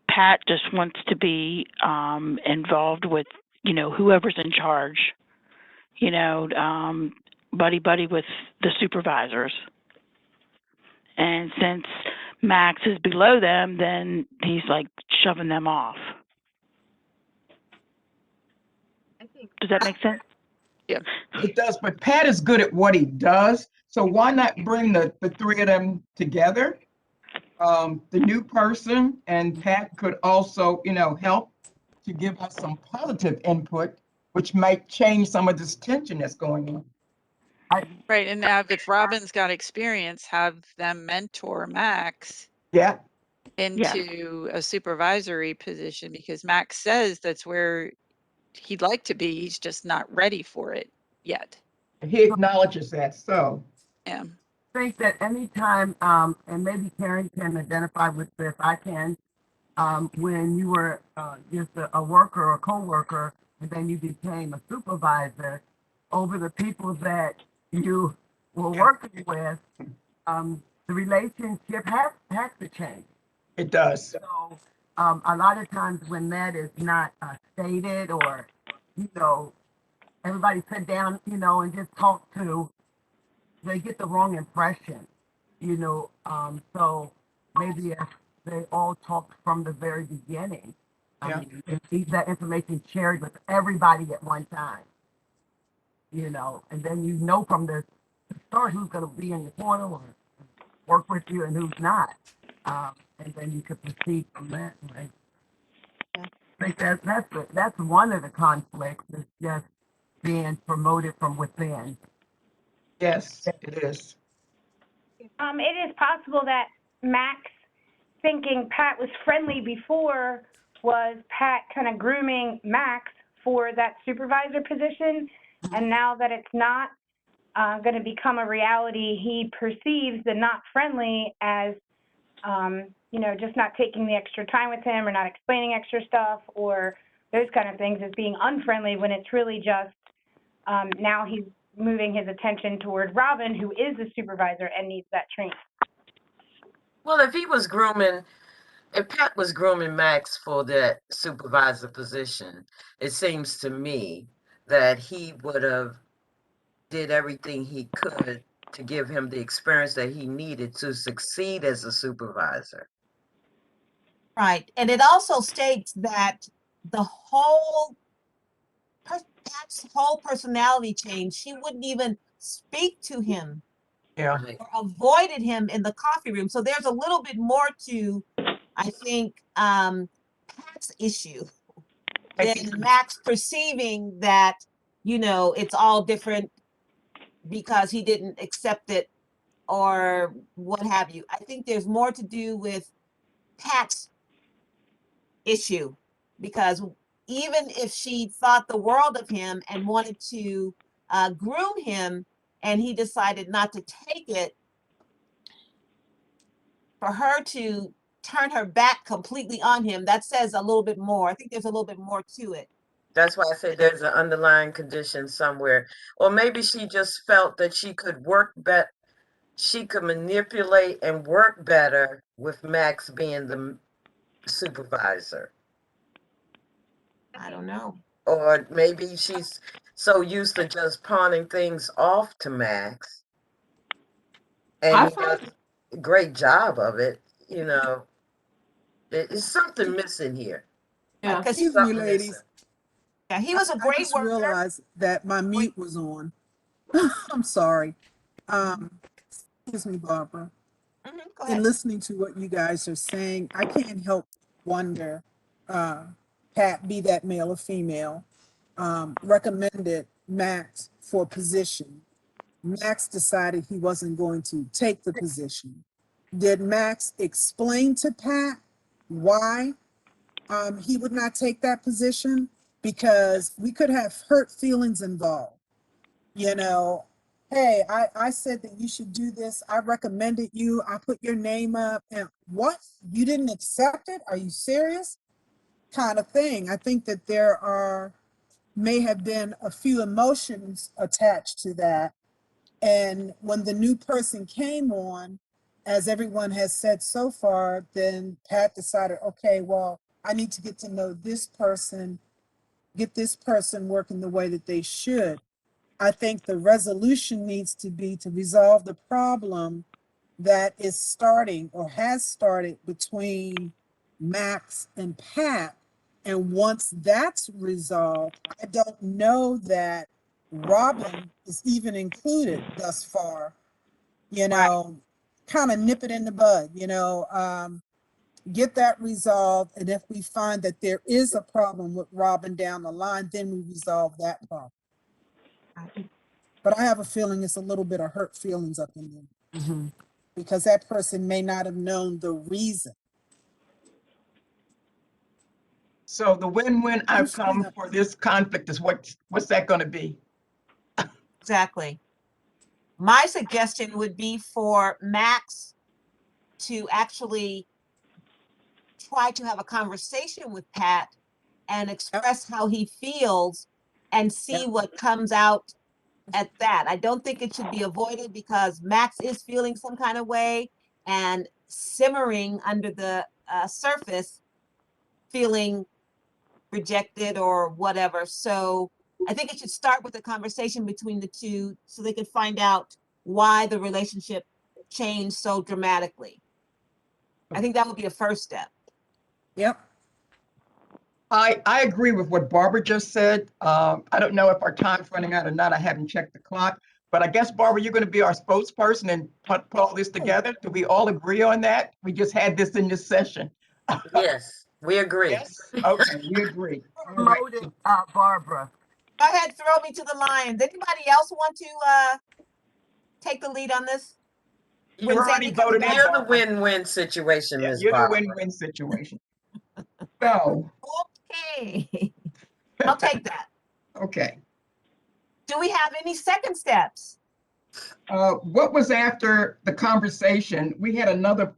Pat just wants to be involved with, whoever's in charge, buddy with the supervisors. And since Max is below them, then he's like shoving them off. Does that make sense? Yeah. It does, but Pat is good at what he does. So why not bring the three of them together? The new person and Pat could also, help to give us some positive input, which might change some of this tension that's going on. Right. And now if Robin's got experience, have them mentor Max Yeah. into a supervisory position, because Max says that's where he'd like to be. He's just not ready for it yet. He acknowledges that. So Yeah. I think that anytime, and maybe Karen can identify with this, I can, when you were just a worker or co-worker, and then you became a supervisor, over the people that you were working with, the relationship has to change. it does. So a lot of times when that is not stated, or, everybody sit down, and just talk to, they get the wrong impression, so maybe if they all talked from the very beginning, Yeah. if that information shared with everybody at one time, and then from the start who's going to be in your corner or work with you and who's not, and then you could proceed from that. Right? I think that's one of the conflicts, is just being promoted from within. Yes, it is. It is possible that Max, thinking Pat was friendly before, was Pat kind of grooming Max for that supervisor position. And now that it's not going to become a reality, he perceives the not friendly as, just not taking the extra time with him or not explaining extra stuff or those kind of things as being unfriendly, when it's really just now he's moving his attention toward Robin, who is the supervisor and needs that training. Well, if Pat was grooming Max for that supervisor position, it seems to me that he would have did everything he could to give him the experience that he needed to succeed as a supervisor. Right. And it also states that the whole Pat's whole personality changed. She wouldn't even speak to him Yeah. Right. or avoided him in the coffee room. So there's a little bit more to, I think, Pat's issue I than think- Max perceiving that, you know, it's all different because he didn't accept it or what have you. I think there's more to do with Pat's issue because even if she thought the world of him and wanted to groom him and he decided not to take it, for her to turn her back completely on him, that says a little bit more. I think there's a little bit more to it. That's why I say there's an underlying condition somewhere. Or maybe she just felt that she could work better. She could manipulate and work better with Max being the supervisor. I don't know. Or maybe she's so used to just pawning things off to Max. And I he does find a great job of it, you know. It's something missing here. yeah. Because Excuse me, Something ladies. missing. yeah, he was a I great just worker. realized that my mute was on. I'm sorry. Excuse me, Barbara. Go In ahead. listening to what you guys are saying, I can't help wonder, Pat, be that male or female, recommended Max for a position. Max decided he wasn't going to take the position. Did Max explain to Pat why he would not take that position? Because we could have hurt feelings involved. You know, hey, I said that you should do this. I recommended you. I put your name up. And what? You didn't accept it? Are you serious? Kind of thing. I think that may have been a few emotions attached to that. And when the new person came on, as everyone has said so far, then Pat decided, okay, well, I need to get to know this person, get this person working the way that they should. I think the resolution needs to be to resolve the problem that is starting or has started between Max and Pat. And once that's resolved, I don't know that Robin is even included thus far, you know, kind of nip it in the bud, get that resolved. And if we find that there is a problem with Robin down the line, then we resolve that problem. But I have a feeling it's a little bit of hurt feelings up in there. Because that person may not have known the reason. So the win-win outcome for this conflict is what's that going to be? Exactly. My suggestion would be for Max to actually try to have a conversation with Pat and express how he feels and see what comes out at that. I don't think it should be avoided because Max is feeling some kind of way and simmering under the surface, feeling rejected or whatever. So I think it should start with a conversation between the two so they could find out why the relationship changed so dramatically. I think that would be a first step. Yep. I agree with what Barbara just said. I don't know if our time's running out or not. I haven't checked the clock. But I guess, Barbara, you're going to be our spokesperson and put all this together. Do we all agree on that? We just had this in this session. Yes, we agree. Yes? Okay, we agree. All right. Promoted Barbara. Go ahead, throw me to the lions. Anybody else want to take the lead on this? You When already Sandy comes voted in, back? You're the Barbara. win-win situation, Yeah, Ms. you're the Barbara. win-win situation. So, Okay, I'll take that. okay. Do we have any second steps? What was after the conversation? We had another,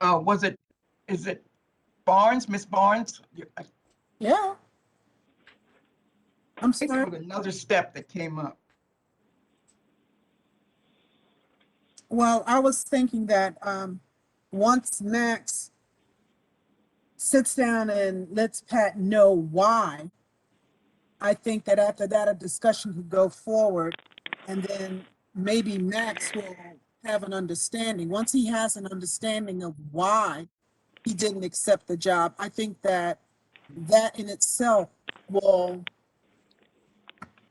is it Barnes, Miss Barnes? Yeah. I'm I think there sorry. was another step that came up. Well, I was thinking that once Max sits down and lets Pat know why, I think that after that, a discussion could go forward, and then maybe Max will have an understanding. Once he has an understanding of why he didn't accept the job, I think that in itself will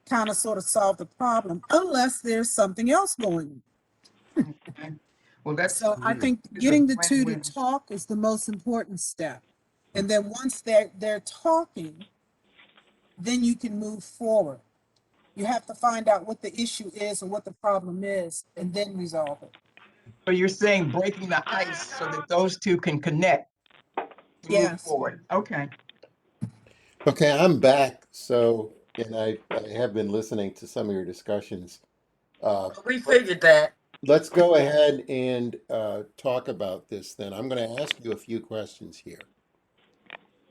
kind of sort of solve the problem unless there's something else going on. Okay. Well, that's So I think it's a getting the two to win-win. talk is the most important step. And then once they're talking, then you can move forward. You have to find out what the issue is and what the problem is, and then resolve it. So you're saying breaking the ice so that those two can connect to move Yes. forward. Okay. Okay, I'm back. So, and I have been listening to some of your discussions. We figured that. Let's go ahead and talk about this then. I'm going to ask you a few questions here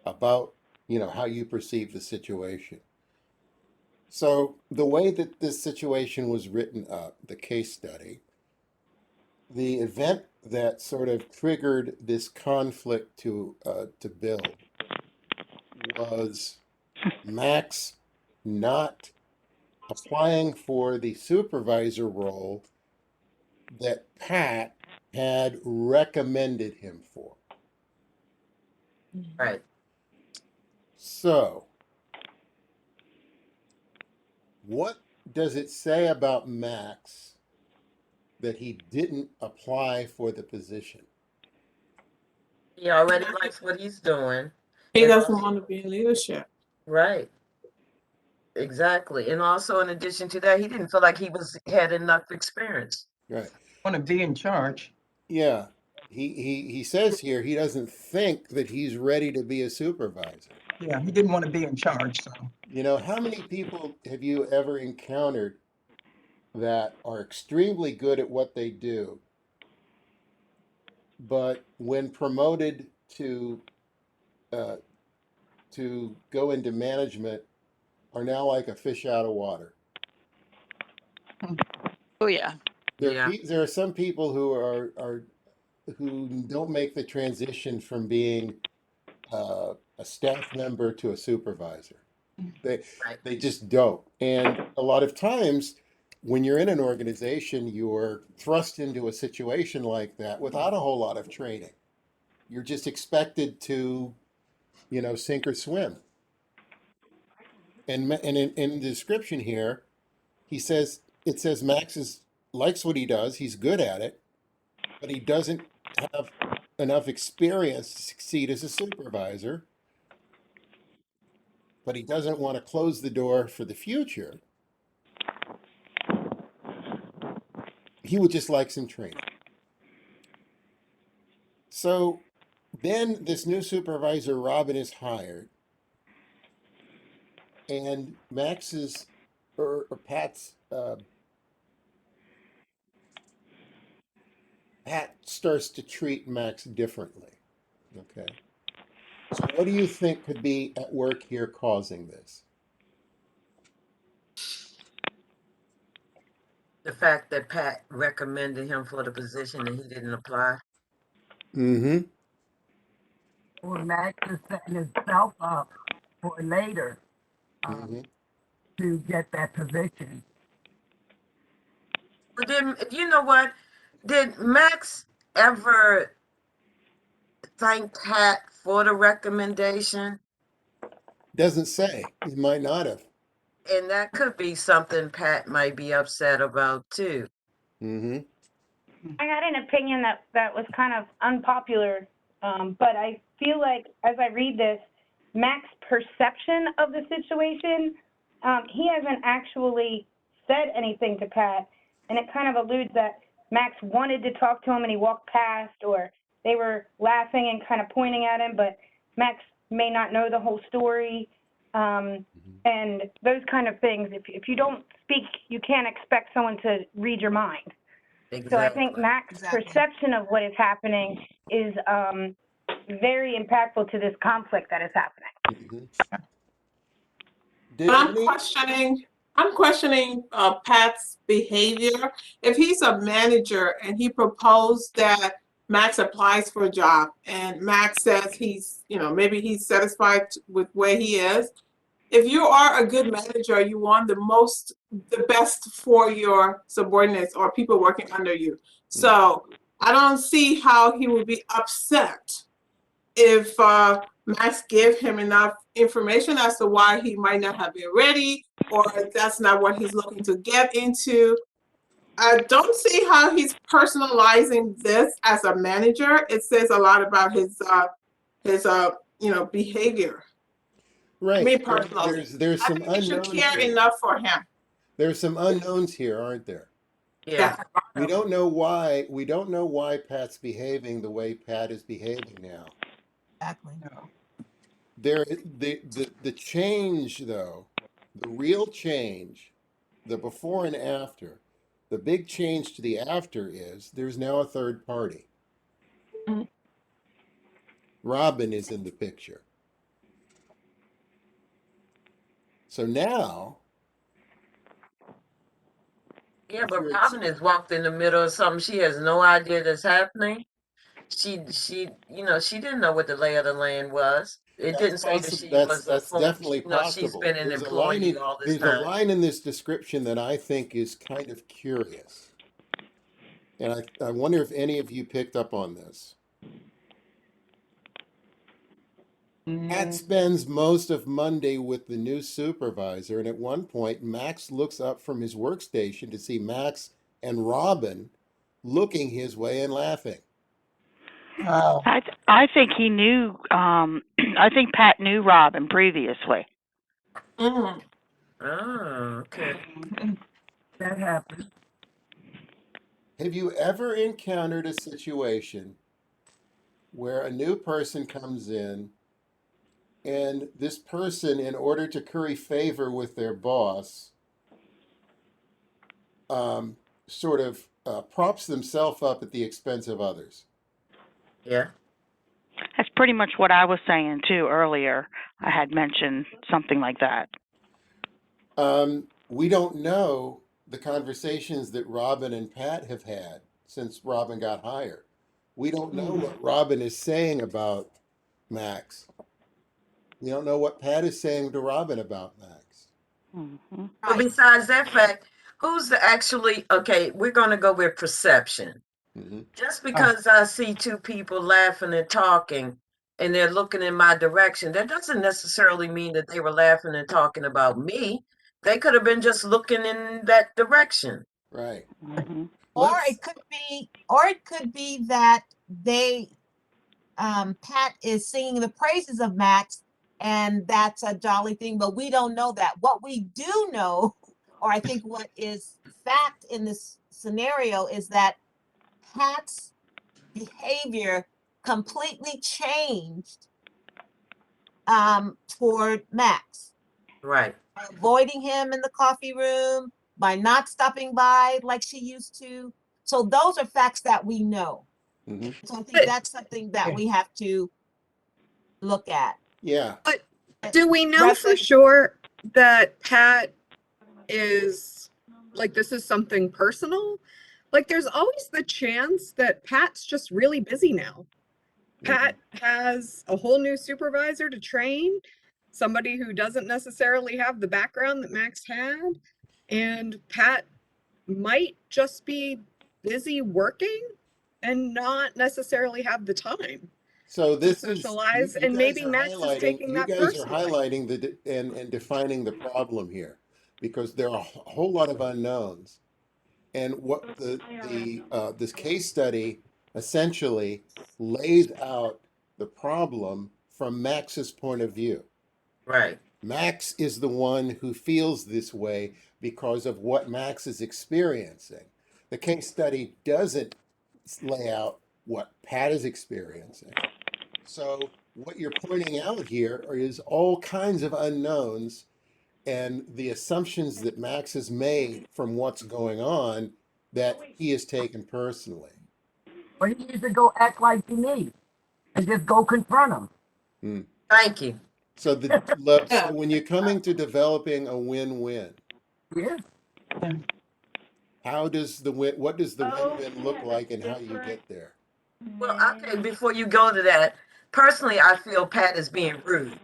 about, how you perceive the situation. So, the way that this situation was written up, the case study, the event that sort of triggered this conflict to build was Max not applying for the supervisor role that Pat had recommended him for. Right. So, what does it say about Max that he didn't apply for the position? He already likes what he's doing. He And doesn't also- want to be in leadership. Right. Exactly. And also, in addition to that, he didn't feel like he had enough experience. Right. Want to be in charge. Yeah. He says here he doesn't think that he's ready to be a supervisor. Yeah, he didn't want to be in charge. So How many people have you ever encountered that are extremely good at what they do, but when promoted uh, to go into management, are now like a fish out of water? Oh, yeah. Yeah. There are some people who don't make the transition from being a staff member to a supervisor. They Right. they just don't. And a lot of times when you're in an organization, you're thrust into a situation like that without a whole lot of training. You're just expected to, sink or swim. And in the description here, it says Max likes what he does. He's good at it, but he doesn't have enough experience to succeed as a supervisor. But he doesn't want to close the door for the future. He would just like some training. So then this new supervisor, Robin, is hired. And Max's or Pat's Pat starts to treat Max differently. Okay. So what do you think could be at work here causing this? The fact that Pat recommended him for the position and he didn't apply. Mm-hmm. Or Max is setting himself up for later Mm-hmm. to get that position. But then, you know what? Did Max ever thank Pat for the recommendation? Doesn't say. He might not have. And that could be something Pat might be upset about too. Mm-hmm. I got an opinion that was kind of unpopular, but I feel like as I read this, Mac's perception of the situation, he hasn't actually said anything to Pat, and it kind of alludes that Max wanted to talk to him and he walked past, or they were laughing and kind of pointing at him, but Max may not know the whole story, and those kind of things. If you don't speak, you can't expect someone to read your mind. Exactly. So I think Mac's perception of what is happening is very impactful to this conflict that is happening. Mm-hmm. Did But any- I'm questioning Pat's behavior. If he's a manager and he proposed that Max applies for a job and Max says he's, maybe he's satisfied with where he is. If you are a good manager, you want the best for your subordinates or people working under you. So I don't see how he would be upset if Max give him enough information as to why he might not have been ready, or that's not what he's looking to get into. I don't see how he's personalizing this as a manager. It says a lot about his behavior. Right. Me personally, There's I some think we should unknowns care here. enough for him. There's some unknowns here, aren't there? Yeah. We don't know why. We don't know why Pat's behaving the way Pat is behaving now. Exactly. No. The change though, the real change, the before and after, the big change to the after is there's now a third party. Mhm. Robin is in the picture. So now, Yeah, if but you're Robin has walked in the middle of something. She has no idea that's happening. She she didn't know what the lay of the land was. It didn't say that she was a that's form, definitely she's possible. been an employee all this There's a time. line in this description that I think is kind of curious. And I wonder if any of you picked up on this. Pat spends most of Monday with the new supervisor, and at one point, Max looks up from his workstation to see Max and Robin looking his way and laughing. Wow. I think he knew. I think Pat knew Robin previously. Mm. Oh, okay. That happens. Have you ever encountered a situation where a new person comes in and this person, in order to curry favor with their boss, sort of props themselves up at the expense of others? Yeah. That's pretty much what I was saying too earlier. I had mentioned something like that. We don't know the conversations that Robin and Pat have had since Robin got hired. We don't know what Robin is saying about Max. We don't know what Pat is saying to Robin about Max. Mm-hmm. But besides that fact, who's the actually, okay, we're going to go with perception. Mm-hmm. Just because I see two people laughing and talking and they're looking in my direction, that doesn't necessarily mean that they were laughing and talking about me. They could have been just looking in that direction. Right. Mm-hmm. Or Let's. it could be that they Pat is singing the praises of Max, and that's a jolly thing, but we don't know that. What we do know, or I think what is fact in this scenario, is that Pat's behavior completely changed toward Max. Right. By avoiding him in the coffee room, by not stopping by like she used to. So those are facts that we know. Mm-hmm. So I think that's something that we have to look at. Yeah. But do we know for Reference- sure that Pat is like, this is something personal? Like, there's always the chance that Pat's just really busy now. Pat has a whole new supervisor to train, somebody who doesn't necessarily have the background that Max had, and Pat might just be busy working and not necessarily have the time So to this is socialize, you and guys maybe are Max is highlighting. taking You that guys are personally. highlighting and defining the problem here, because there are a whole lot of unknowns, and what this case study essentially lays out the problem from Max's point of view. Right. Max is the one who feels this way because of what Max is experiencing. The case study doesn't lay out what Pat is experiencing. So what you're pointing out here is all kinds of unknowns and the assumptions that Max has made from what's going on that he has taken personally. Or he needs to go act like he needs and just go confront him. Hmm. Thank you. So so when you're coming to developing a win-win, Yeah. what does the win-win look like and how you get there? Well, okay, before you go to that, personally, I feel Pat is being rude.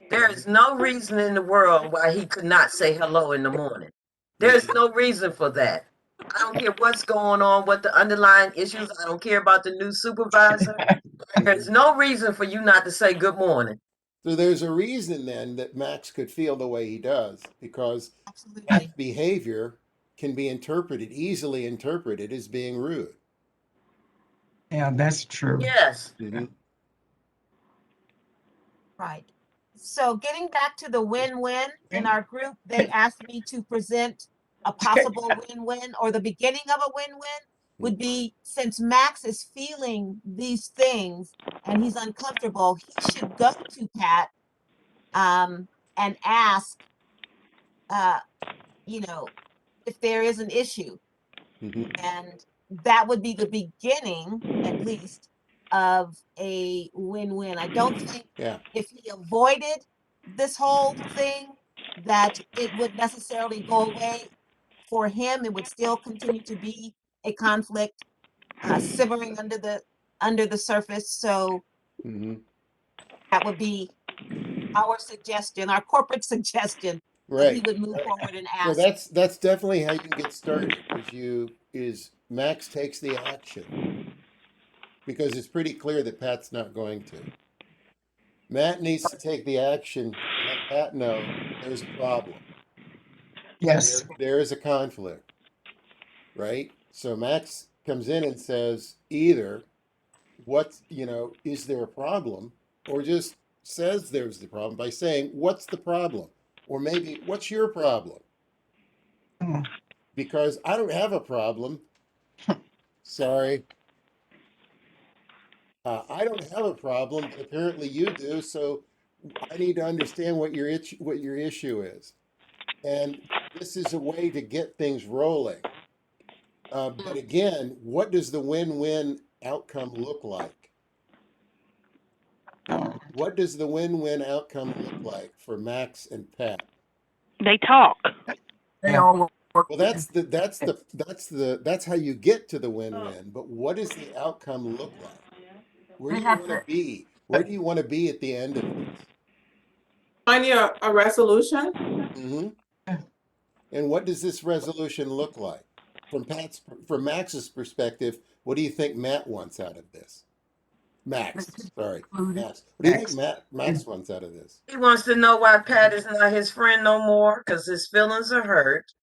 There is no reason in the world why he could not say hello in the morning. There's no reason for that. I don't care what's going on, what the underlying issues. I don't care about the new supervisor. There's no reason for you not to say good morning. So there's a reason then that Max could feel the way he does, because Absolutely. Pat's behavior can be easily interpreted as being rude. Yeah, that's true. Yes. Right. So getting back to the win-win, in our group, they asked me to present a possible win-win, or the beginning of a win-win would be, since Max is feeling these things and he's uncomfortable, he should go to Pat and ask, you know, if there is an issue. And that would be the beginning, at least, of a win-win. I don't think Yeah. if he avoided this whole thing, that it would necessarily go away for him. It would still continue to be a conflict simmering under the surface. So that would be our suggestion, our corporate suggestion, that he Right. would move forward and So ask. that's definitely how you can get started. Is Max takes the action, because it's pretty clear that Pat's not going to. Matt needs to take the action to let Pat know there's a problem. Yes. There is a conflict, right? So Max comes in and says either is there a problem, or just says there's the problem by saying, what's the problem? Or maybe, what's your problem? Because I don't have a problem. Sorry. I don't have a problem, but apparently you do. So I need to understand what your issue is. And this is a way to get things rolling. But again, what does the win-win outcome look like? What does the win-win outcome look like for Max and Pat? They talk. They all work. Well, that's how you get to the win-win. But what does the outcome look like? Where do you want to be? Where do you want to be at the end of this? Finding a resolution. And what does this resolution look like? From Max's perspective, what do you think Matt wants out of this? Max, sorry, Max. What do you think Max wants out of this? He wants to know why Pat is not his friend no more, because his feelings are hurt.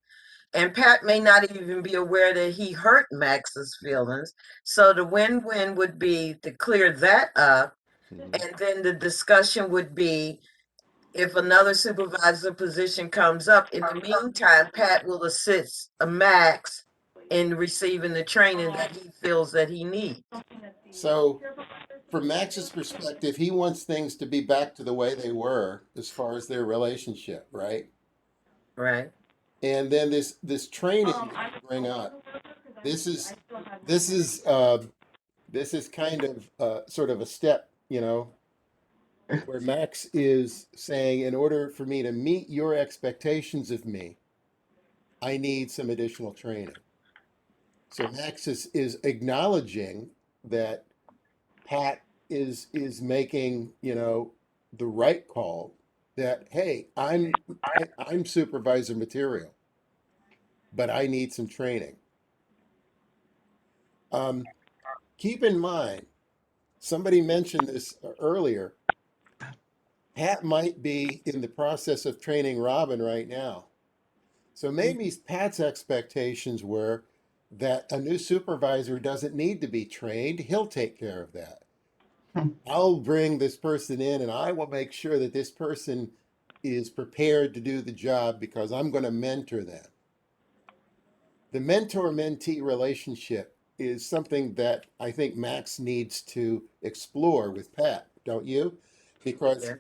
And Pat may not even be aware that he hurt Max's feelings. So the win-win would be to clear that up. And then the discussion would be, if another supervisor position comes up, in the meantime, Pat will assist Max in receiving the training that he feels that he needs. So from Max's perspective, he wants things to be back to the way they were as far as their relationship, right? Right. And then this training you bring up, this is kind of sort of a step, where Max is saying, in order for me to meet your expectations of me, I need some additional training. So Max is acknowledging that Pat is making, the right call, that, hey, I'm supervisor material, but I need some training. Keep in mind, somebody mentioned this earlier, Pat might be in the process of training Robin right now. So maybe Pat's expectations were that a new supervisor doesn't need to be trained. He'll take care of that. I'll bring this person in and I will make sure that this person is prepared to do the job because I'm going to mentor them. The mentor-mentee relationship is something that I think Max needs to explore with Pat, don't you? Because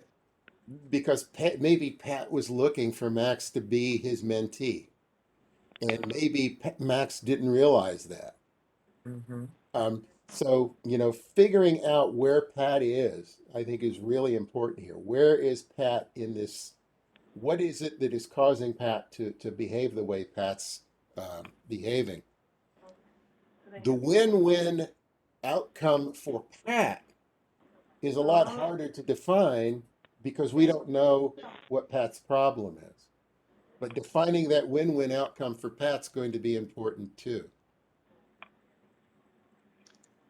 maybe Pat was looking for Max to be his mentee, and maybe Max didn't realize that. So, figuring out where Pat is, I think, is really important here. Where is Pat in this? What is it that is causing Pat to behave the way Pat's behaving? The win-win outcome for Pat is a lot harder to define because we don't know what Pat's problem is. But defining that win-win outcome for Pat's going to be important too.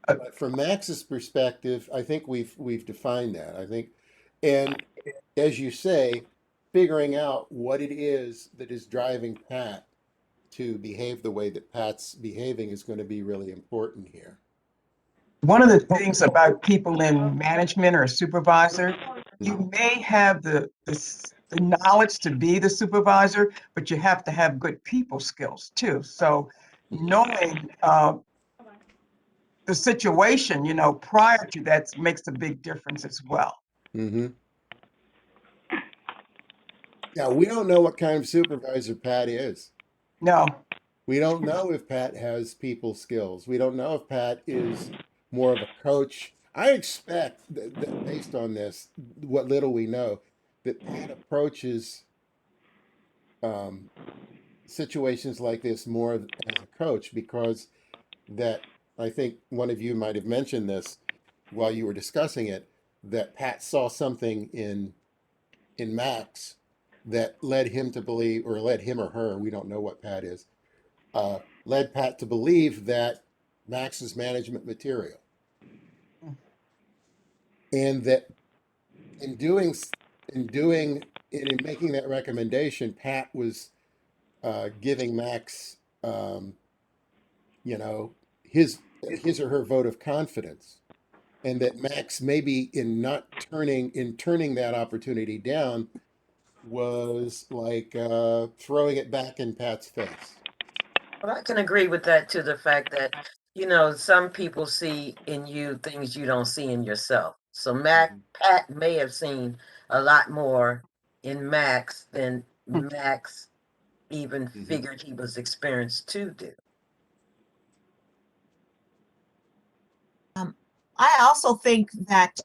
But from Max's perspective, I think we've defined that. I think, and as you say, figuring out what it is that is driving Pat to behave the way that Pat's behaving is going to be really important here. One of the things about people in management or a supervisor, you may have the knowledge to be the supervisor, but you have to have good people skills too. So knowing the situation, prior to that makes a big difference as well. Mm-hmm. Now, we don't know what kind of supervisor Pat is. No. We don't know if Pat has people skills. We don't know if Pat is more of a coach. I expect that based on this, what little we know, that Pat approaches situations like this more as a coach, because that I think one of you might have mentioned this while you were discussing it, that Pat saw something in Max that led him to believe, or led him or her, we don't know what Pat is, led Pat to believe that Max is management material. And that in making that recommendation, Pat was giving Max, his or her vote of confidence, and that Max maybe in turning that opportunity down was like throwing it back in Pat's face. Well, I can agree with that to the fact that, some people see in you things you don't see in yourself. So Pat may have seen a lot more in Max than Max even figured he was experienced to do. I also think that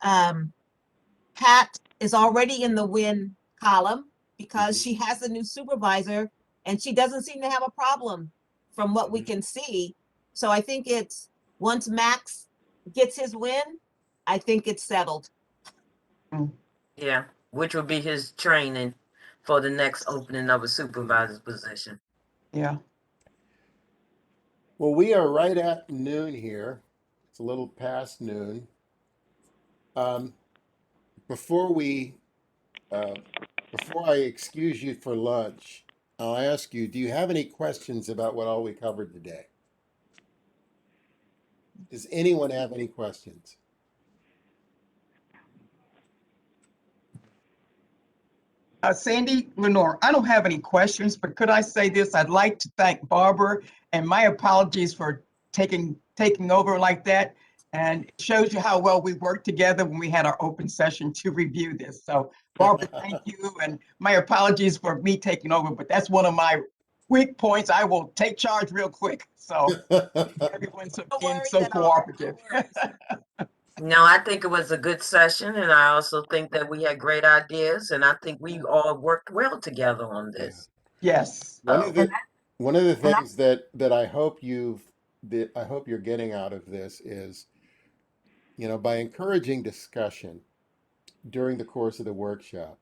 Pat is already in the win column because she has a new supervisor and she doesn't seem to have a problem from what we can see. So I think it's once Max gets his win, I think it's settled. Yeah, which would be his training for the next opening of a supervisor's position. Yeah. Well, we are right at noon here. It's a little past noon. Before I excuse you for lunch, I'll ask you, do you have any questions about what all we covered today? Does anyone have any questions? Sandy, Lenore, I don't have any questions, but could I say this? I'd like to thank Barbara, and my apologies for taking over like that. And it shows you how well we worked together when we had our open session to review this. So Barbara, thank you. And my apologies for me taking over, but that's one of my weak points. I will take charge real quick. So everyone's being so cooperative. No, I think it was a good session, and I also think that we had great ideas, and I think we all worked well together on this. Yes. One of the things that I hope you're getting out of this is, by encouraging discussion during the course of the workshop,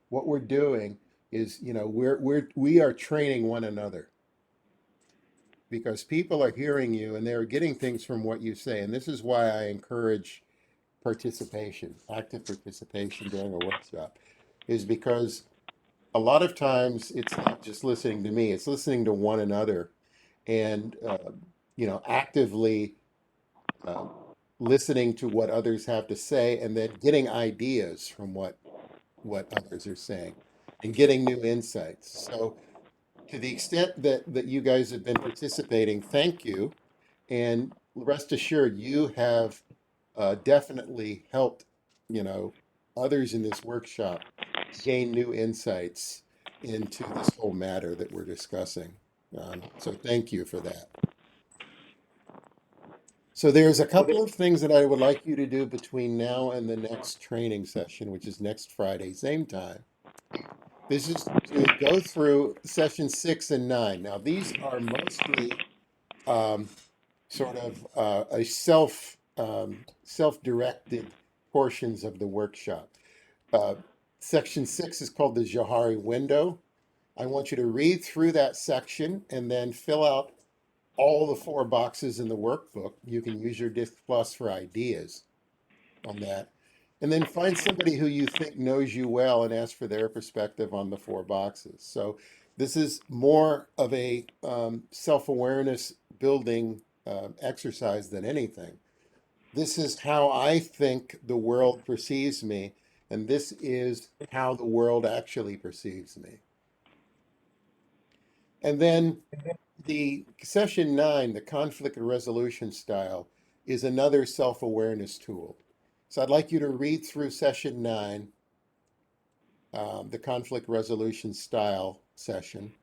what we're doing is, we are training one another, because people are hearing you and they're getting things from what you say. And this is why I encourage participation, active participation during a workshop, is because a lot of times it's not just listening to me, it's listening to one another, and actively listening to what others have to say, and then getting ideas from what others are saying, and getting new insights. So to the extent that you guys have been participating, thank you, and rest assured you have definitely helped others in this workshop gain new insights into this whole matter that we're discussing. So thank you for that. So there's a couple of things that I would like you to do between now and the next training session, which is next Friday, same time. This is to go through session 6 and 9. Now, these are mostly sort of a self-directed portions of the workshop. Section 6 is called the Johari window. I want you to read through that section and then fill out all the 4 boxes in the workbook. You can use your Disc Plus for ideas on that. And then find somebody who you think knows you well and ask for their perspective on the 4 boxes. So this is more of a self-awareness building exercise than anything. This is how I think the world perceives me, and this is how the world actually perceives me. And then the session 9, the conflict resolution style, is another self-awareness tool. So I'd like you to read through session 9, the conflict resolution style session,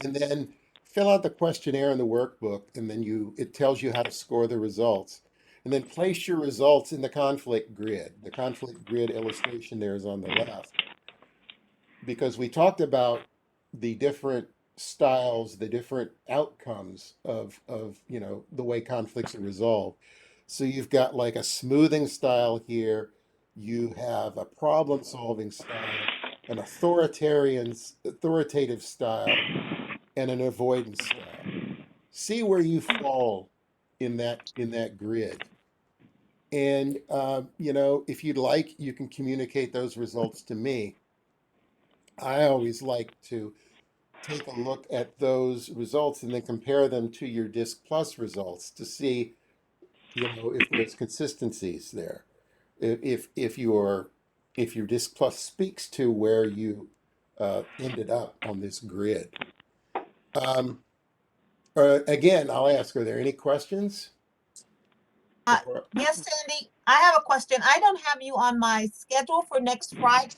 and then fill out the questionnaire in the workbook, and then it tells you how to score the results. And then place your results in the conflict grid. The conflict grid illustration there is on the left. Because we talked about the different styles, the different outcomes of the way conflicts are resolved. So you've got like a smoothing style here, you have a problem solving style, an authoritative style, and an avoidance style. See where you fall in that grid. And if you'd like, you can communicate those results to me. I always like to take a look at those results and then compare them to your Disc Plus results to see, if there's consistencies there. If your Disc Plus speaks to where you ended up on this grid. Again, I'll ask, are there any questions? Yes, Sandy, I have a question. I don't have you on my schedule for next Friday.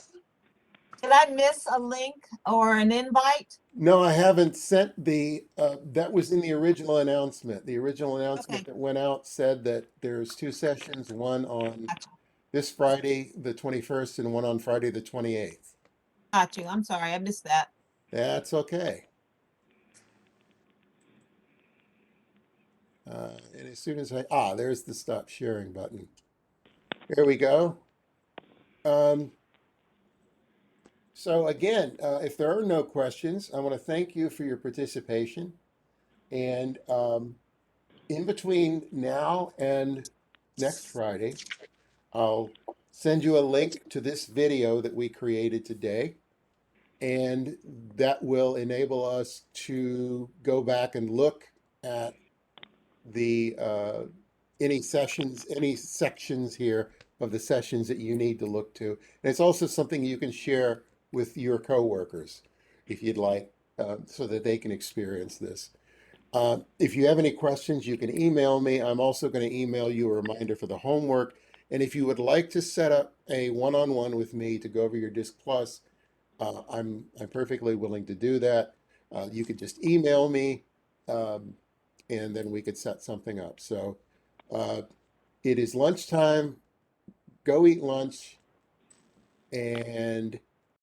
Did I miss a link or an invite? No, I haven't sent that was in the original announcement. The original announcement Okay. that went out said that there's 2 sessions, one on this Friday, the 21st, and one on Friday, the 28th. Got you. I'm sorry, I missed that. That's okay. And as soon as there's the stop sharing button. There we go. So again, if there are no questions, I want to thank you for your participation. And in between now and next Friday, I'll send you a link to this video that we created today. And that will enable us to go back and look at the any sections here of the sessions that you need to look to. And it's also something you can share with your coworkers if you'd like, so that they can experience this. If you have any questions, you can email me. I'm also going to email you a reminder for the homework. And if you would like to set up a one-on-one with me to go over your Disc Plus, I'm perfectly willing to do that. You could just email me, and then we could set something up. So it is lunchtime. Go eat lunch, and